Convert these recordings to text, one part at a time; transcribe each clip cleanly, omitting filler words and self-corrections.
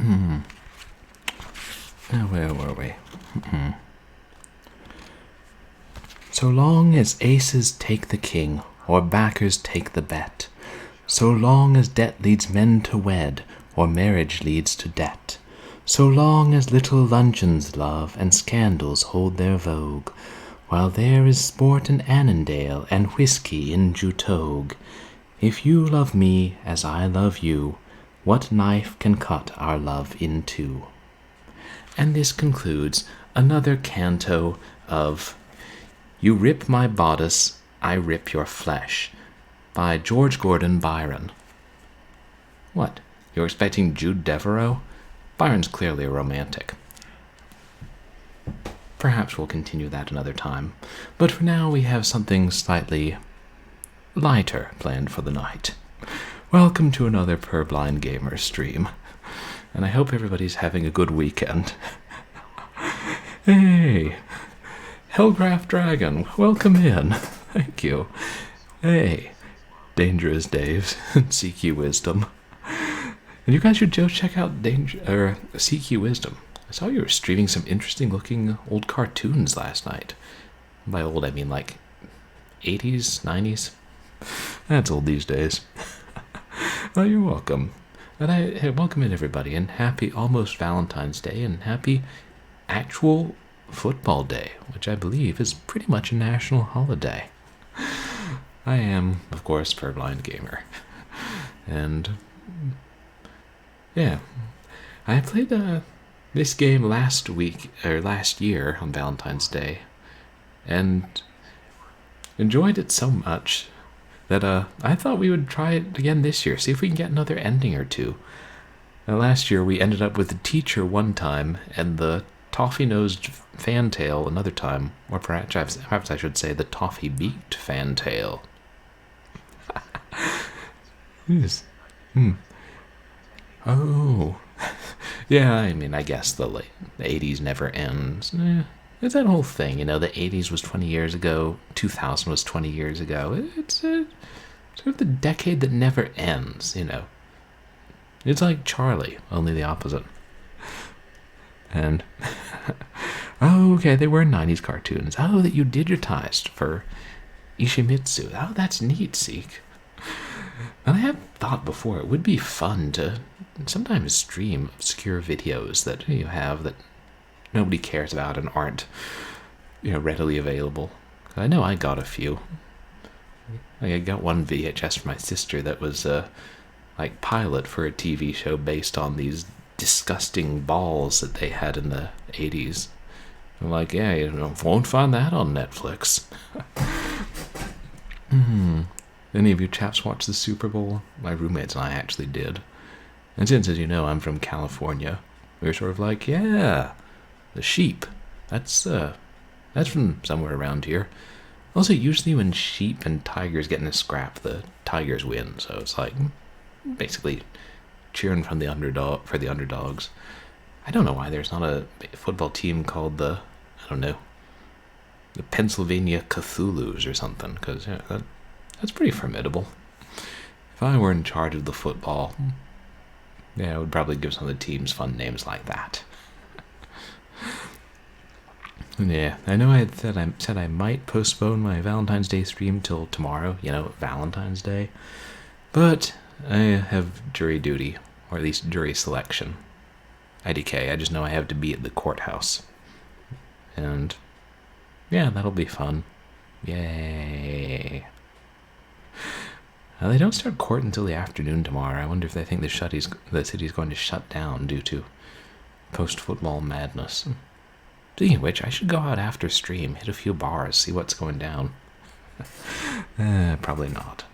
Now, where were we? So long as aces take the king, or backers take the bet, so long as debt leads men to wed, or marriage leads to debt, so long as little luncheons, love, and scandals hold their vogue, while there is sport in Annandale and whiskey in Jutogue, if you love me as I love you, what knife can cut our love in two? And this concludes another canto of You Rip My Bodice, I Rip Your Flesh by George Gordon Byron. What? You're expecting Jude Devereux? Byron's clearly a romantic. Perhaps we'll continue that another time, but for now we have something slightly lighter planned for the night. Welcome to another Purblind Gamer stream, and I hope everybody's having a good weekend. Hey, Hellcraft Dragon, welcome in. Thank you. Hey, Dangerous Daves, CQ Wisdom. And you guys should go check out CQ Wisdom. I saw you were streaming some interesting looking old cartoons last night. By old, I mean like 80s, 90s. That's old these days. Well, you're welcome. And I welcome in everybody, and happy almost Valentine's Day, and happy actual football day, which I believe is pretty much a national holiday. I am, of course, Purblind Gamer. And yeah, I played this game last year on Valentine's Day, and enjoyed it so much that I thought we would try it again this year, see if we can get another ending or two. Last year we ended up with the teacher one time and the toffee-nosed fantail another time, or perhaps I should say the toffee-beaked fantail. Yes. Oh. Yeah, I mean, I guess the 80s never ends. It's that whole thing, you know, the 80s was 20 years ago, 2000 was 20 years ago. It's sort of the decade that never ends, you know. It's like Charlie, only the opposite. And, oh, okay, they were 90s cartoons. Oh, that you digitized for Ishimitsu. Oh, that's neat, Seek. And I have thought before, it would be fun to sometimes stream obscure videos that you have that nobody cares about and aren't, readily available. I know I got a few. I got one VHS from my sister that was like pilot for a TV show based on these disgusting balls that they had in the 80s. I'm like, yeah, won't find that on Netflix. Any of you chaps watch the Super Bowl? My roommates and I actually did. And since, as you know, I'm from California, we were sort of like, yeah, the sheep. That's from somewhere around here. Also, usually when sheep and tigers get in a scrap, the tigers win. So it's like basically cheering from the underdogs. I don't know why there's not a football team called the Pennsylvania Cthulhus or something, because that's pretty formidable. If I were in charge of the football, I would probably give some of the teams fun names like that. Yeah, I know I said I might postpone my Valentine's Day stream till tomorrow, Valentine's Day, but I have jury duty, or at least jury selection. IDK, I just know I have to be at the courthouse. And yeah, that'll be fun. Yay. They don't start court until the afternoon tomorrow. I wonder if they think the city's going to shut down due to post-football madness. Speaking of which, I should go out after stream, hit a few bars, see what's going down. Probably not.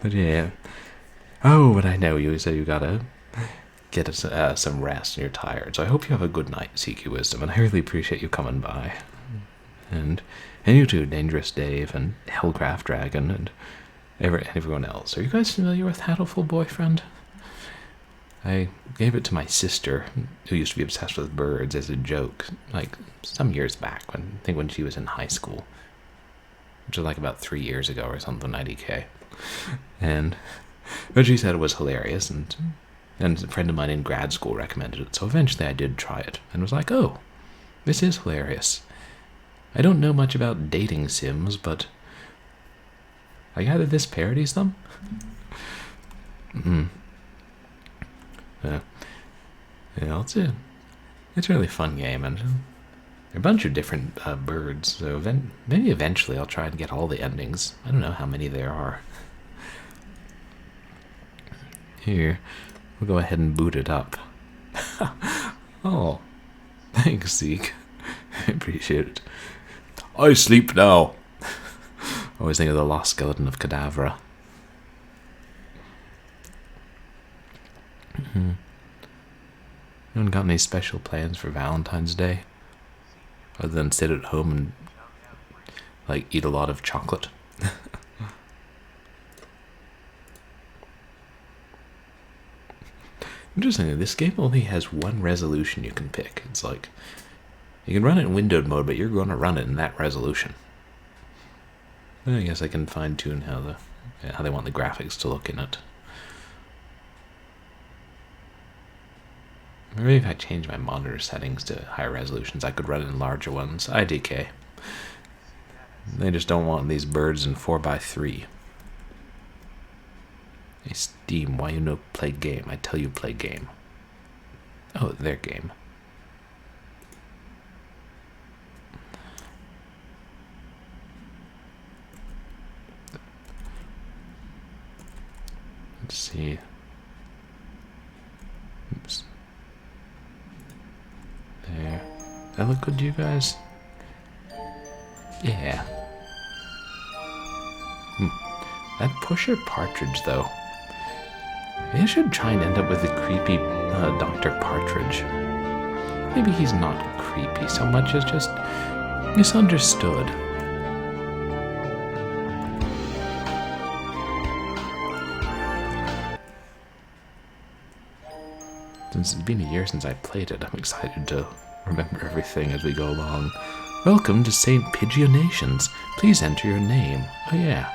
But yeah. Oh, but I know you said you gotta get some rest and you're tired. So I hope you have a good night, CQ Wisdom, and I really appreciate you coming by. And you too, Dangerous Dave and Hellcraft Dragon and everyone else. Are you guys familiar with HATOFUL BOYFRIEND? I gave it to my sister, who used to be obsessed with birds, as a joke, like some years back, I think when she was in high school, which was like about 3 years ago or something, IDK. But she said it was hilarious, and And a friend of mine in grad school recommended it, so eventually I did try it, and was like, oh, this is hilarious. I don't know much about dating sims, but I gather this parodies them? Yeah, it's a really fun game, and a bunch of different birds, so maybe eventually I'll try and get all the endings. I don't know how many there are. Here, we'll go ahead and boot it up. Oh, thanks, Zeke. I appreciate it. I sleep now. Always think of the lost skeleton of Cadavra. Anyone got any special plans for Valentine's Day? Other than sit at home and, like, eat a lot of chocolate? Interestingly, this game only has one resolution you can pick. It's like, you can run it in windowed mode, but you're going to run it in that resolution. I guess I can fine-tune how they want the graphics to look in it. Maybe if I change my monitor settings to higher resolutions, I could run it in larger ones. IDK. They just don't want these birds in 4x3. Hey Steam, why you no play game? I tell you play game. Oh, their game. Let's see. Oops. There. That look good to you guys? Yeah. That pusher partridge, though. Maybe I should try and end up with a creepy Dr. Partridge. Maybe he's not creepy so much as just misunderstood. Since it's been a year since I played it, I'm excited to remember everything as we go along. Welcome to St. Pigeonations. Please enter your name. Oh yeah.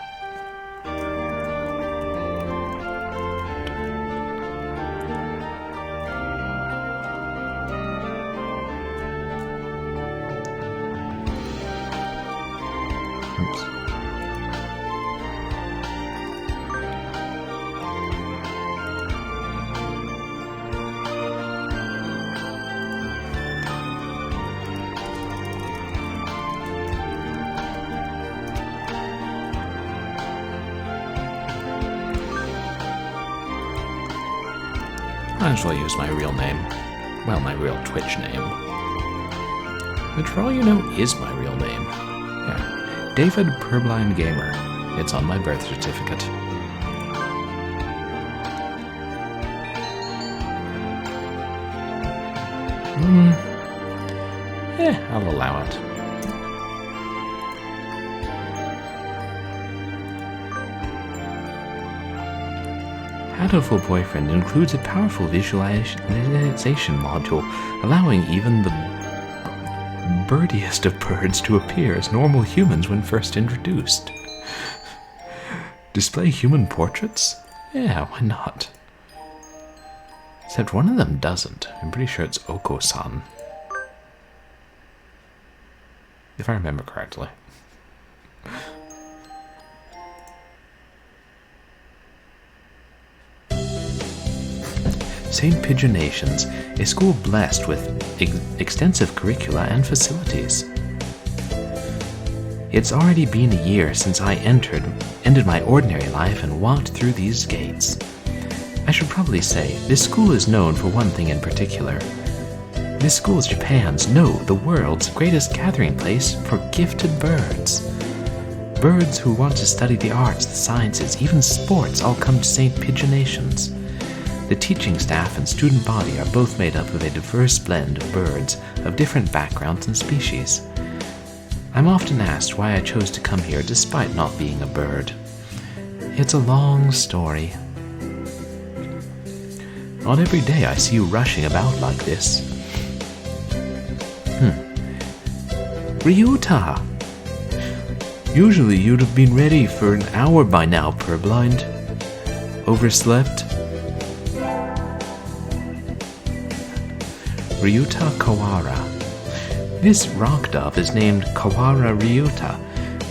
Oops. Might as well use my real name. Well, my real Twitch name. Which, for all you know, is my real name. Yeah. David Purblind Gamer. It's on my birth certificate. I'll allow it. HATOFUL BOYFRIEND includes a powerful visualization module, allowing even the birdiest of birds to appear as normal humans when first introduced. Display human portraits? Yeah, why not? Except one of them doesn't. I'm pretty sure it's Okosan. If I remember correctly. St. Pigeonations, a school blessed with extensive curricula and facilities. It's already been a year since I ended my ordinary life and walked through these gates. I should probably say, this school is known for one thing in particular. This school is Japan's, no, the world's greatest gathering place for gifted birds. Birds who want to study the arts, the sciences, even sports all come to St. Pigeonations. The teaching staff and student body are both made up of a diverse blend of birds of different backgrounds and species. I'm often asked why I chose to come here despite not being a bird. It's a long story. Not every day I see you rushing about like this. Ryuta! Usually you'd have been ready for an hour by now, Purblind. Overslept? Ryuta Kawara. This rock dove is named Kawara Ryuta.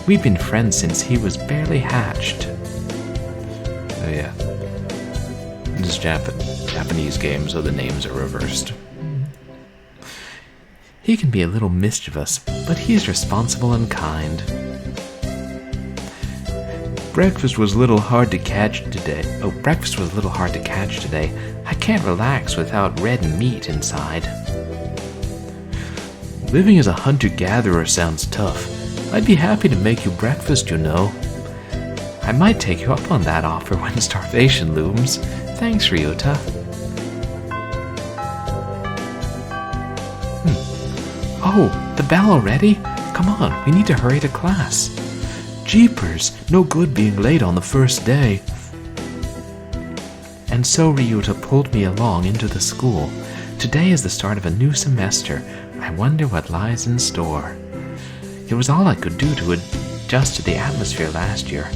We've been friends since he was barely hatched. Oh yeah. This is Japanese game, so the names are reversed. He can be a little mischievous, but he is responsible and kind. Breakfast was a little hard to catch today. I can't relax without red meat inside. Living as a hunter-gatherer sounds tough. I'd be happy to make you breakfast, you know. I might take you up on that offer when starvation looms. Thanks, Ryuta. Oh, the bell already? Come on, we need to hurry to class. Jeepers, no good being late on the first day. And so Ryuta pulled me along into the school. Today is the start of a new semester. I wonder what lies in store. It was all I could do to adjust to the atmosphere last year.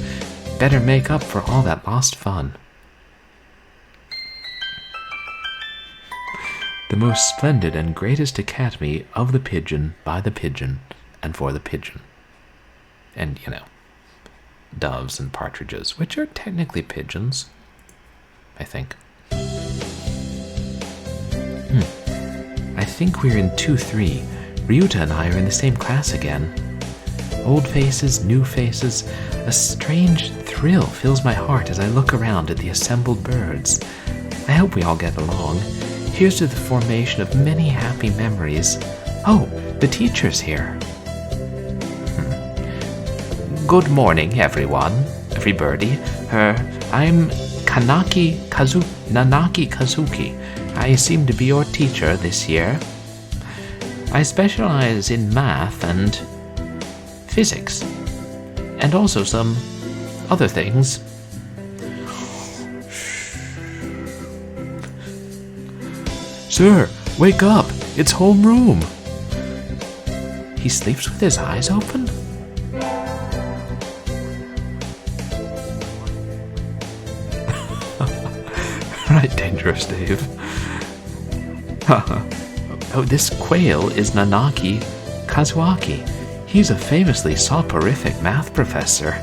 Better make up for all that lost fun. The most splendid and greatest academy of the pigeon, by the pigeon, and for the pigeon. And, doves and partridges, which are technically pigeons, I think. I think we're in 2-3. Ryuta and I are in the same class again. Old faces, new faces. A strange thrill fills my heart as I look around at the assembled birds. I hope we all get along. Here's to the formation of many happy memories. Oh, the teacher's here. Good morning, everybody. I'm Nanaki Kazuki. I seem to be your teacher this year. I specialize in math and physics, and also some other things. Sir, wake up! It's homeroom! He sleeps with his eyes open? Right, Dangerous Dave. Oh, this quail is Nanaki Kazuaki. He's a famously soporific math professor.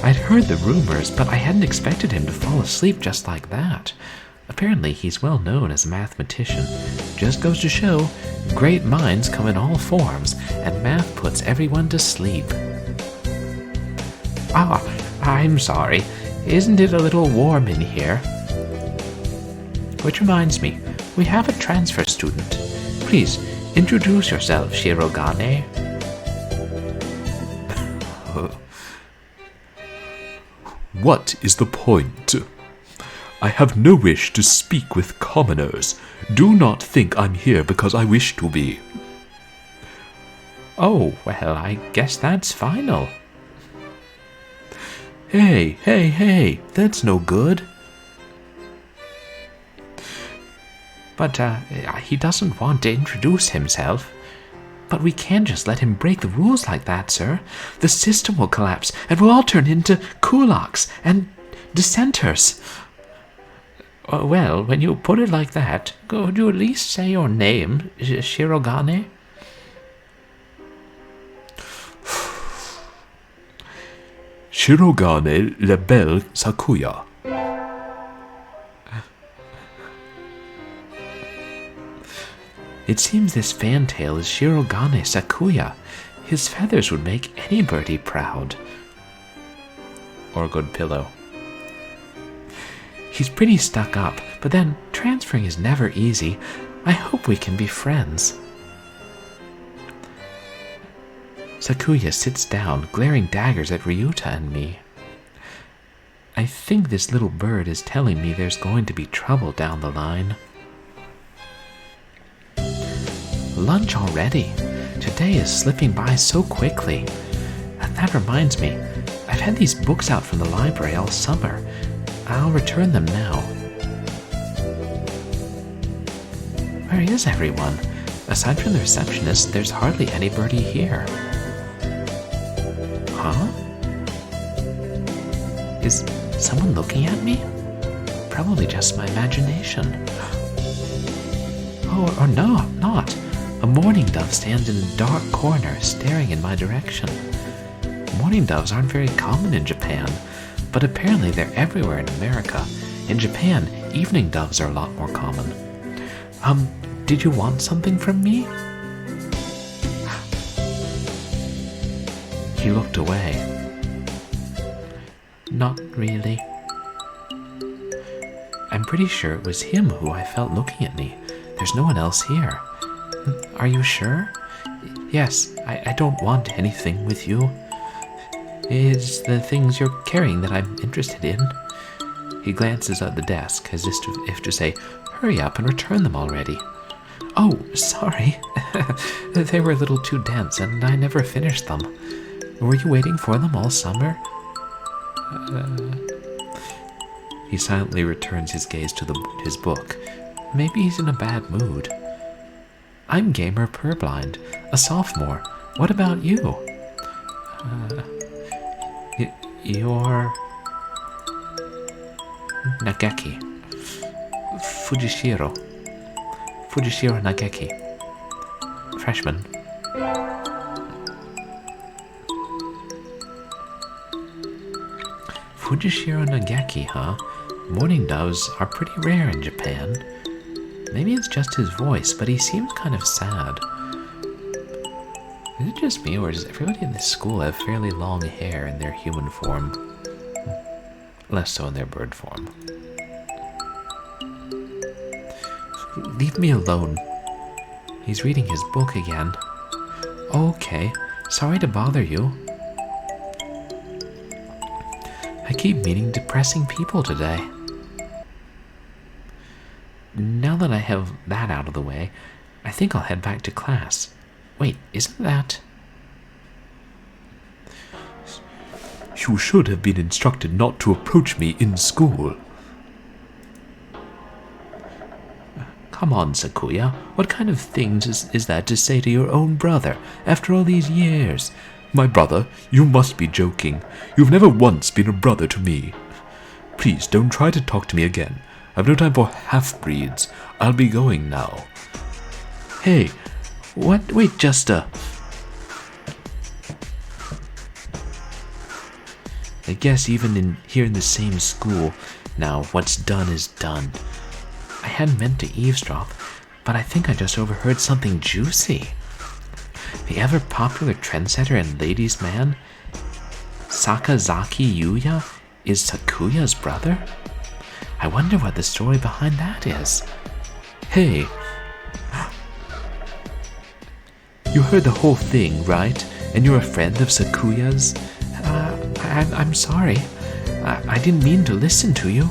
I'd heard the rumors, but I hadn't expected him to fall asleep just like that. Apparently, he's well known as a mathematician. Just goes to show, great minds come in all forms, and math puts everyone to sleep. Ah, I'm sorry. Isn't it a little warm in here? Which reminds me, we have a transfer student. Please, introduce yourself, Shirogane. What is the point? I have no wish to speak with commoners. Do not think I'm here because I wish to be. Oh, well, I guess that's final. Hey, that's no good. But, he doesn't want to introduce himself. But we can't just let him break the rules like that, sir. The system will collapse, and we'll all turn into kulaks and dissenters. Well, when you put it like that, could you at least say your name, Shirogane? Shirogane la belle Sakuya. It seems this fantail is Shirogane Sakuya. His feathers would make any birdie proud. Or a good pillow. He's pretty stuck up, but then transferring is never easy. I hope we can be friends. Sakuya sits down, glaring daggers at Ryuta and me. I think this little bird is telling me there's going to be trouble down the line. Lunch already. Today is slipping by so quickly. And that reminds me, I've had these books out from the library all summer. I'll return them now. Where is everyone? Aside from the receptionist, there's hardly anybody here. Huh? Is someone looking at me? Probably just my imagination. Oh, or no, not. A mourning dove stands in a dark corner, staring in my direction. Mourning doves aren't very common in Japan, but apparently they're everywhere in America. In Japan, evening doves are a lot more common. Did you want something from me? He looked away. Not really. I'm pretty sure it was him who I felt looking at me. There's no one else here. Are you sure? Yes, I don't want anything with you. It's the things you're carrying that I'm interested in. He glances at the desk as if to say, hurry up and return them already. Oh, sorry. They were a little too dense and I never finished them. Were you waiting for them all summer? He silently returns his gaze to his book. Maybe he's in a bad mood. I'm Gamer Purblind, a sophomore. What about you? You're... Nageki. Fujishiro Nageki. Freshman. Fujishiro Nageki, huh? Mourning doves are pretty rare in Japan. Maybe it's just his voice, but he seems kind of sad. Is it just me, or does everybody in this school have fairly long hair in their human form? Less so in their bird form. Leave me alone. He's reading his book again. Okay, sorry to bother you. I keep meeting depressing people today. Now that I have that out of the way, I think I'll head back to class. Wait, isn't that... You should have been instructed not to approach me in school. Come on, Sakuya. What kind of things is that to say to your own brother after all these years? My brother? You must be joking. You've never once been a brother to me. Please don't try to talk to me again. I've no time for half-breeds. I'll be going now. Hey, what? Wait, just I guess even here in the same school, now what's done is done. I hadn't meant to eavesdrop, but I think I just overheard something juicy. The ever-popular trendsetter and ladies' man, Sakazaki Yuya, is Sakuya's brother? I wonder what the story behind that is. Hey, you heard the whole thing, right? And you're a friend of Sakuya's? I'm sorry. I didn't mean to listen to you.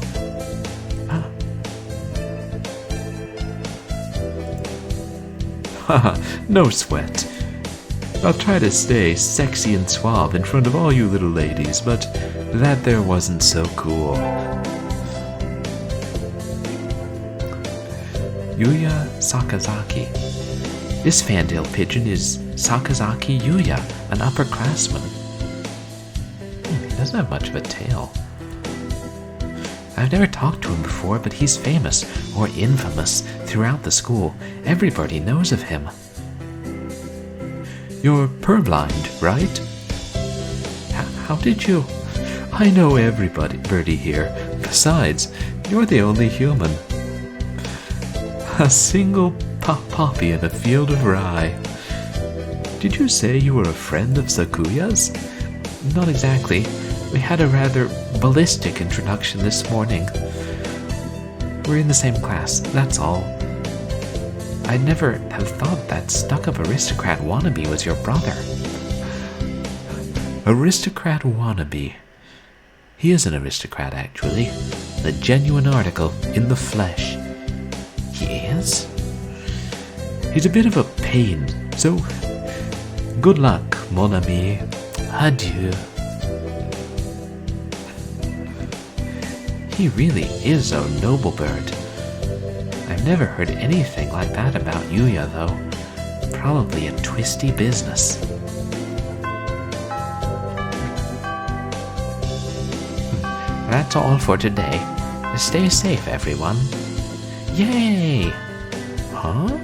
Haha, no sweat. I'll try to stay sexy and suave in front of all you little ladies, but that there wasn't so cool. Yuya Sakazaki. This fantail pigeon is Sakazaki Yuya, an upperclassman. He doesn't have much of a tail. I've never talked to him before, but he's famous, or infamous, throughout the school. Everybody knows of him. You're purblind, right? How did you... I know everybody here. Besides, you're the only human. A single poppy in a field of rye. Did you say you were a friend of Sakuya's? Not exactly. We had a rather ballistic introduction this morning. We're in the same class, that's all. I'd never have thought that stuck-up aristocrat wannabe was your brother. Aristocrat wannabe. He is an aristocrat, actually. The genuine article in the flesh. He is? He's a bit of a pain, so good luck, mon ami. Adieu. He really is a noble bird. I've never heard anything like that about Yuya, though. Probably a twisty business. That's all for today. Stay safe, everyone. Yay! Huh?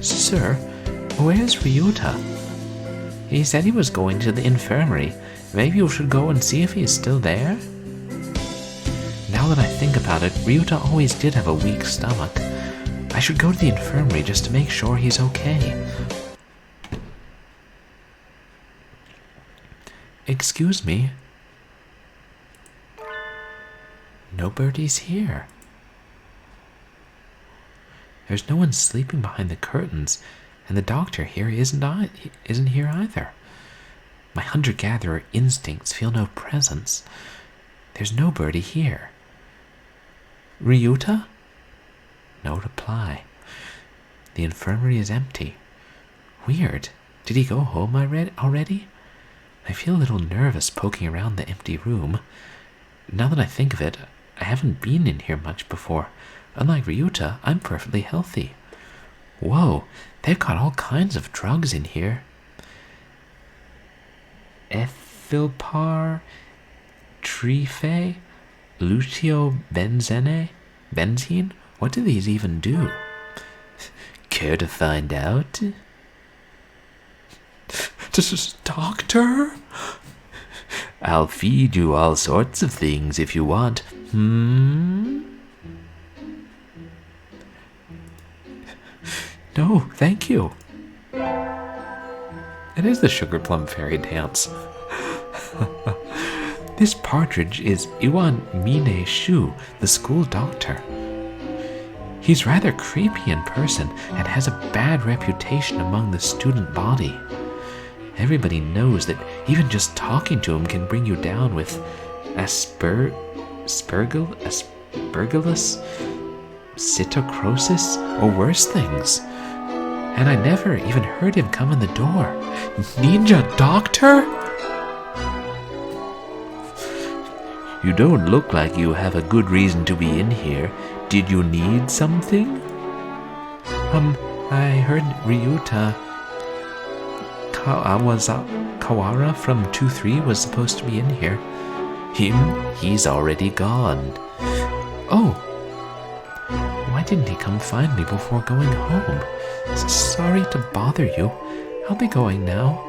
Sir, where's Ryuta? He said he was going to the infirmary. Maybe you should go and see if he's still there? Now that I think about it, Ryuta always did have a weak stomach. I should go to the infirmary just to make sure he's okay. Excuse me? Nobody's here. There's no one sleeping behind the curtains, and the doctor here isn't here either. My hunter-gatherer instincts feel no presence. There's nobody here. Ryuta? No reply. The infirmary is empty. Weird. Did he go home already? I feel a little nervous poking around the empty room. Now that I think of it, I haven't been in here much before. Unlike Ryuta, I'm perfectly healthy. Whoa, they've got all kinds of drugs in here. Ethylpar, Trife, Benzene? What do these even do? Care to find out? Doctor? I'll feed you all sorts of things if you want. No, thank you. It is the Sugar Plum Fairy dance. This partridge is Iwan Mine Shu, the school doctor. He's rather creepy in person and has a bad reputation among the student body. Everybody knows that even just talking to him can bring you down with aspergillus, cytocrosis, or worse things. And I never even heard him come in the door. Ninja doctor? You don't look like you have a good reason to be in here. Did you need something? I heard Ryuta Kawara from 2-3 was supposed to be in here. He's already gone. Oh. Why didn't he come find me before going home? Sorry to bother you. I'll be going now.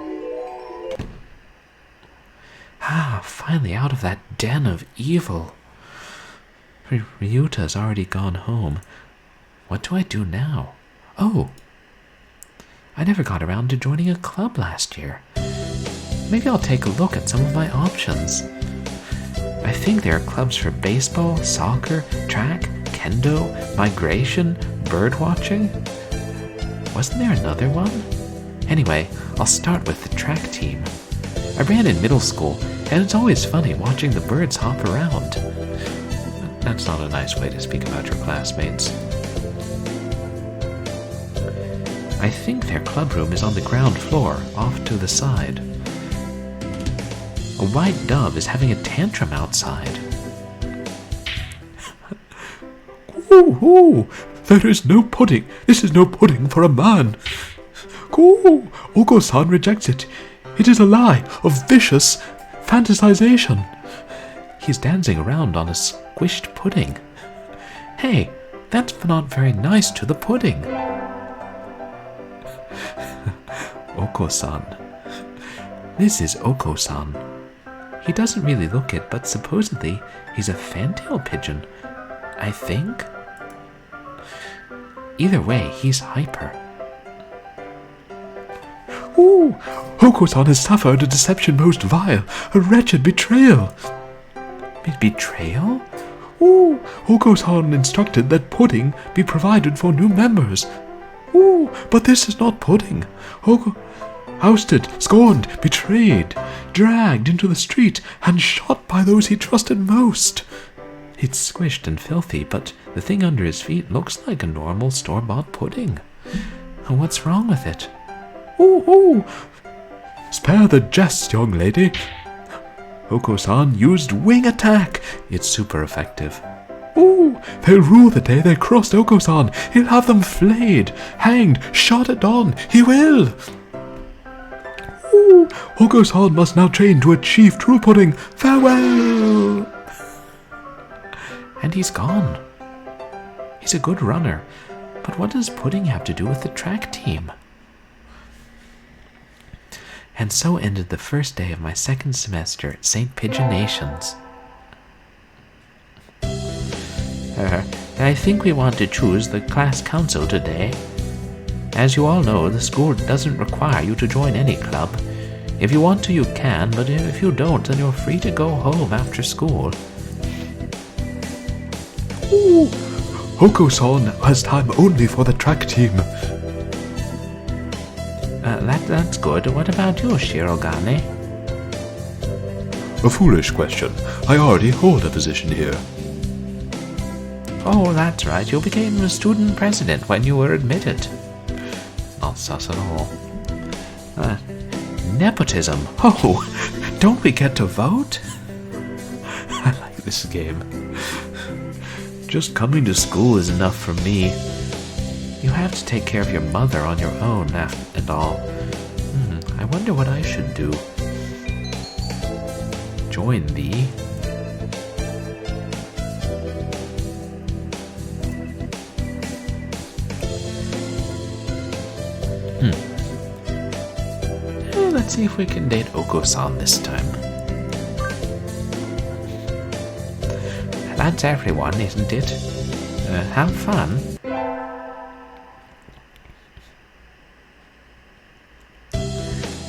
Finally out of that den of evil. Ryuta's already gone home. What do I do now? Oh, I never got around to joining a club last year. Maybe I'll take a look at some of my options. I think there are clubs for baseball, soccer, track, kendo, migration, birdwatching. Wasn't there another one? Anyway, I'll start with the track team. I ran in middle school, and it's always funny watching the birds hop around. That's not a nice way to speak about your classmates. I think their club room is on the ground floor, off to the side. A white dove is having a tantrum outside. Ooh, there is no pudding. This is no pudding for a man. Okosan rejects it. It is a lie of vicious fantasization. He's dancing around on a squished pudding. Hey, that's not very nice to the pudding. Okosan. This is Okosan. He doesn't really look it, but supposedly he's a fantail pigeon, I think. Either way, he's hyper. Okosan has suffered a deception most vile, a wretched betrayal. Betrayal? Okosan instructed that pudding be provided for new members. But this is not pudding. Ousted, scorned, betrayed, dragged into the street, and shot by those he trusted most. It's squished and filthy, but the thing under his feet looks like a normal store-bought pudding. What's wrong with it? Spare the jest, young lady. Okosan used wing attack. It's super effective. They'll rue the day they crossed Okosan. He'll have them flayed, hanged, shot at dawn. He will. Ooh, Okosan must now train to achieve true pudding. Farewell! And he's gone. He's a good runner, but what does pudding have to do with the track team? And so ended the first day of my second semester at St. Pigeonations. I think we want to choose the class council today. As you all know, the school doesn't require you to join any club. If you want to, you can, but if you don't, then you're free to go home after school. Ooh, Okosan has time only for the track team. That's good. What about you, Shirogane? A foolish question. I already hold a position here. Oh, that's right. You became the student president when you were admitted. Not sus at all. Nepotism. Oh, don't we get to vote? I like this game. Just coming to school is enough for me. You have to take care of your mother on your own and all. I wonder what I should do. Join the... Let's see if we can date Okosan this time. That's everyone, isn't it? Have fun.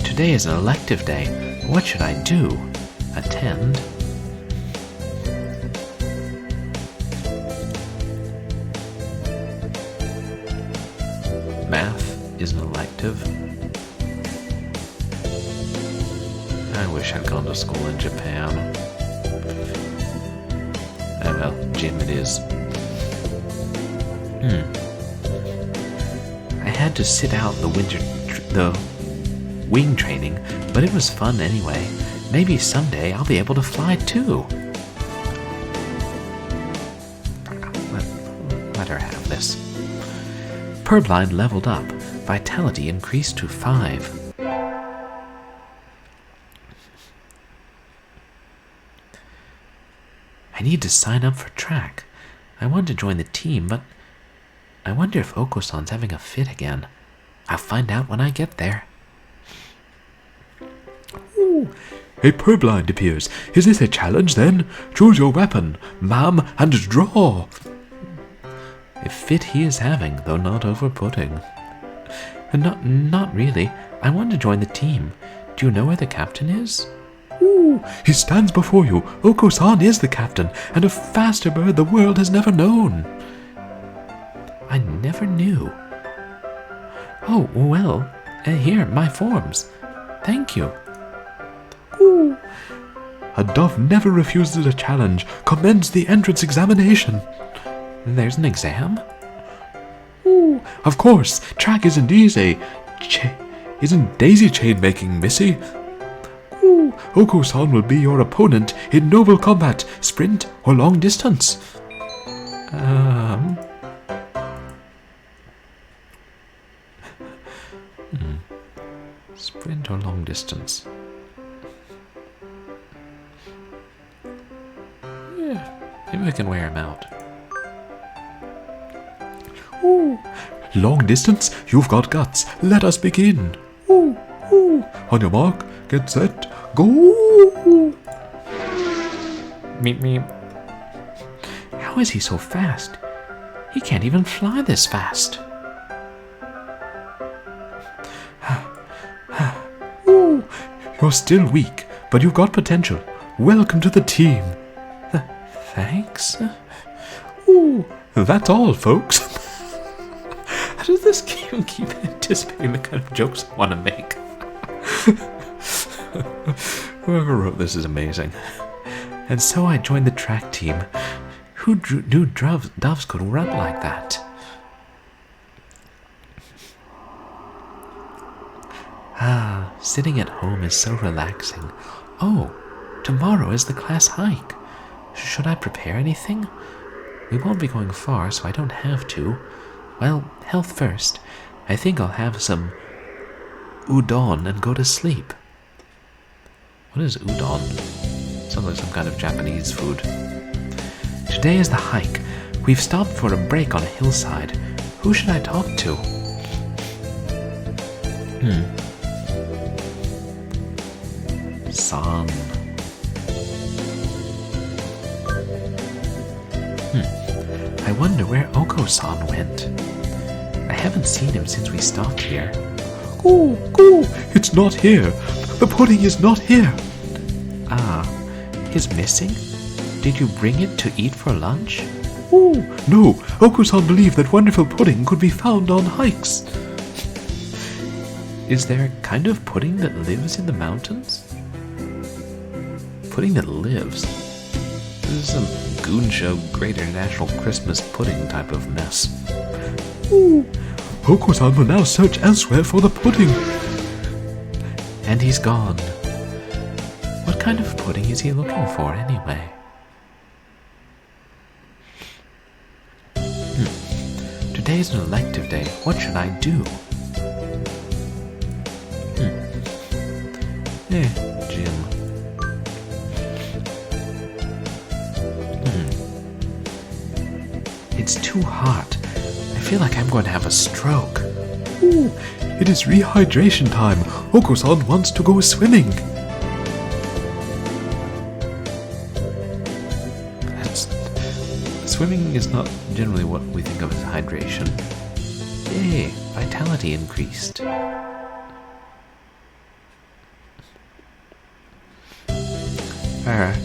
Today is an elective day. What should I do? Attend? Math is an elective. I wish I'd gone to school in Japan. Oh well, gym it is. I had to sit out the wing training, but it was fun anyway. Maybe someday I'll be able to fly too. Let her have this. Purblind leveled up. Vitality increased to 5. I need to sign up for track. I want to join the team, but I wonder if Okosan's having a fit again. I'll find out when I get there. Ooh, a purblind appears. Is this a challenge then? Choose your weapon, ma'am, and draw. A fit he is having, though not over-putting. Not really. I want to join the team. Do you know where the captain is? Ooh, he stands before you. Okosan is the captain, and a faster bird the world has never known. I never knew. Oh, well, here, my forms. Thank you. Ooh. A dove never refuses a challenge. Commence the entrance examination. There's an exam? Ooh, of course. Track isn't easy. Isn't daisy chain making, missy? Ooh, Okosan will be your opponent in noble combat, sprint or long distance. Sprint or long distance? Yeah, maybe we can wear him out. Ooh. Long distance, you've got guts. Let us begin. Ooh, ooh. On your mark, get set, go. Meep meep. How is he so fast? He can't even fly this fast. Ooh, you're still weak, but you've got potential. Welcome to the team. Thanks. Ooh, that's all, folks. How does this game keep anticipating the kind of jokes I want to make? Whoever wrote this is amazing. And so I joined the track team. Who knew doves could run like that? Sitting at home is so relaxing. Oh, tomorrow is the class hike. Should I prepare anything? We won't be going far, so I don't have to. Well, health first. I think I'll have some udon and go to sleep. What is udon? Sounds like some kind of Japanese food. Today is the hike. We've stopped for a break on a hillside. Who should I talk to? San. I wonder where Okosan went. I haven't seen him since we stopped here. Go! It's not here. The pudding is not here. Ah, he's missing? Did you bring it to eat for lunch? Oh, no. Okosan believed that wonderful pudding could be found on hikes. Is there a kind of pudding that lives in the mountains? Pudding that lives? This is some Goon Show Great International Christmas pudding type of mess. Ooh. Okosan will now search elsewhere for the pudding. And he's gone. What kind of pudding is he looking for anyway? Today's an elective day. What should I do? Gym. It's too hot. I feel like I'm going to have a stroke. Ooh, it is rehydration time. Okosan wants to go swimming. Swimming is not generally what we think of as hydration. Yay, vitality increased. I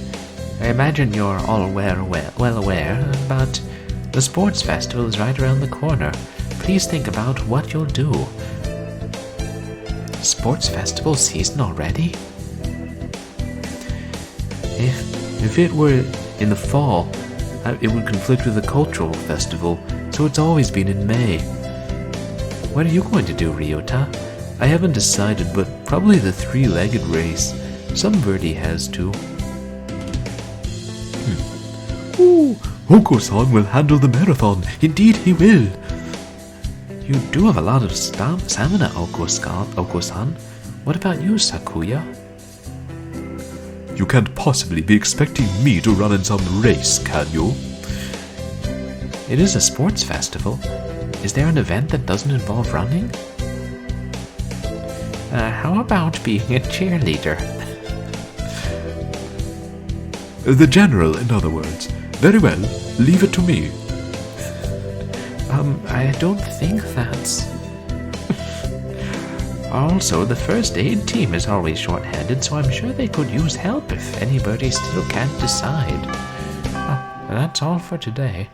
imagine you're all well aware, but the sports festival is right around the corner. Please think about what you'll do. Sports festival season already? If it were in the fall, it would conflict with the cultural festival, so it's always been in May. What are you going to do, Ryota? I haven't decided, but probably the three-legged race. Some birdie has to. Ooh, Okosan will handle the marathon. Indeed he will. You do have a lot of stamina, Okosan. What about you, Sakuya? You can't possibly be expecting me to run in some race, can you? It is a sports festival. Is there an event that doesn't involve running? How about being a cheerleader? The general, in other words. Very well, leave it to me. I don't think that's... Also, the first aid team is always short-handed, so I'm sure they could use help if anybody still can't decide. That's all for today.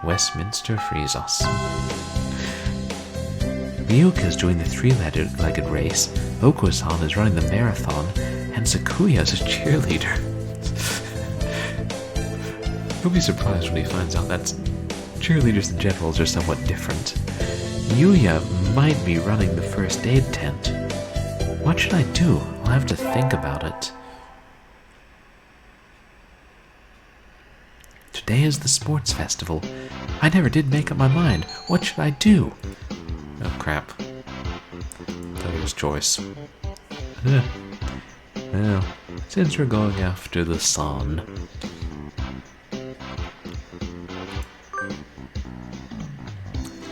Westminster frees us. Ryuka's doing the three-legged race, Okosan is running the marathon, and Sakuya's a cheerleader. He'll be surprised when he finds out that cheerleaders and generals are somewhat different. Yuya might be running the first aid tent. What should I do? I'll have to think about it. Today is the sports festival. I never did make up my mind. What should I do? Oh crap. Player's choice. Well, since we're going after the sun.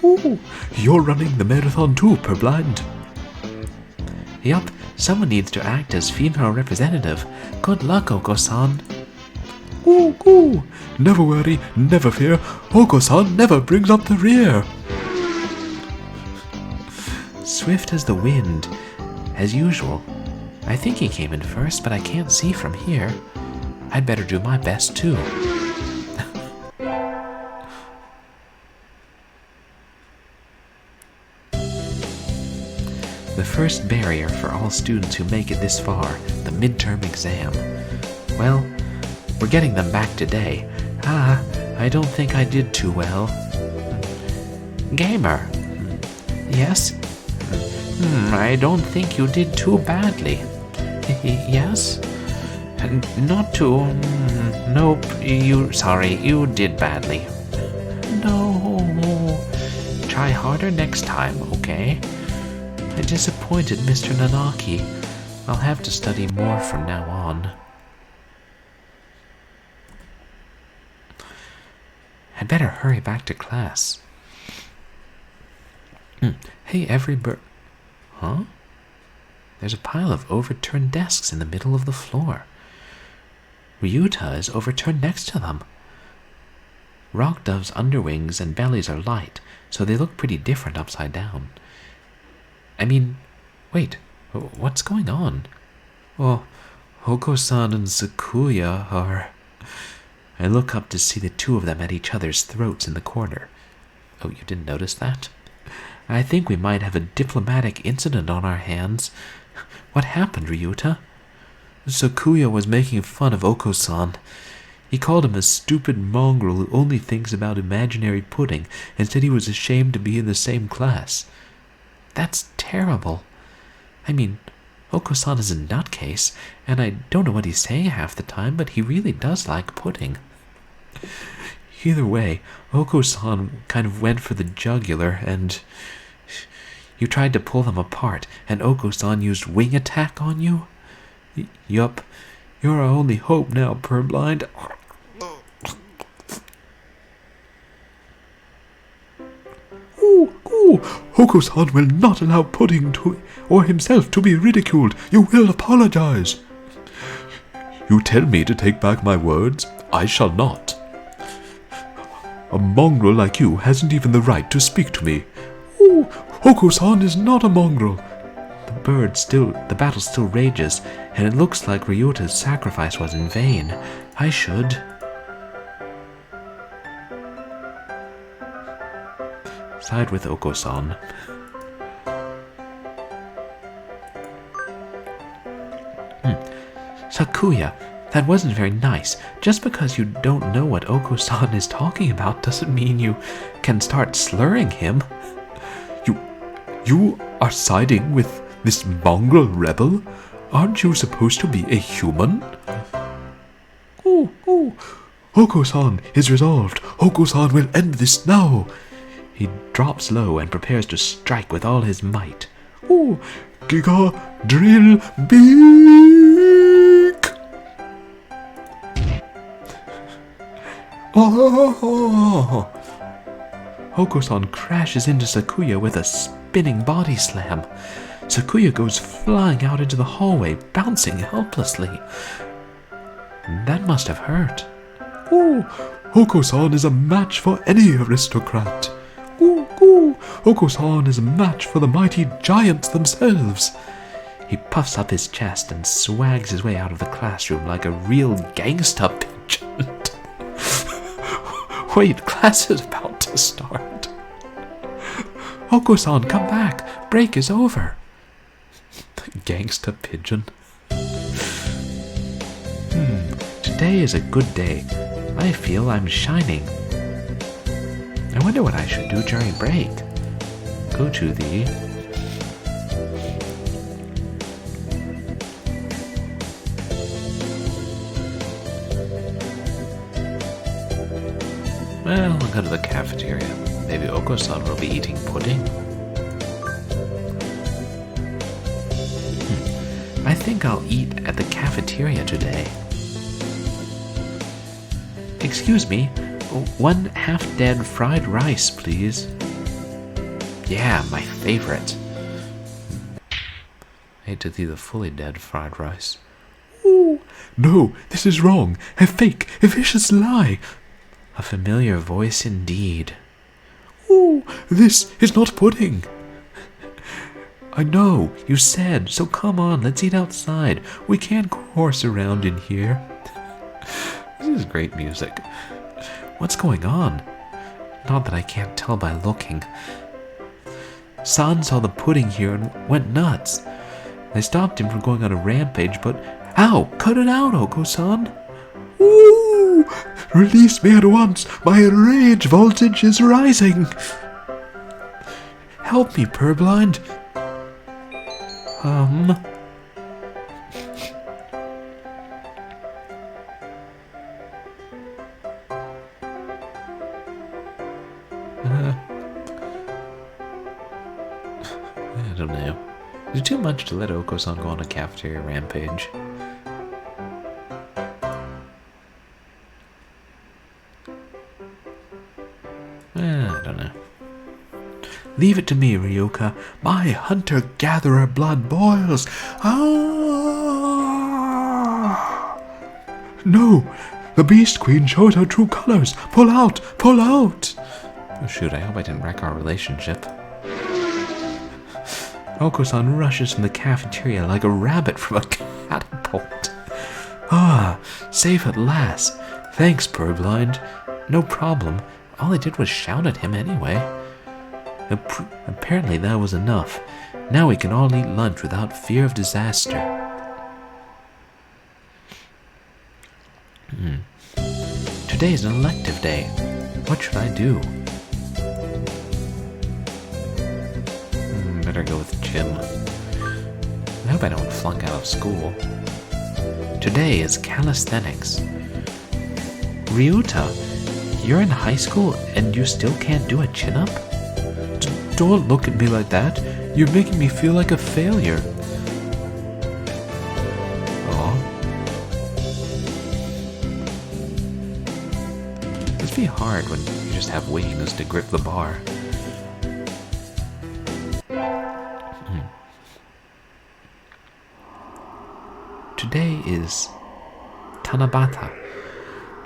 Ooh, you're running the marathon too, purblind. Yup, someone needs to act as female representative. Good luck, Okosan. Ooh. Never worry, never fear. Okosan never brings up the rear. Swift as the wind, as usual. I think he came in first, but I can't see from here. I'd better do my best too. The first barrier for all students who make it this far, the midterm exam. Well, we're getting them back today. I don't think I did too well. Gamer. Yes? I don't think you did too badly. Yes? Not too... Nope, sorry, you did badly. No. Try harder next time, okay? I disappointed Mr. Nanaki. I'll have to study more from now on. I'd better hurry back to class. Hey, Huh? There's a pile of overturned desks in the middle of the floor. Ryuta is overturned next to them. Rock doves' underwings and bellies are light, so they look pretty different upside down. I mean, wait, what's going on? Oh, Okosan and Sakuya are... I look up to see the two of them at each other's throats in the corner. Oh, you didn't notice that? I think we might have a diplomatic incident on our hands. What happened, Ryuta? Sakuya was making fun of Okosan. He called him a stupid mongrel who only thinks about imaginary pudding and said he was ashamed to be in the same class. That's terrible. I mean, Okosan is a nutcase, and I don't know what he's saying half the time, but he really does like pudding. Either way, Okosan kind of went for the jugular, and you tried to pull them apart, and Okosan used wing attack on you? Yup, you're our only hope now, purblind. Okosan will not allow pudding or himself to be ridiculed. You will apologize. You tell me to take back my words? I shall not. A mongrel like you hasn't even the right to speak to me. Okosan is not a mongrel. The battle still rages, and it looks like Ryuta's sacrifice was in vain. I should... side with Okosan. Sakuya, that wasn't very nice. Just because you don't know what Okosan is talking about doesn't mean you can start slurring him. You are siding with this mongrel rebel? Aren't you supposed to be a human? Okosan is resolved. Okosan will end this now. He drops low and prepares to strike with all his might. Giga drill beak! Okosan crashes into Sakuya with a spinning body slam. Sakuya goes flying out into the hallway, bouncing helplessly. That must have hurt. Okosan is a match for any aristocrat. Okosan is a match for the mighty giants themselves. He puffs up his chest and swags his way out of the classroom like a real gangsta pigeon. Wait, class is about to start. Okosan, come back. Break is over. Gangsta pigeon. Today is a good day. I feel I'm shining. I wonder what I should do during break. Go to the... Well, I'll go to the cafeteria. Maybe Okosan will be eating pudding. I think I'll eat at the cafeteria today. Excuse me, 1 half-dead fried rice, please. Yeah, my favorite. I hate to see the fully dead fried rice. No, this is wrong. A fake, a vicious lie. A familiar voice indeed. This is not pudding. I know, you said, so come on, let's eat outside. We can't horse around in here. This is great music. What's going on? Not that I can't tell by looking. San saw the pudding here and went nuts. They stopped him from going on a rampage, but... Ow! Cut it out, Okosan! Release me at once! My rage voltage is rising! Help me, purblind! I don't know. Is it too much to let Okosan go on a cafeteria rampage? I don't know. Leave it to me, Ryuka. My hunter-gatherer blood boils. Ah! No! The Beast Queen showed her true colors. Pull out! Pull out! Oh shoot, I hope I didn't wreck our relationship. Okosan rushes from the cafeteria like a rabbit from a catapult. Ah, safe at last. Thanks, Purblind. No problem. All I did was shout at him anyway. Apparently that was enough. Now we can all eat lunch without fear of disaster. Today is an elective day. What should I do? Better go with gym. I hope I don't flunk out of school. Today is calisthenics. Ryuta, you're in high school and you still can't do a chin-up? Don't look at me like that. You're making me feel like a failure. Oh. It'd be hard when you just have weakness to grip the bar. Today is Tanabata.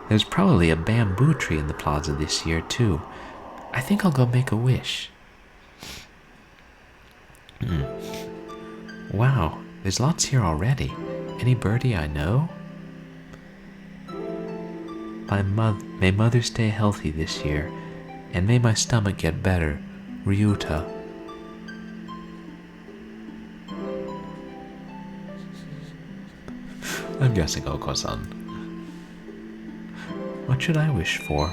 There's probably a bamboo tree in the plaza this year, too. I think I'll go make a wish. Wow, there's lots here already. Any birdie I know? May mother stay healthy this year, and may my stomach get better. Ryuta. I'm guessing Okosan. What should I wish for?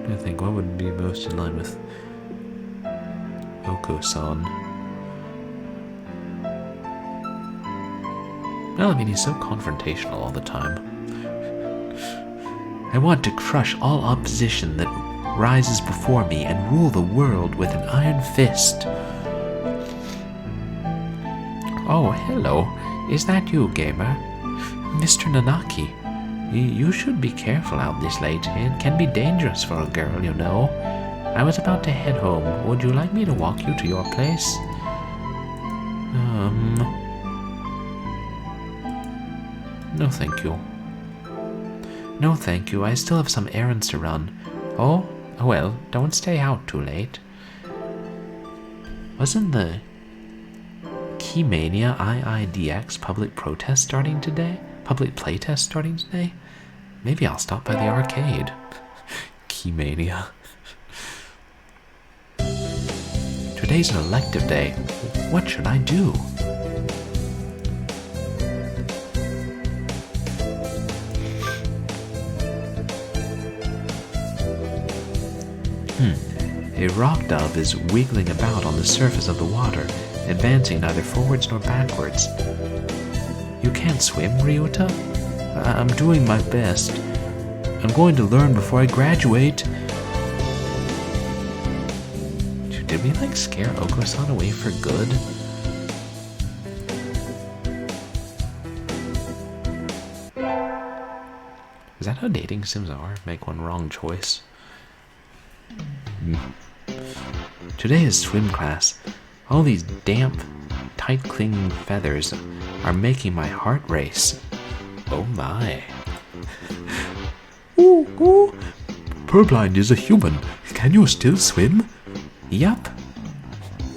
I think what would be most in line with Okosan? Well, I mean, he's so confrontational all the time. I want to crush all opposition that rises before me and rule the world with an iron fist. Oh, hello. Is that you, gamer? Mr. Nanaki. You should be careful out this late. It can be dangerous for a girl, you know. I was about to head home. Would you like me to walk you to your place? No, thank you. No, thank you. I still have some errands to run. Oh, well, don't stay out too late. Wasn't the Keymania IIDX public protest starting today? Public playtest starting today? Maybe I'll stop by the arcade. Keymania. Today's an elective day. What should I do? A rock dove is wiggling about on the surface of the water, advancing neither forwards nor backwards. You can't swim, Ryuta? I'm doing my best. I'm going to learn before I graduate. Did we, scare Okosan away for good? Is that how dating sims are? Make one wrong choice. Today is swim class. All these damp, tight-clinging feathers are making my heart race. Oh my. Ooh. Purblind is a human. Can you still swim? Yup.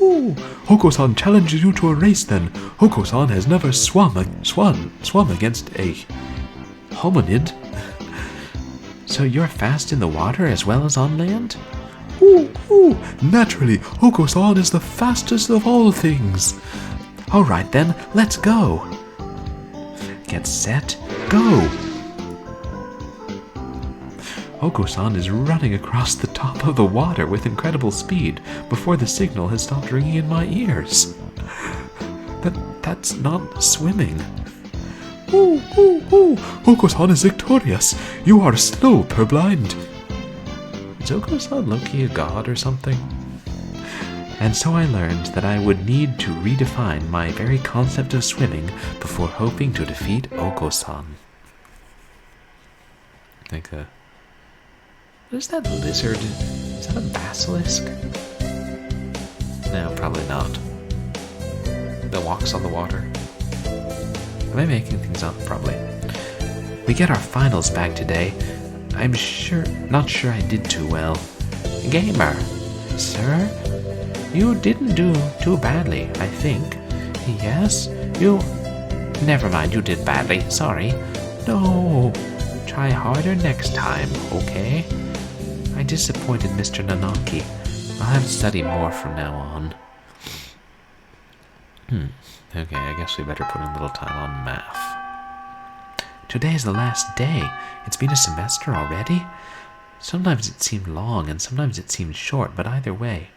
Ooh. Okosan challenges you to a race then. Okosan has never swum against a hominid. So you're fast in the water as well as on land? Ooh, naturally, Okosan is the fastest of all things. Alright then, let's go. Get set, go. Okosan is running across the top of the water with incredible speed before the signal has stopped ringing in my ears. That's not swimming. Ooh, ooh, ooh! Okosan is victorious! You are slow, purblind! Is Okosan Loki a god or something? And so I learned that I would need to redefine my very concept of swimming before hoping to defeat Okosan. Like a... What is that lizard? Is that a basilisk? No, probably not. That walks on the water. Am I making things up? Probably. We get our finals back today. I'm not sure I did too well. Gamer, sir? You didn't do too badly, I think. Yes? You... Never mind, you did badly. Sorry. No. Try harder next time, okay? I disappointed Mr. Nanaki. I'll have to study more from now on. Okay, I guess we better put in a little time on math. Today is the last day. It's been a semester already? Sometimes it seemed long and sometimes it seemed short, but either way...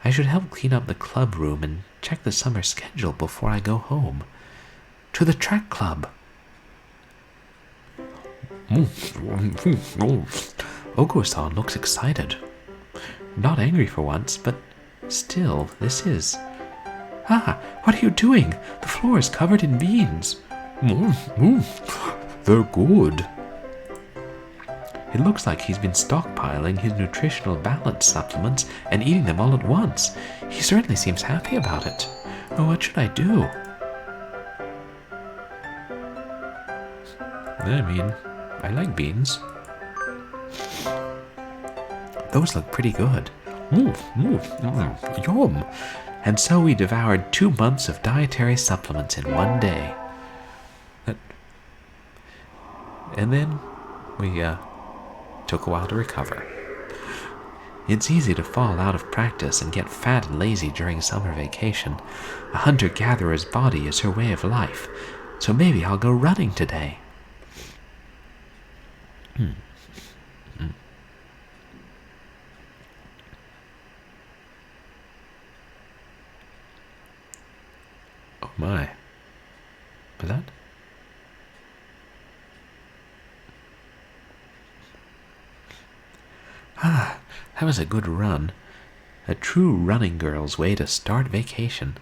I should help clean up the club room and check the summer schedule before I go home. To the track club. Okosan looks excited. Not angry for once, but still, this is... Ah, what are you doing? The floor is covered in beans. They're good. It looks like he's been stockpiling his nutritional balance supplements and eating them all at once. He certainly seems happy about it. Oh, what should I do? I mean, I like beans. Those look pretty good. Yum. And so we devoured 2 months of dietary supplements in one day. And then we, took a while to recover. It's easy to fall out of practice and get fat and lazy during summer vacation. A hunter-gatherer's body is her way of life, so maybe I'll go running today. Oh my. Was that? Ah, that was a good run. A true running girl's way to start vacation.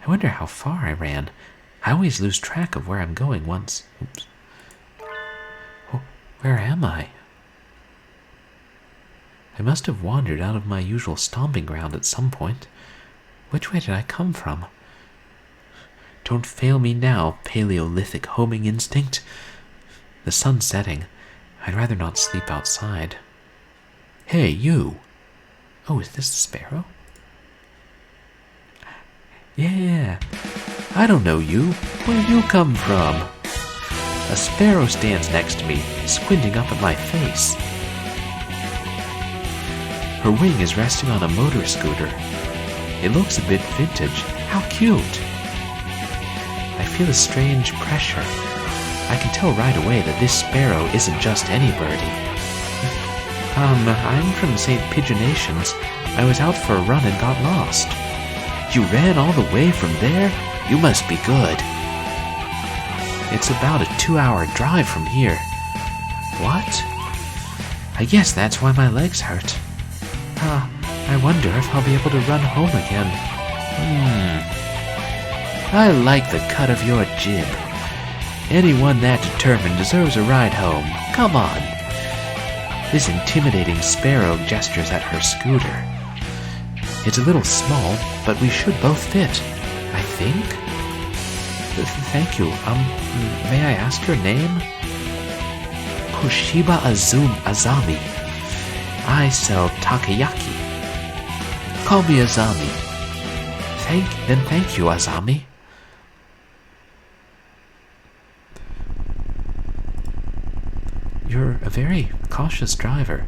I wonder how far I ran. I always lose track of where I'm going once. Oops. Oh, where am I? I must have wandered out of my usual stomping ground at some point. Which way did I come from? Don't fail me now, Paleolithic homing instinct. The sun's setting. I'd rather not sleep outside. Hey, you! Oh, is this the sparrow? Yeah, I don't know you. Where did you come from? A sparrow stands next to me, squinting up at my face. Her wing is resting on a motor scooter. It looks a bit vintage. How cute! I feel a strange pressure. I can tell right away that this sparrow isn't just any birdie. I'm from St. Pigeonations. I was out for a run and got lost. You ran all the way from there? You must be good. It's about a 2-hour drive from here. What? I guess that's why my legs hurt. I wonder if I'll be able to run home again. I like the cut of your jib. Anyone that determined deserves a ride home. Come on. This intimidating sparrow gestures at her scooter. It's a little small, but we should both fit, I think. Thank you. May I ask your name? Kushiba Azami. I sell takoyaki. Call me Azami. Thank you, Azami. You're a very cautious driver.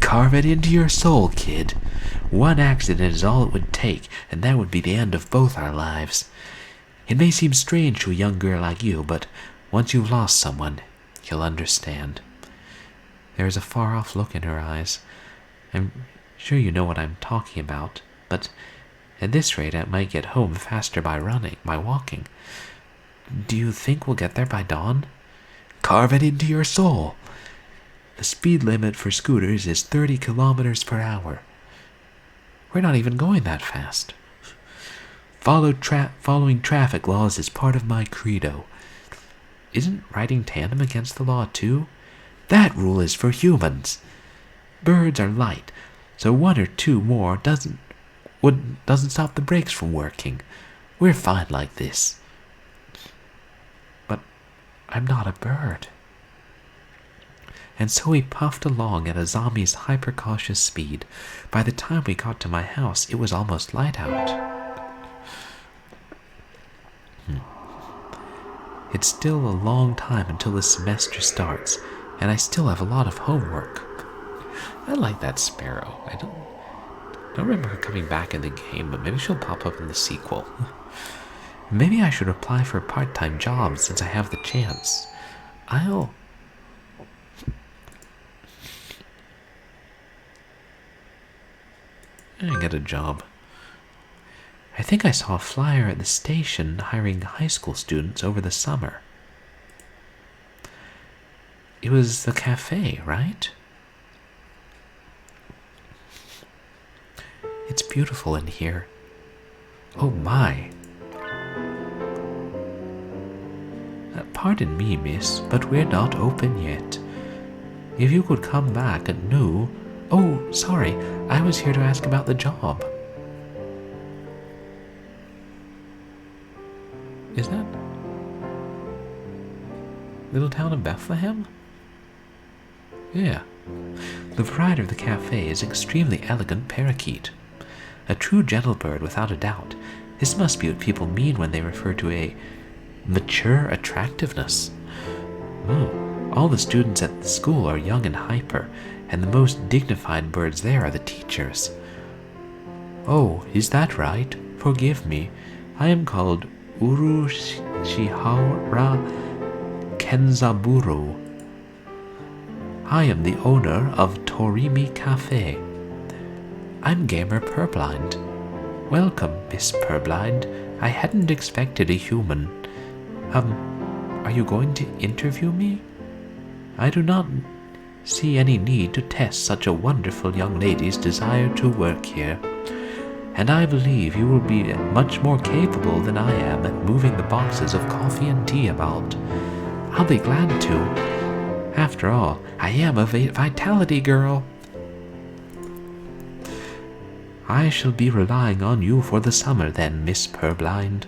Carve it into your soul, kid. One accident is all it would take, and that would be the end of both our lives. It may seem strange to a young girl like you, but once you've lost someone, you'll understand. There is a far-off look in her eyes. I'm sure you know what I'm talking about, but at this rate I might get home faster by walking. Do you think we'll get there by dawn? Carve it into your soul. The speed limit for scooters is 30 kilometers per hour. We're not even going that fast. Following traffic laws is part of my credo. Isn't riding tandem against the law too? That rule is for humans. Birds are light, so one or two more doesn't stop the brakes from working. We're fine like this. But I'm not a bird. And so we puffed along at a zombie's hyper-cautious speed. By the time we got to my house, it was almost light out. It's still a long time until the semester starts, and I still have a lot of homework. I like that sparrow. I don't remember her coming back in the game, but maybe she'll pop up in the sequel. Maybe I should apply for a part-time job since I have the chance. I get a job. I think I saw a flyer at the station hiring high school students over the summer. It was the cafe, right? It's beautiful in here. Oh my. Pardon me, miss, but we're not open yet. If you could come back at noon. Oh, sorry, I was here to ask about the job. Is that little town of Bethlehem? Yeah. The proprietor of the cafe is extremely elegant parakeet. A true gentle bird without a doubt. This must be what people mean when they refer to a mature attractiveness. Oh, all the students at the school are young and hyper, and the most dignified birds there are the teachers. Oh, is that right? Forgive me. I am called Urushihara Kenzaburo. I am the owner of Torimi Cafe. I'm Gamer Purblind. Welcome, Miss Purblind. I hadn't expected a human. Are you going to interview me? I do not see any need to test such a wonderful young lady's desire to work here, and I believe you will be much more capable than I am at moving the boxes of coffee and tea about. I'll be glad to. After all, I am a vitality girl. I shall be relying on you for the summer then, Miss Purblind.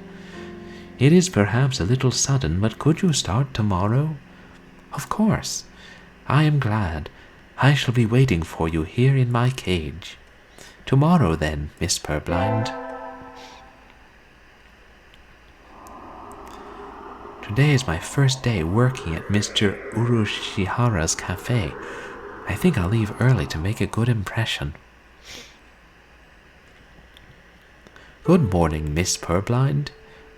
It is perhaps a little sudden, but could you start tomorrow? Of course. I am glad. I shall be waiting for you here in my cage. Tomorrow then, Miss Purblind. Today is my first day working at Mr. Urushihara's cafe. I think I'll leave early to make a good impression. Good morning, Miss Purblind.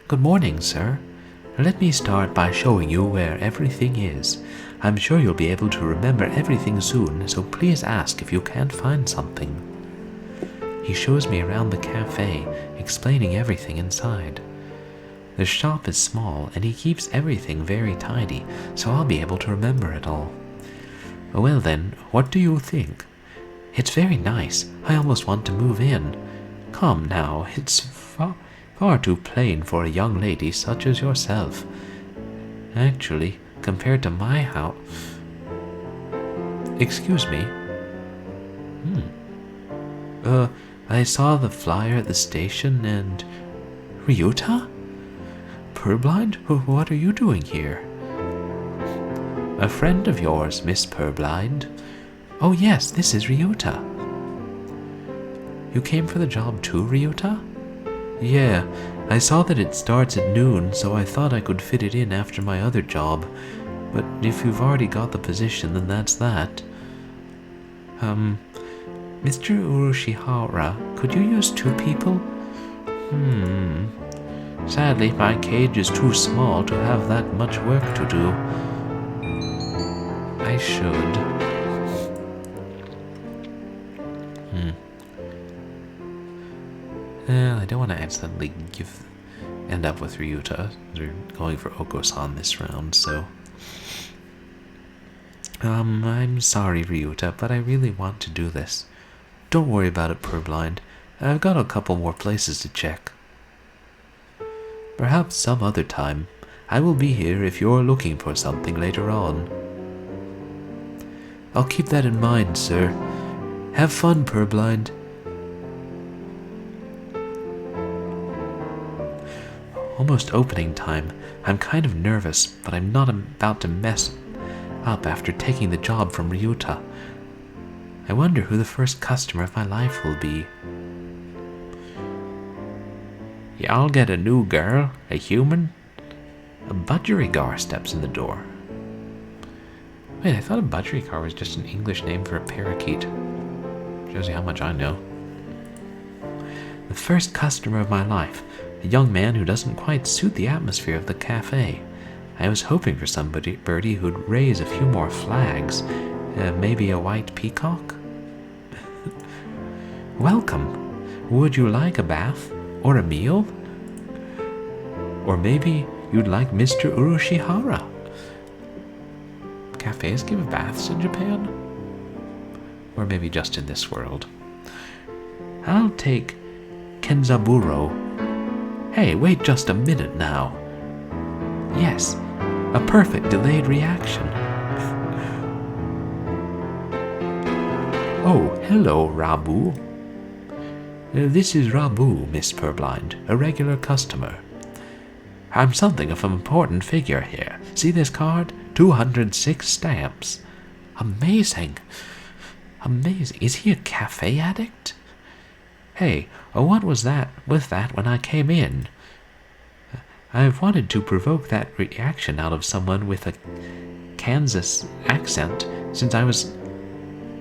Good morning, sir. Let me start by showing you where everything is. I'm sure you'll be able to remember everything soon, so please ask if you can't find something. He shows me around the cafe, explaining everything inside. The shop is small, and he keeps everything very tidy, so I'll be able to remember it all. Well then, what do you think? It's very nice. I almost want to move in. Come now, it's far too plain for a young lady such as yourself. Actually, compared to my house... Excuse me. I saw the flyer at the station and... Ryuta? Purblind? What are you doing here? A friend of yours, Miss Purblind. Oh yes, this is Ryuta. You came for the job too, Ryuta? Yeah, I saw that it starts at noon, so I thought I could fit it in after my other job. But if you've already got the position, then that's that. Mr. Urushihara, could you use 2 people? Sadly, my cage is too small to have that much work to do. I should. I don't want to accidentally give end up with Ryuta. We're going for Okosan this round, so... I'm sorry, Ryuta, but I really want to do this. Don't worry about it, Purblind. I've got a couple more places to check. Perhaps some other time. I will be here if you're looking for something later on. I'll keep that in mind, sir. Have fun, Purblind. Almost opening time. I'm kind of nervous, but I'm not about to mess up after taking the job from Ryuta. I wonder who the first customer of my life will be. Y'all get a new girl? A human? A budgerigar steps in the door. Wait, I thought a budgerigar was just an English name for a parakeet. Shows you how much I know. The first customer of my life. A young man who doesn't quite suit the atmosphere of the cafe. I was hoping for birdie who'd raise a few more flags. Maybe a white peacock? Welcome. Would you like a bath? Or a meal? Or maybe you'd like Mr. Urushihara? Cafes give baths in Japan? Or maybe just in this world. I'll take Kenzaburo. Hey, wait just a minute now. Yes, a perfect delayed reaction. Oh, hello, Rabu. This is Rabu, Miss Purblind, a regular customer. I'm something of an important figure here. See this card? 206 stamps. Amazing. Amazing. Is he a cafe addict? Hey, what was that with that when I came in? I've wanted to provoke that reaction out of someone with a Kansas accent since I was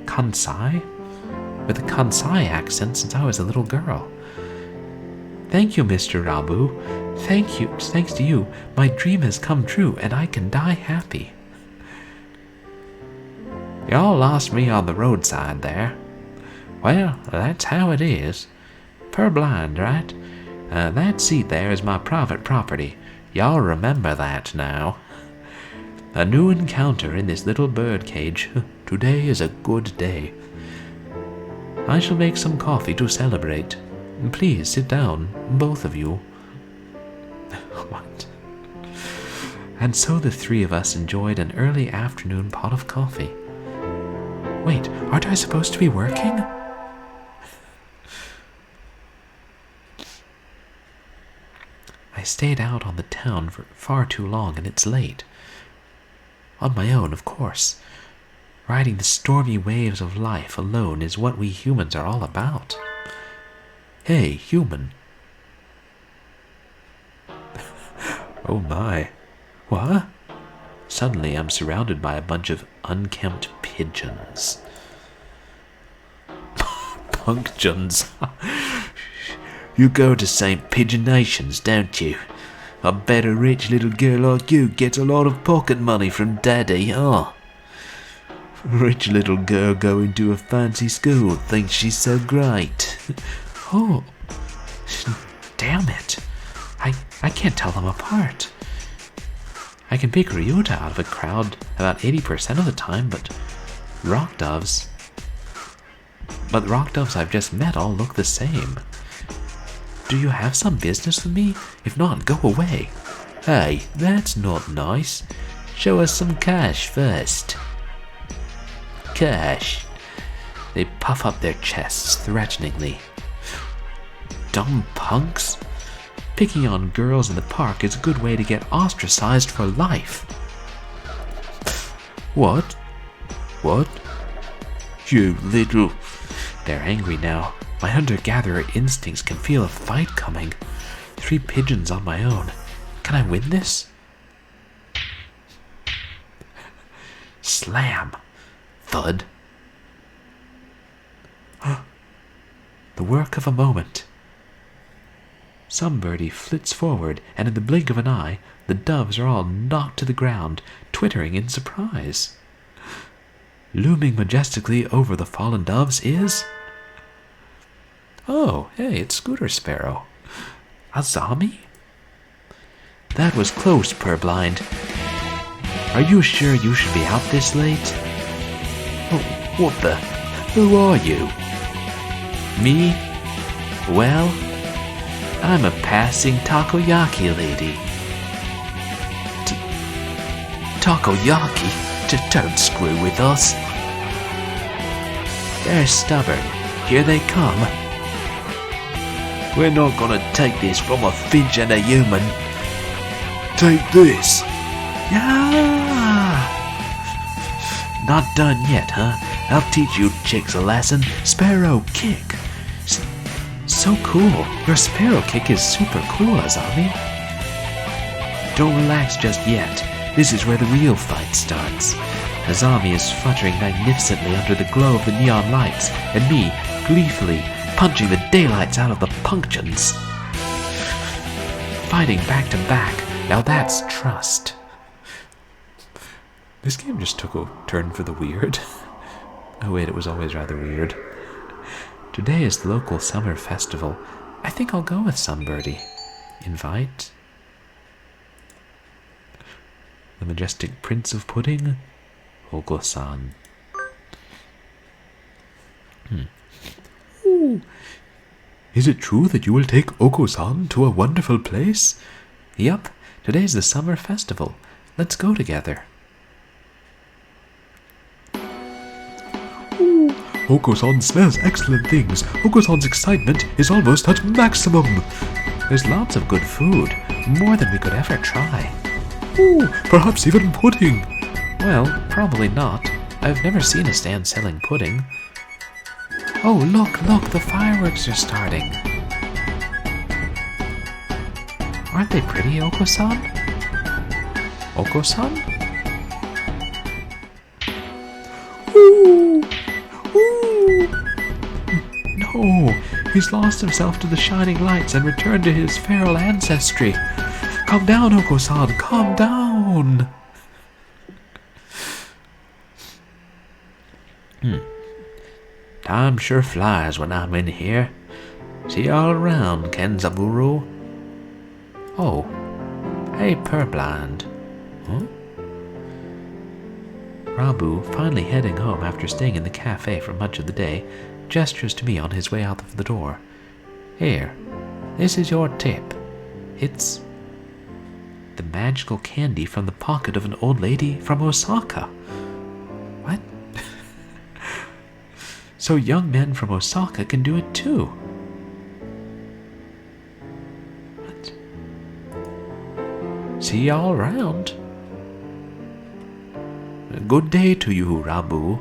Kansai? With a Kansai accent since I was a little girl. Thank you, Mr. Rabu. Thank you. Thanks to you, my dream has come true and I can die happy. Y'all lost me on the roadside there. Well, that's how it is. Purblind, right? That seat there is my private property. Y'all remember that now. A new encounter in this little bird cage. Today is a good day. I shall make some coffee to celebrate. Please sit down, both of you. What? And so the three of us enjoyed an early afternoon pot of coffee. Wait, aren't I supposed to be working? I stayed out on the town for far too long and it's late. On my own, of course. Riding the stormy waves of life alone is what we humans are all about. Hey, human. Oh my. What? Suddenly I'm surrounded by a bunch of unkempt pigeons. Punctions. You go to St. Pigeon Nations, don't you? I bet a rich little girl like you gets a lot of pocket money from Daddy, huh? Rich little girl going to a fancy school thinks she's so great. Oh, damn it. I can't tell them apart. I can pick Ryuta out of a crowd about 80% of the time, but rock doves I've just met all look the same. Do you have some business with me? If not, go away. Hey, that's not nice. Show us some cash first. Cash. They puff up their chests threateningly. Dumb punks. Picking on girls in the park is a good way to get ostracized for life. What? What? You little... They're angry now. My hunter-gatherer instincts can feel a fight coming. 3 pigeons on my own. Can I win this? Slam. Thud. The work of a moment. Some birdie flits forward, and in the blink of an eye, the doves are all knocked to the ground, twittering in surprise. Looming majestically over the fallen doves is... Oh, hey, it's Scooter Sparrow. Azami? That was close, Purblind. Are you sure you should be out this late? What the? Who are you? Me? Well, I'm a passing takoyaki lady. Takoyaki? Don't screw with us. They're stubborn. Here they come. We're not gonna take this from a finch and a human. Take this. Yeah. Not done yet, huh? I'll teach you chicks a lesson. Sparrow kick. So cool. Your sparrow kick is super cool, Azami. Don't relax just yet. This is where the real fight starts. Azami is fluttering magnificently under the glow of the neon lights, and me, gleefully, punching the daylights out of the punctions. Fighting back to back. Now that's trust. This game just took a turn for the weird. Oh wait, it was always rather weird. Today is the local summer festival. I think I'll go with some birdie. Invite. The majestic prince of pudding, Okosan. Ooh. Is it true that you will take Okosan to a wonderful place? Yup, today's the summer festival. Let's go together. Ooh. Okosan smells excellent things. Okosan's excitement is almost at maximum. There's lots of good food, more than we could ever try. Ooh, perhaps even pudding. Well, probably not. I've never seen a stand selling pudding. Oh, look, the fireworks are starting. Aren't they pretty, Okosan? Okosan? Ooh! Ooh! No, he's lost himself to the shining lights and returned to his feral ancestry. Calm down, Okosan, calm down! Time sure flies when I'm in here. See you all around, Kenzaburo. Oh, hey, Purblind. Huh? Rabu, finally heading home after staying in the cafe for much of the day, gestures to me on his way out of the door. Here, this is your tip. It's the magical candy from the pocket of an old lady from Osaka. What? So young men from Osaka can do it too. What? See y'all around. Good day to you, Rabu.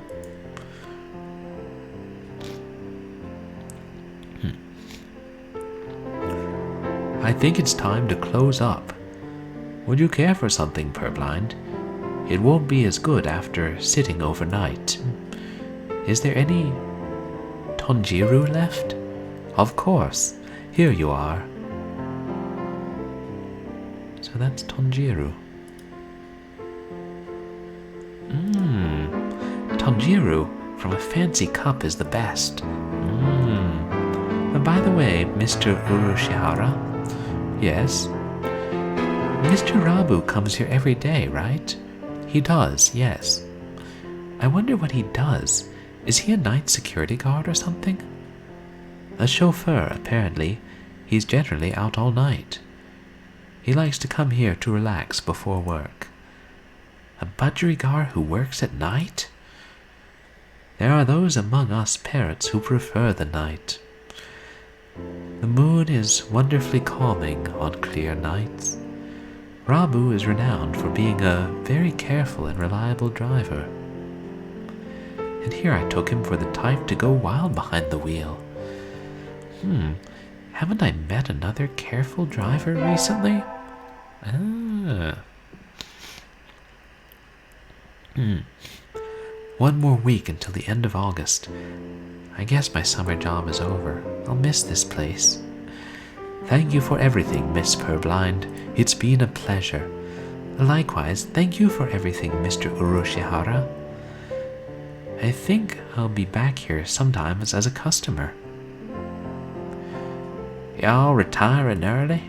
I think it's time to close up. Would you care for something, Purblind? It won't be as good after sitting overnight. Is there any Tonjiru left? Of course. Here you are. So that's Tonjiru. Tonjiru from a fancy cup is the best. By the way, Mr. Urushihara. Yes? Mr. Rabu comes here every day, right? He does, yes. I wonder what he does. Is he a night security guard or something? A chauffeur, apparently. He's generally out all night. He likes to come here to relax before work. A budgerigar who works at night? There are those among us parrots who prefer the night. The moon is wonderfully calming on clear nights. Rabu is renowned for being a very careful and reliable driver. And here I took him for the type to go wild behind the wheel. Haven't I met another careful driver recently? One more week until the end of August. I guess my summer job is over. I'll miss this place. Thank you for everything, Miss Purblind. It's been a pleasure. Likewise, thank you for everything, Mr. Urushihara. I think I'll be back here sometimes as a customer. Y'all retiring early?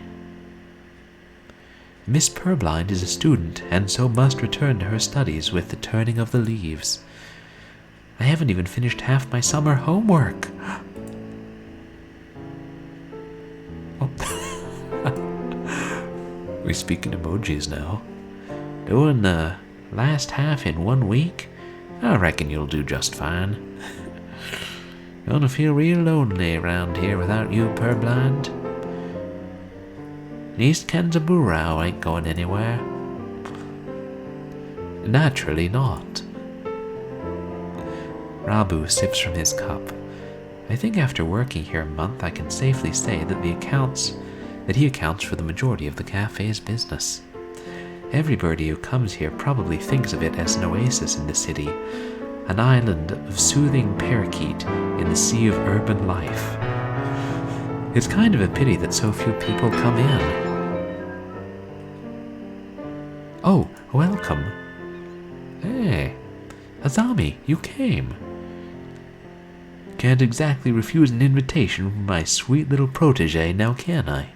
Miss Purblind is a student, and so must return to her studies with the turning of the leaves. I haven't even finished half my summer homework. Oh. We speak in emojis now. Doing the last half in 1 week? I reckon you'll do just fine. Gonna feel real lonely around here without you, Purblind. East Kenzaburo ain't going anywhere. Naturally not. Rabu sips from his cup. I think after working here a month, I can safely say that he accounts for the majority of the cafe's business. Everybody who comes here probably thinks of it as an oasis in the city, an island of soothing parakeet in the sea of urban life. It's kind of a pity that so few people come in. Oh, welcome. Hey, Azami, you came. Can't exactly refuse an invitation from my sweet little protege, now can I?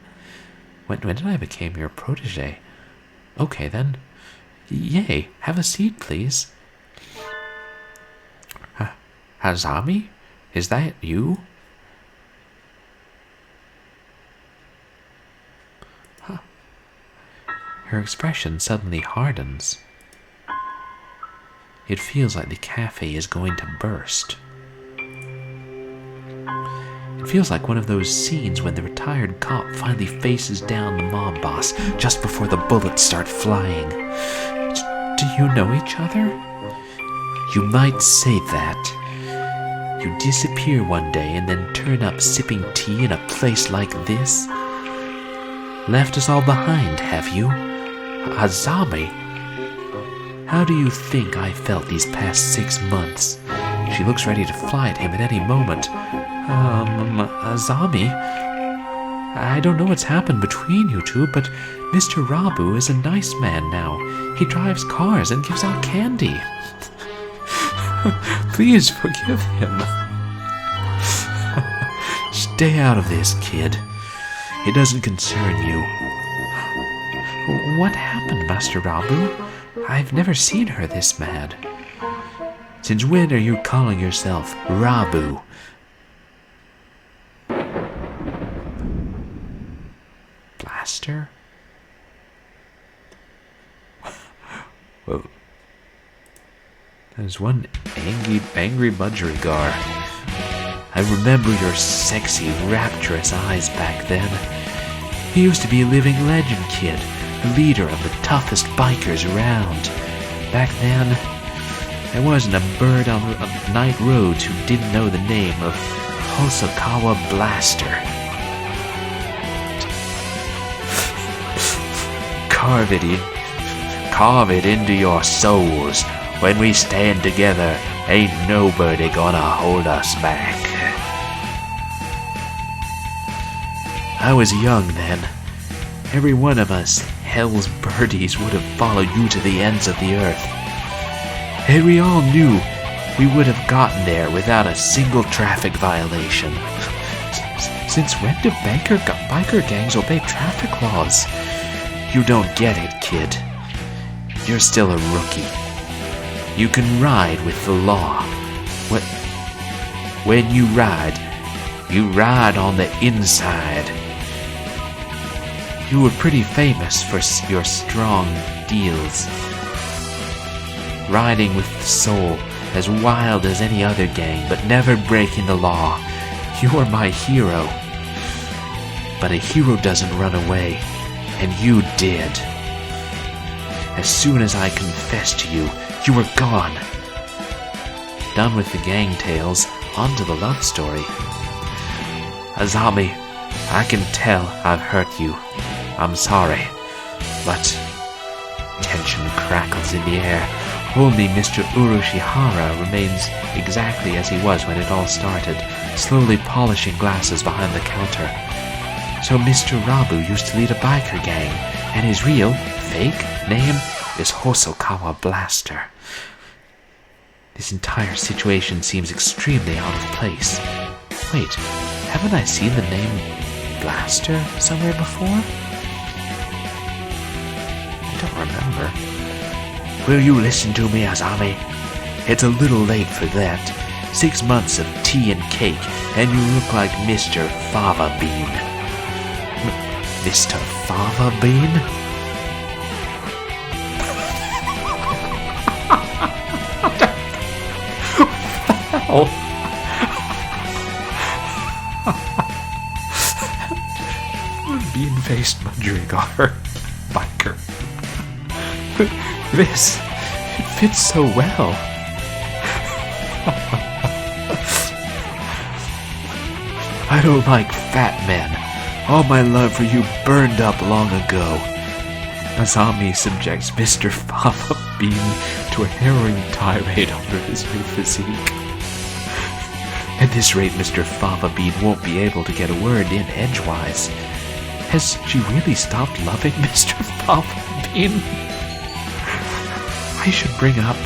When did I become your protege? Okay then. Yay, have a seat, please. Azami? Is that you? Huh. Her expression suddenly hardens. It feels like the cafe is going to burst. It feels like one of those scenes when the retired cop finally faces down the mob boss just before the bullets start flying. Do you know each other? You might say that. You disappear one day and then turn up sipping tea in a place like this? Left us all behind, have you? Azami? How do you think I felt these past 6 months? She looks ready to fly at him at any moment. Azami? I don't know what's happened between you two, but Mr. Rabu is a nice man now. He drives cars and gives out candy. Please forgive him. Stay out of this, kid. It doesn't concern you. What happened, Master Rabu? I've never seen her this mad. Since when are you calling yourself Rabu? Blaster? Whoa. There's one angry budgerigar. I remember your sexy, rapturous eyes back then. You used to be a living legend, kid. The leader of the toughest bikers around. Back then, there wasn't a bird on the night roads who didn't know the name of Hosokawa Blaster. Carve it into your souls. When we stand together, ain't nobody gonna hold us back. I was young then. Every one of us hell's birdies would have followed you to the ends of the earth. And we all knew we would have gotten there without a single traffic violation. Since when do biker gangs obey traffic laws? You don't get it, kid. You're still a rookie. You can ride with the law. When you ride on the inside. You were pretty famous for your strong deals. Riding with the soul, as wild as any other gang, but never breaking the law. You were my hero. But a hero doesn't run away, and you did. As soon as I confessed to you, you were gone. Done with the gang tales, on to the love story. Azami, I can tell I've hurt you. I'm sorry, but tension crackles in the air. Only Mr. Urushihara remains exactly as he was when it all started, slowly polishing glasses behind the counter. So Mr. Rabu used to lead a biker gang, and his real, fake, name is Hosokawa Blaster. This entire situation seems extremely out of place. Wait, haven't I seen the name Blaster somewhere before? remember. Will you listen to me, Azami? It's a little late for that. 6 months of tea and cake, and you look like Mr. Fava Bean. Mr. Fava Bean? Oh. Bean-faced budgerigar biker. This, it fits so well. I don't like fat men. All my love for you burned up long ago. Azami subjects Mr. Fava Bean to a harrowing tirade over his new physique. At this rate, Mr. Fava Bean won't be able to get a word in edgewise. Has she really stopped loving Mr. Fava Bean? I should bring up.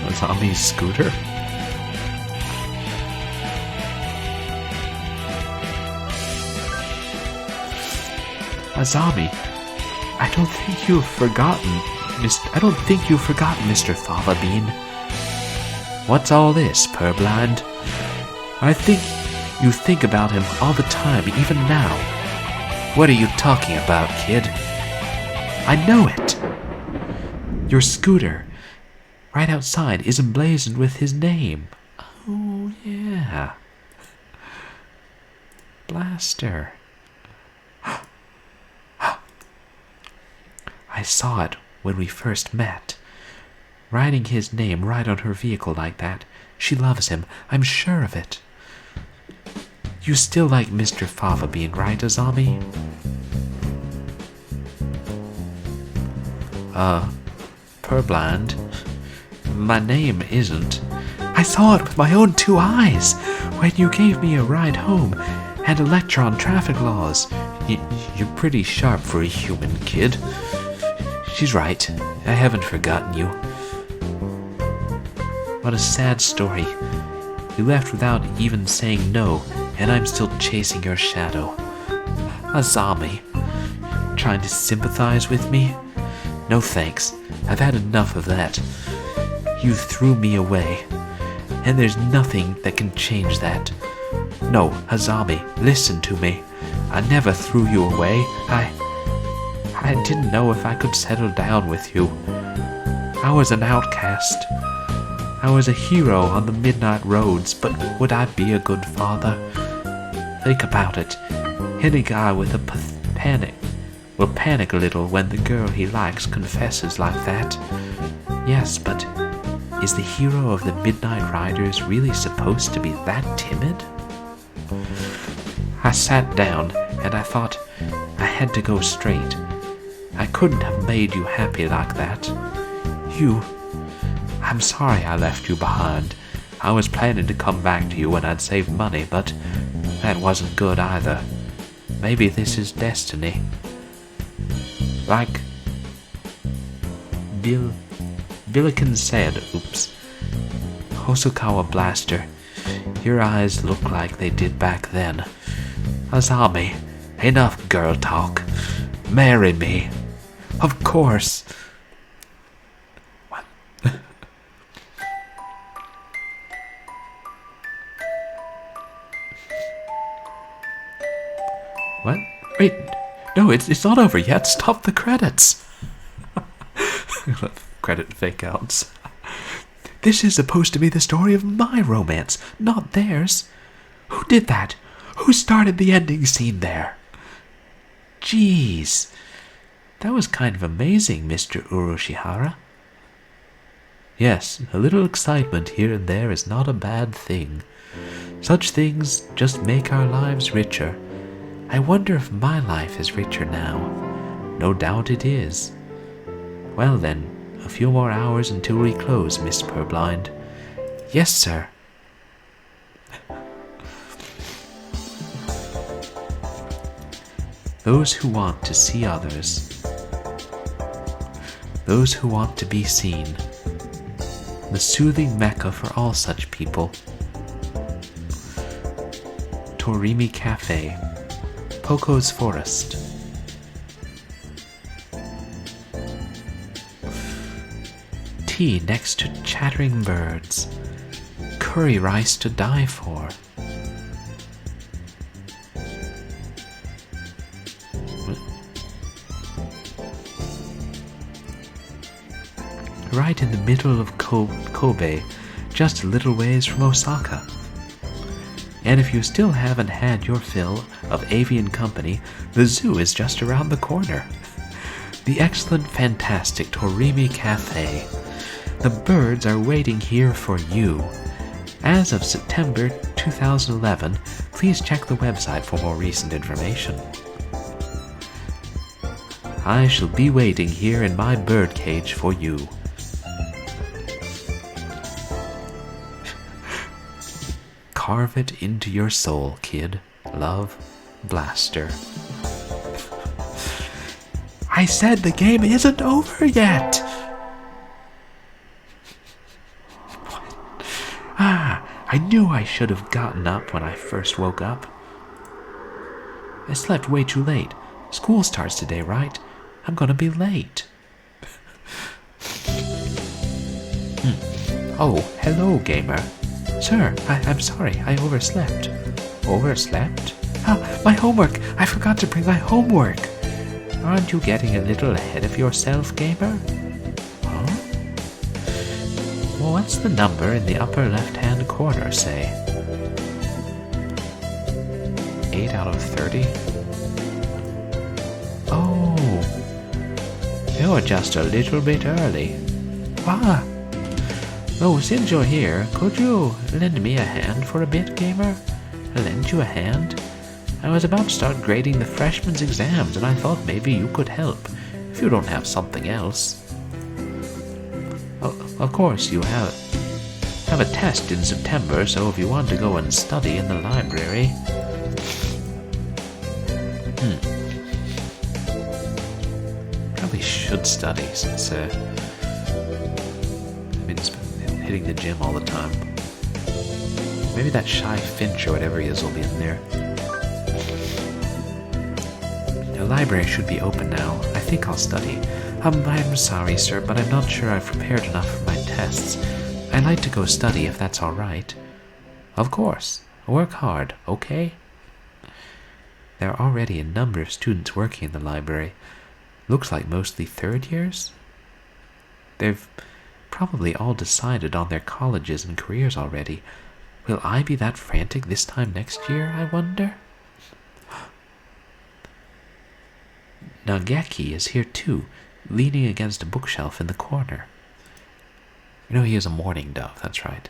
Azami's scooter? Azami, I don't think you've forgotten, Mr. Fava Bean. What's all this, purblind? I think you think about him all the time, even now. What are you talking about, kid? I know it. Your scooter, right outside, is emblazoned with his name. Oh, yeah. Blaster. I saw it when we first met. Writing his name right on her vehicle like that. She loves him, I'm sure of it. You still like Mr. Fava Bean, right, Azami? Purblind. My name isn't. I saw it with my own 2 eyes when you gave me a ride home and a lecture on traffic laws. You're pretty sharp for a human, kid. She's right. I haven't forgotten you. What a sad story. You left without even saying no, and I'm still chasing your shadow. Azami, trying to sympathize with me? No thanks. I've had enough of that. You threw me away, and there's nothing that can change that. No, Azami, listen to me. I never threw you away. I didn't know if I could settle down with you. I was an outcast. I was a hero on the midnight roads, but would I be a good father? Think about it. Any guy with a panic will panic a little when the girl he likes confesses like that. Yes, but is the hero of the Midnight Riders really supposed to be that timid? I sat down and I thought I had to go straight. I couldn't have made you happy like that. I'm sorry I left you behind. I was planning to come back to you when I'd saved money, but that wasn't good either. Maybe this is destiny. Like Billiken said, Hosokawa Blaster, your eyes look like they did back then. Azami, enough girl talk. Marry me. Of course. What? Wait, no, it's not over yet. Stop the credits. Credit fake outs. This is supposed to be the story of my romance, not theirs. Who did that? Who started the ending scene there? Jeez. That was kind of amazing, Mr. Uroshihara. Yes, a little excitement here and there is not a bad thing. Such things just make our lives richer. I wonder if my life is richer now. No doubt it is. Well then, a few more hours until we close, Miss Purblind. Yes, sir. Those who want to see others. Those who want to be seen. The soothing mecca for all such people. Torimi Cafe, Poco's Forest. Tea next to chattering birds, curry rice to die for. Right in the middle of Kobe, just a little ways from Osaka. And if you still haven't had your fill of avian company, the zoo is just around the corner. The excellent, fantastic Torimi Cafe. The birds are waiting here for you. As of September 2011, please check the website for more recent information. I shall be waiting here in my birdcage for you. Carve it into your soul, kid. Love, Blaster. I said the game isn't over yet! I knew I should have gotten up when I first woke up. I slept way too late. School starts today, right? I'm gonna be late. Oh, hello, gamer. Sir, I'm sorry, I overslept. Overslept? Ah, my homework! I forgot to bring my homework! Aren't you getting a little ahead of yourself, gamer? Huh? Well, what's the number in the upper left-hand corner say? 8 out of 30? Oh, you're just a little bit early. Ah! Oh, since you're here, could you lend me a hand for a bit, gamer? Lend you a hand? I was about to start grading the freshman's exams, and I thought maybe you could help, if you don't have something else. Of course, you have a test in September, so if you want to go and study in the library... Probably should study, since, I've been hitting the gym all the time. Maybe that shy finch or whatever he is will be in there. The library should be open now. I think I'll study. I'm sorry, sir, but I'm not sure I've prepared enough for my tests. I'd like to go study if that's all right. Of course. Work hard, okay? There are already a number of students working in the library. Looks like mostly third years. They've probably all decided on their colleges and careers already. Will I be that frantic this time next year, I wonder? Nageki is here too, leaning against a bookshelf in the corner. You know he is a mourning dove, that's right.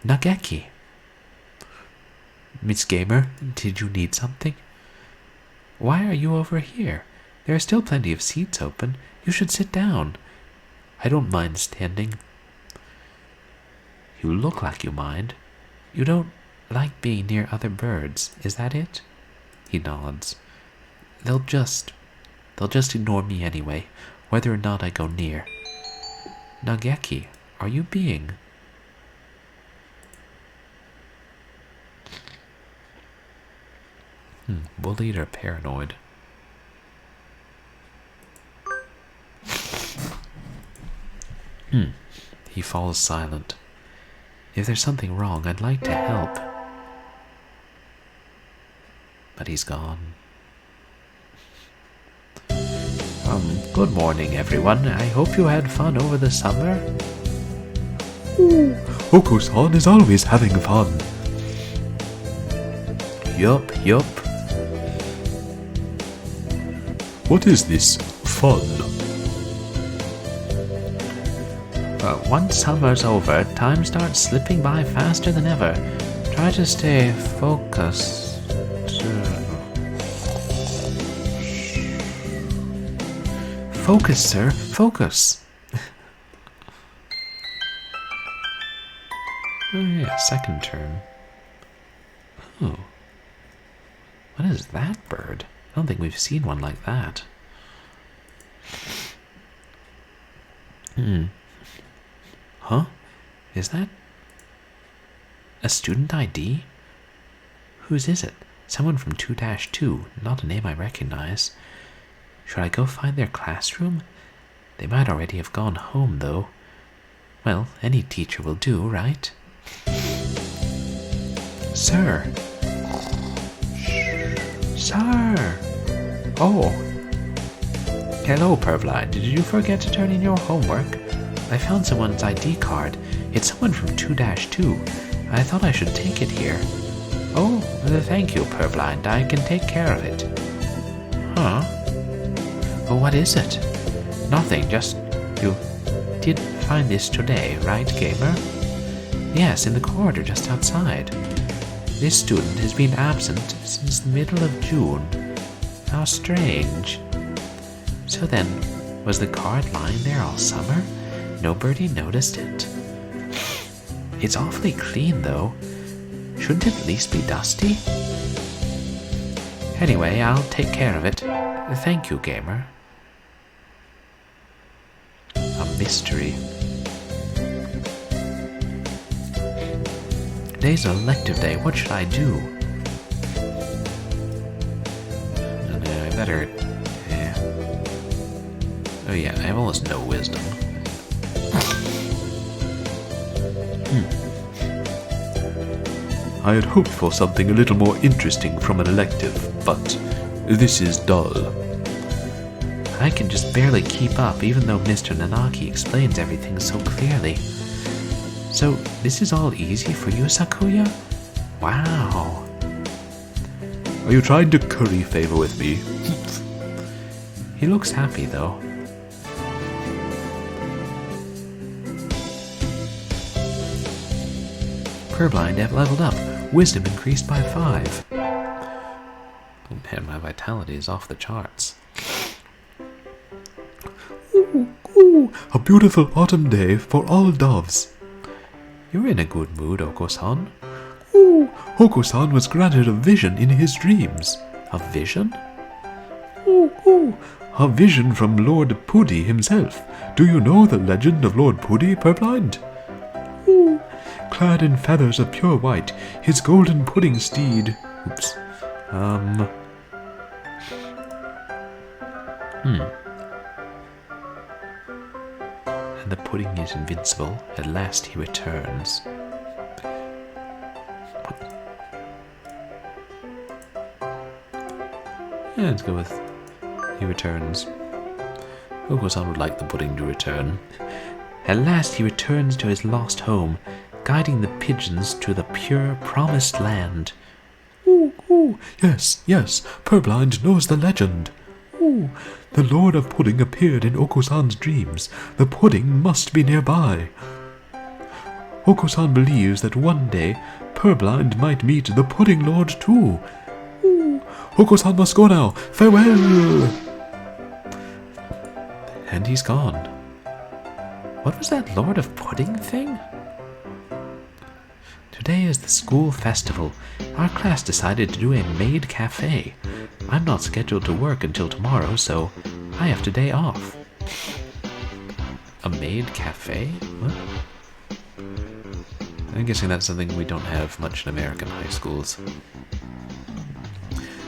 Nageki! Miss Gamer, did you need something? Why are you over here? There are still plenty of seats open. You should sit down. I don't mind standing. You look like you mind. You don't like being near other birds, is that it? He nods. They'll just ignore me anyway, whether or not I go near. Nageki, are you being... bullied or paranoid? He falls silent. If there's something wrong, I'd like to help. But he's gone. Good morning, everyone. I hope you had fun over the summer. Okosan is always having fun. Yup. What is this fun? Once summer's over, time starts slipping by faster than ever. Try to stay focused. Focus, sir. Focus. Oh yeah, second turn. Oh. What is that bird? I don't think we've seen one like that. Huh? Is that a student ID? Whose is it? Someone from 2-2, not a name I recognize. Should I go find their classroom? They might already have gone home, though. Well, any teacher will do, right? Sir! Sir! Oh! Hello, Purblind. Did you forget to turn in your homework? I found someone's ID card. It's someone from 2-2. I thought I should take it here. Oh, thank you, Purblind. I can take care of it. Huh? Oh, what is it? Nothing, just... You did find this today, right, gamer? Yes, in the corridor just outside. This student has been absent since the middle of June. How strange. So then, was the card lying there all summer? Nobody noticed it. It's awfully clean, though. Shouldn't it at least be dusty? Anyway, I'll take care of it. Thank you, gamer. A mystery. Today's an elective day. What should I do? I better... Yeah. Oh yeah, I have almost no wisdom. I had hoped for something a little more interesting from an elective, but this is dull. I can just barely keep up, even though Mr. Nanaki explains everything so clearly. So, this is all easy for you, Sakuya? Wow. Are you trying to curry favor with me? He looks happy, though. Purblind have leveled up. Wisdom increased by 5. And my vitality is off the charts. Ooh, a beautiful autumn day for all doves. You're in a good mood, Okosan. Ooh, Okosan was granted a vision in his dreams. A vision? Ooh, a vision from Lord Pudi himself. Do you know the legend of Lord Pudi, Purblind? Ooh, clad in feathers of pure white, his golden pudding steed... Oops. And the pudding is invincible. At last he returns. Yeah, let's go with he returns. Okosan would like the pudding to return. At last he returns to his lost home, guiding the pigeons to the pure promised land. Ooh, yes, Purblind knows the legend. Ooh, the Lord of Pudding appeared in Okosan's dreams. The pudding must be nearby. Okosan believes that one day Purblind might meet the Pudding Lord too. Ooh, Okosan must go now. Farewell! And he's gone. What was that Lord of Pudding thing? Today is the school festival. Our class decided to do a maid cafe. I'm not scheduled to work until tomorrow, so I have today off. A maid cafe? What? I'm guessing that's something we don't have much in American high schools.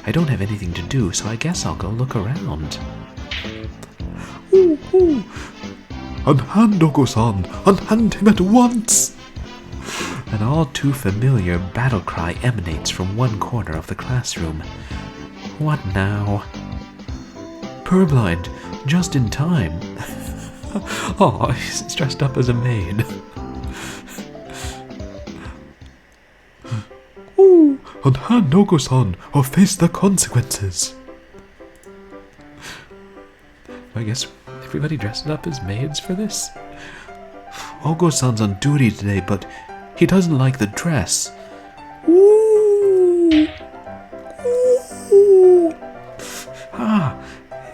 I don't have anything to do, so I guess I'll go look around. Ooh. Unhand Okosan! Unhand him at once! An all too familiar battle cry emanates from one corner of the classroom. What now? Purblind, just in time. Oh, he's dressed up as a maid. Ooh, unhand Okosan or face the consequences. I guess everybody dresses up as maids for this? Okosan's on duty today, but he doesn't like the dress. Ooh. Ah,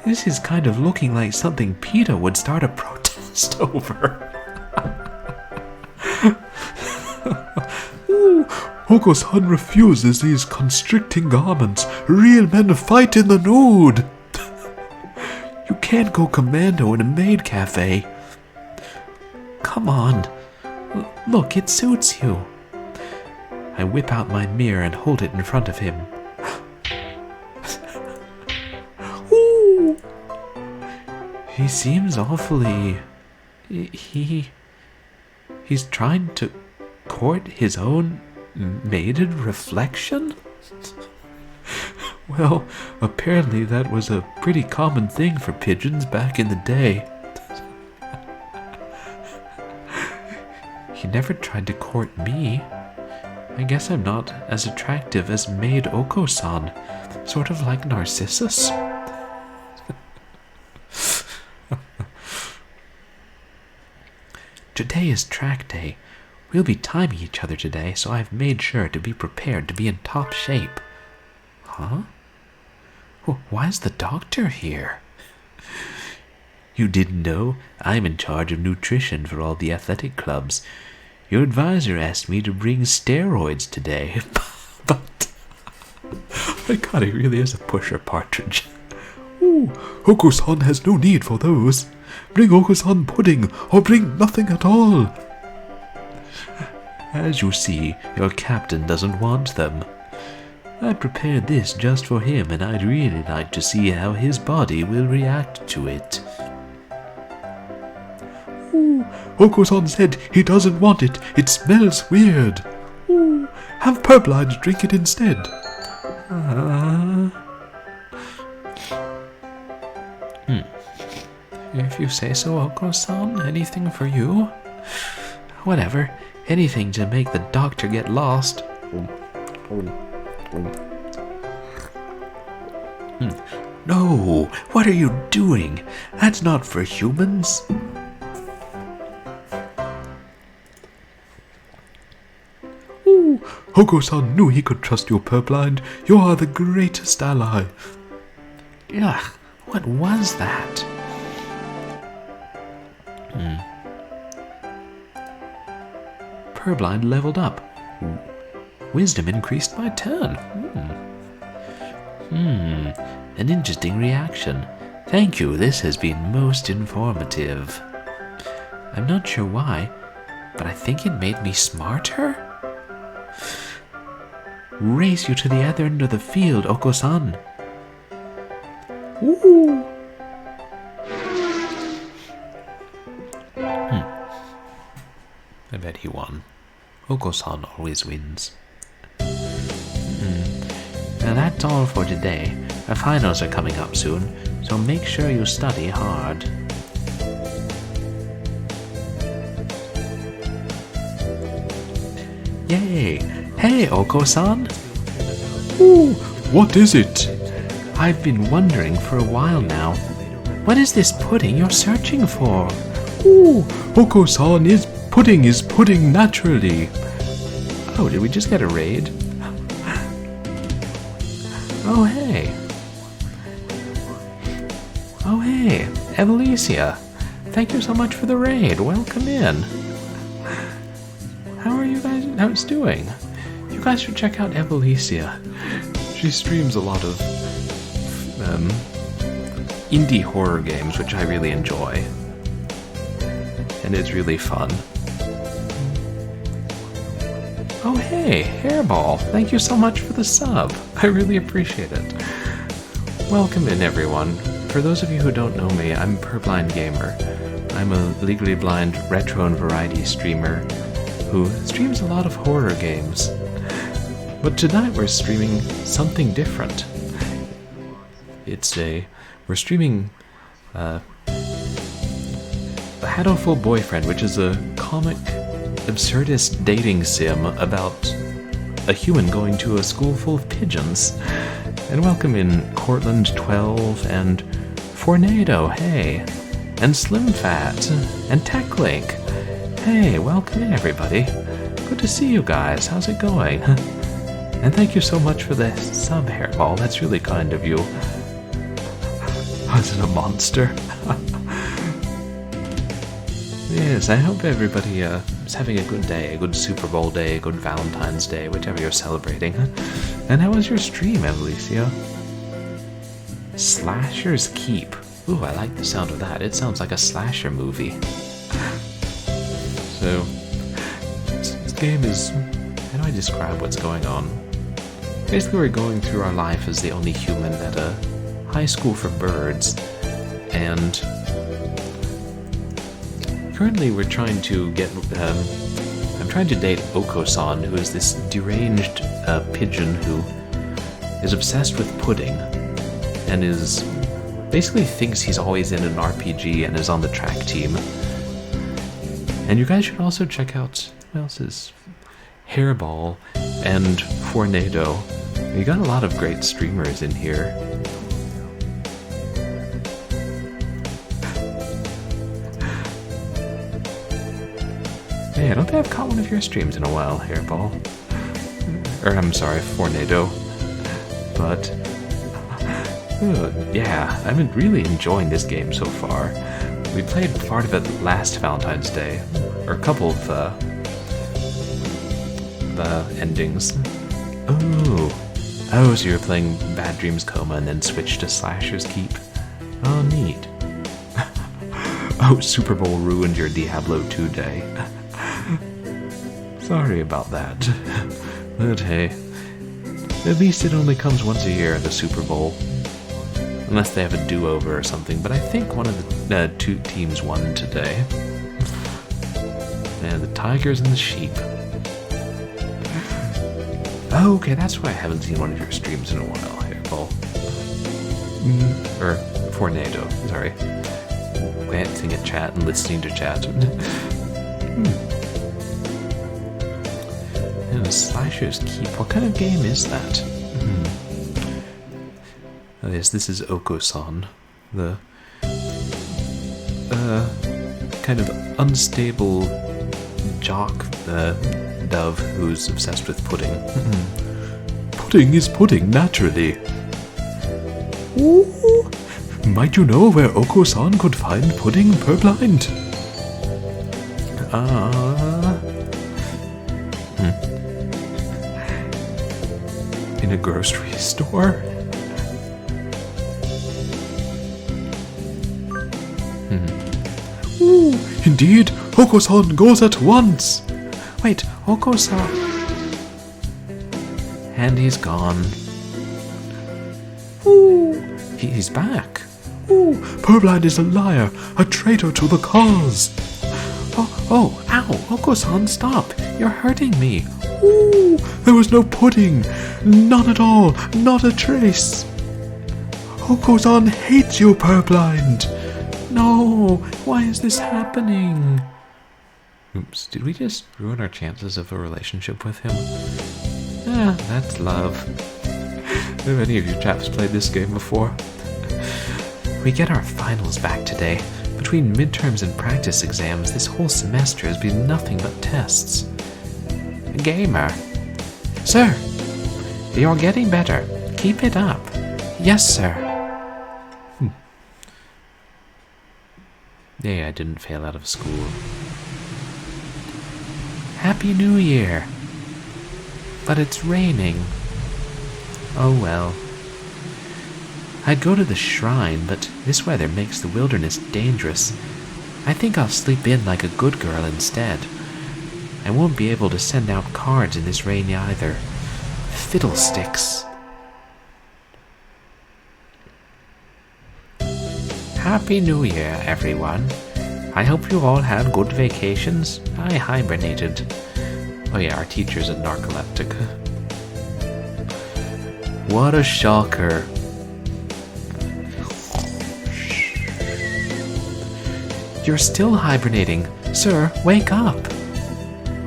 this is kind of looking like something PETA would start a protest over. Ooh. Okosan refuses these constricting garments. Real men fight in the nude. You can't go commando in a maid cafe. Come on. Look, it suits you. I whip out my mirror and hold it in front of him. He seems awfully... He's trying to court his own mated reflection? Well, apparently that was a pretty common thing for pigeons back in the day. He never tried to court me. I guess I'm not as attractive as maid Okosan, sort of like Narcissus. Today is track day. We'll be timing each other today, so I've made sure to be prepared to be in top shape. Huh? Why is the doctor here? You didn't know? I'm in charge of nutrition for all the athletic clubs. Your advisor asked me to bring steroids today, but... My God, he really is a pusher partridge. Ooh, Okosan has no need for those. Bring Okosan pudding, or bring nothing at all. As you see, your captain doesn't want them. I prepared this just for him, and I'd really like to see how his body will react to it. Ooh, Okosan said he doesn't want it. It smells weird. Ooh, have Purblind drink it instead. If you say so, Okosan, anything for you? Whatever, anything to make the doctor get lost. No, what are you doing? That's not for humans. Ooh, Okosan knew he could trust your Purblind. You are the greatest ally. Ugh, what was that? Purblind leveled up. Wisdom increased by 10. An interesting reaction. Thank you, this has been most informative. I'm not sure why, but I think it made me smarter? Race you to the other end of the field, Okosan. Ooh. I bet he won. Okosan always wins. Now that's all for today. Our finals are coming up soon, so make sure you study hard. Yay! Hey, Okosan! Ooh, what is it? I've been wondering for a while now. What is this pudding you're searching for? Ooh, Okosan is pudding naturally. Oh, did we just get a raid? Oh, hey. Oh, hey, Evelicia. Thank you so much for the raid. Welcome in. How are you guys doing? You guys should check out Evelicia. She streams a lot of indie horror games, which I really enjoy. And it's really fun. Oh hey, Hairball, thank you so much for the sub. I really appreciate it. Welcome in, everyone. For those of you who don't know me, I'm Purblind Gamer. I'm a legally blind retro and variety streamer who streams a lot of horror games. But tonight we're streaming something different. We're streaming The HATOFUL Boyfriend, which is a comic absurdist dating sim about a human going to a school full of pigeons. And welcome in Cortland 12 and Fornado, hey, and Slim Fat and TechLink. Hey, welcome in, everybody. Good to see you guys. How's it going? And thank you so much for the sub, Hairball. That's really kind of you. Was it a monster? Yes, I hope everybody is having a good day, a good Super Bowl day, a good Valentine's Day, whichever you're celebrating. And how was your stream, Evelicia? Slasher's Keep. Ooh, I like the sound of that. It sounds like a slasher movie. So, this game is... How do I describe what's going on? Basically, we're going through our life as the only human at a high school for birds, and currently we're trying to get, I'm trying to date Okosan, who is this deranged pigeon who is obsessed with pudding and is basically thinks he's always in an RPG and is on the track team. And you guys should also check out, what else is, Hairball and Fornado. You got a lot of great streamers in here. Hey, I don't think I've caught one of your streams in a while, Hairball. Or, I'm sorry, Fornado. But, yeah, I've been really enjoying this game so far. We played part of it last Valentine's Day, or a couple of the endings. Oh, so you're playing Bad Dreams Coma and then switched to Slasher's Keep? Oh, neat. Oh, Super Bowl ruined your Diablo 2 day. Sorry about that. But hey, at least it only comes once a year, the Super Bowl. Unless they have a do-over or something, but I think one of the two teams won today. Yeah, the Tigers and the Sheep. Oh, okay, that's why I haven't seen one of your streams in a while, Hairball. Or Fornado, sorry. Glancing at chat and listening to chat. And Slasher's Keep, what kind of game is that? Oh yes, this is Okosan, the kind of unstable jock dove who's obsessed with pudding. Pudding is pudding, naturally. Ooh. Might you know where Okosan could find pudding, purblind? In a grocery store? Ooh, indeed, Okosan goes at once. Wait, Okosan. And he's gone. Ooh, He's back. ooh, purblind is a liar, a traitor to the cause. Oh, ow, Okosan, stop. You're hurting me. Ooh, there was no pudding, none at all, not a trace. Okosan hates you, purblind. No, why is this happening? Oops, did we just ruin our chances of a relationship with him? That's love. Have any of you chaps played this game before? We get our finals back today. Between midterms and practice exams, this whole semester has been nothing but tests. Gamer. Sir, you're getting better. Keep it up. Yes, sir. Yeah, I didn't fail out of school. Happy New Year. But it's raining. Oh well. I'd go to the shrine, but this weather makes the wilderness dangerous. I think I'll sleep in like a good girl instead. I won't be able to send out cards in this rain either. Fiddlesticks. Happy New Year, everyone. I hope you all had good vacations. I hibernated. Oh yeah, our teacher's a narcoleptic. What a shocker. You're still hibernating. Sir, wake up.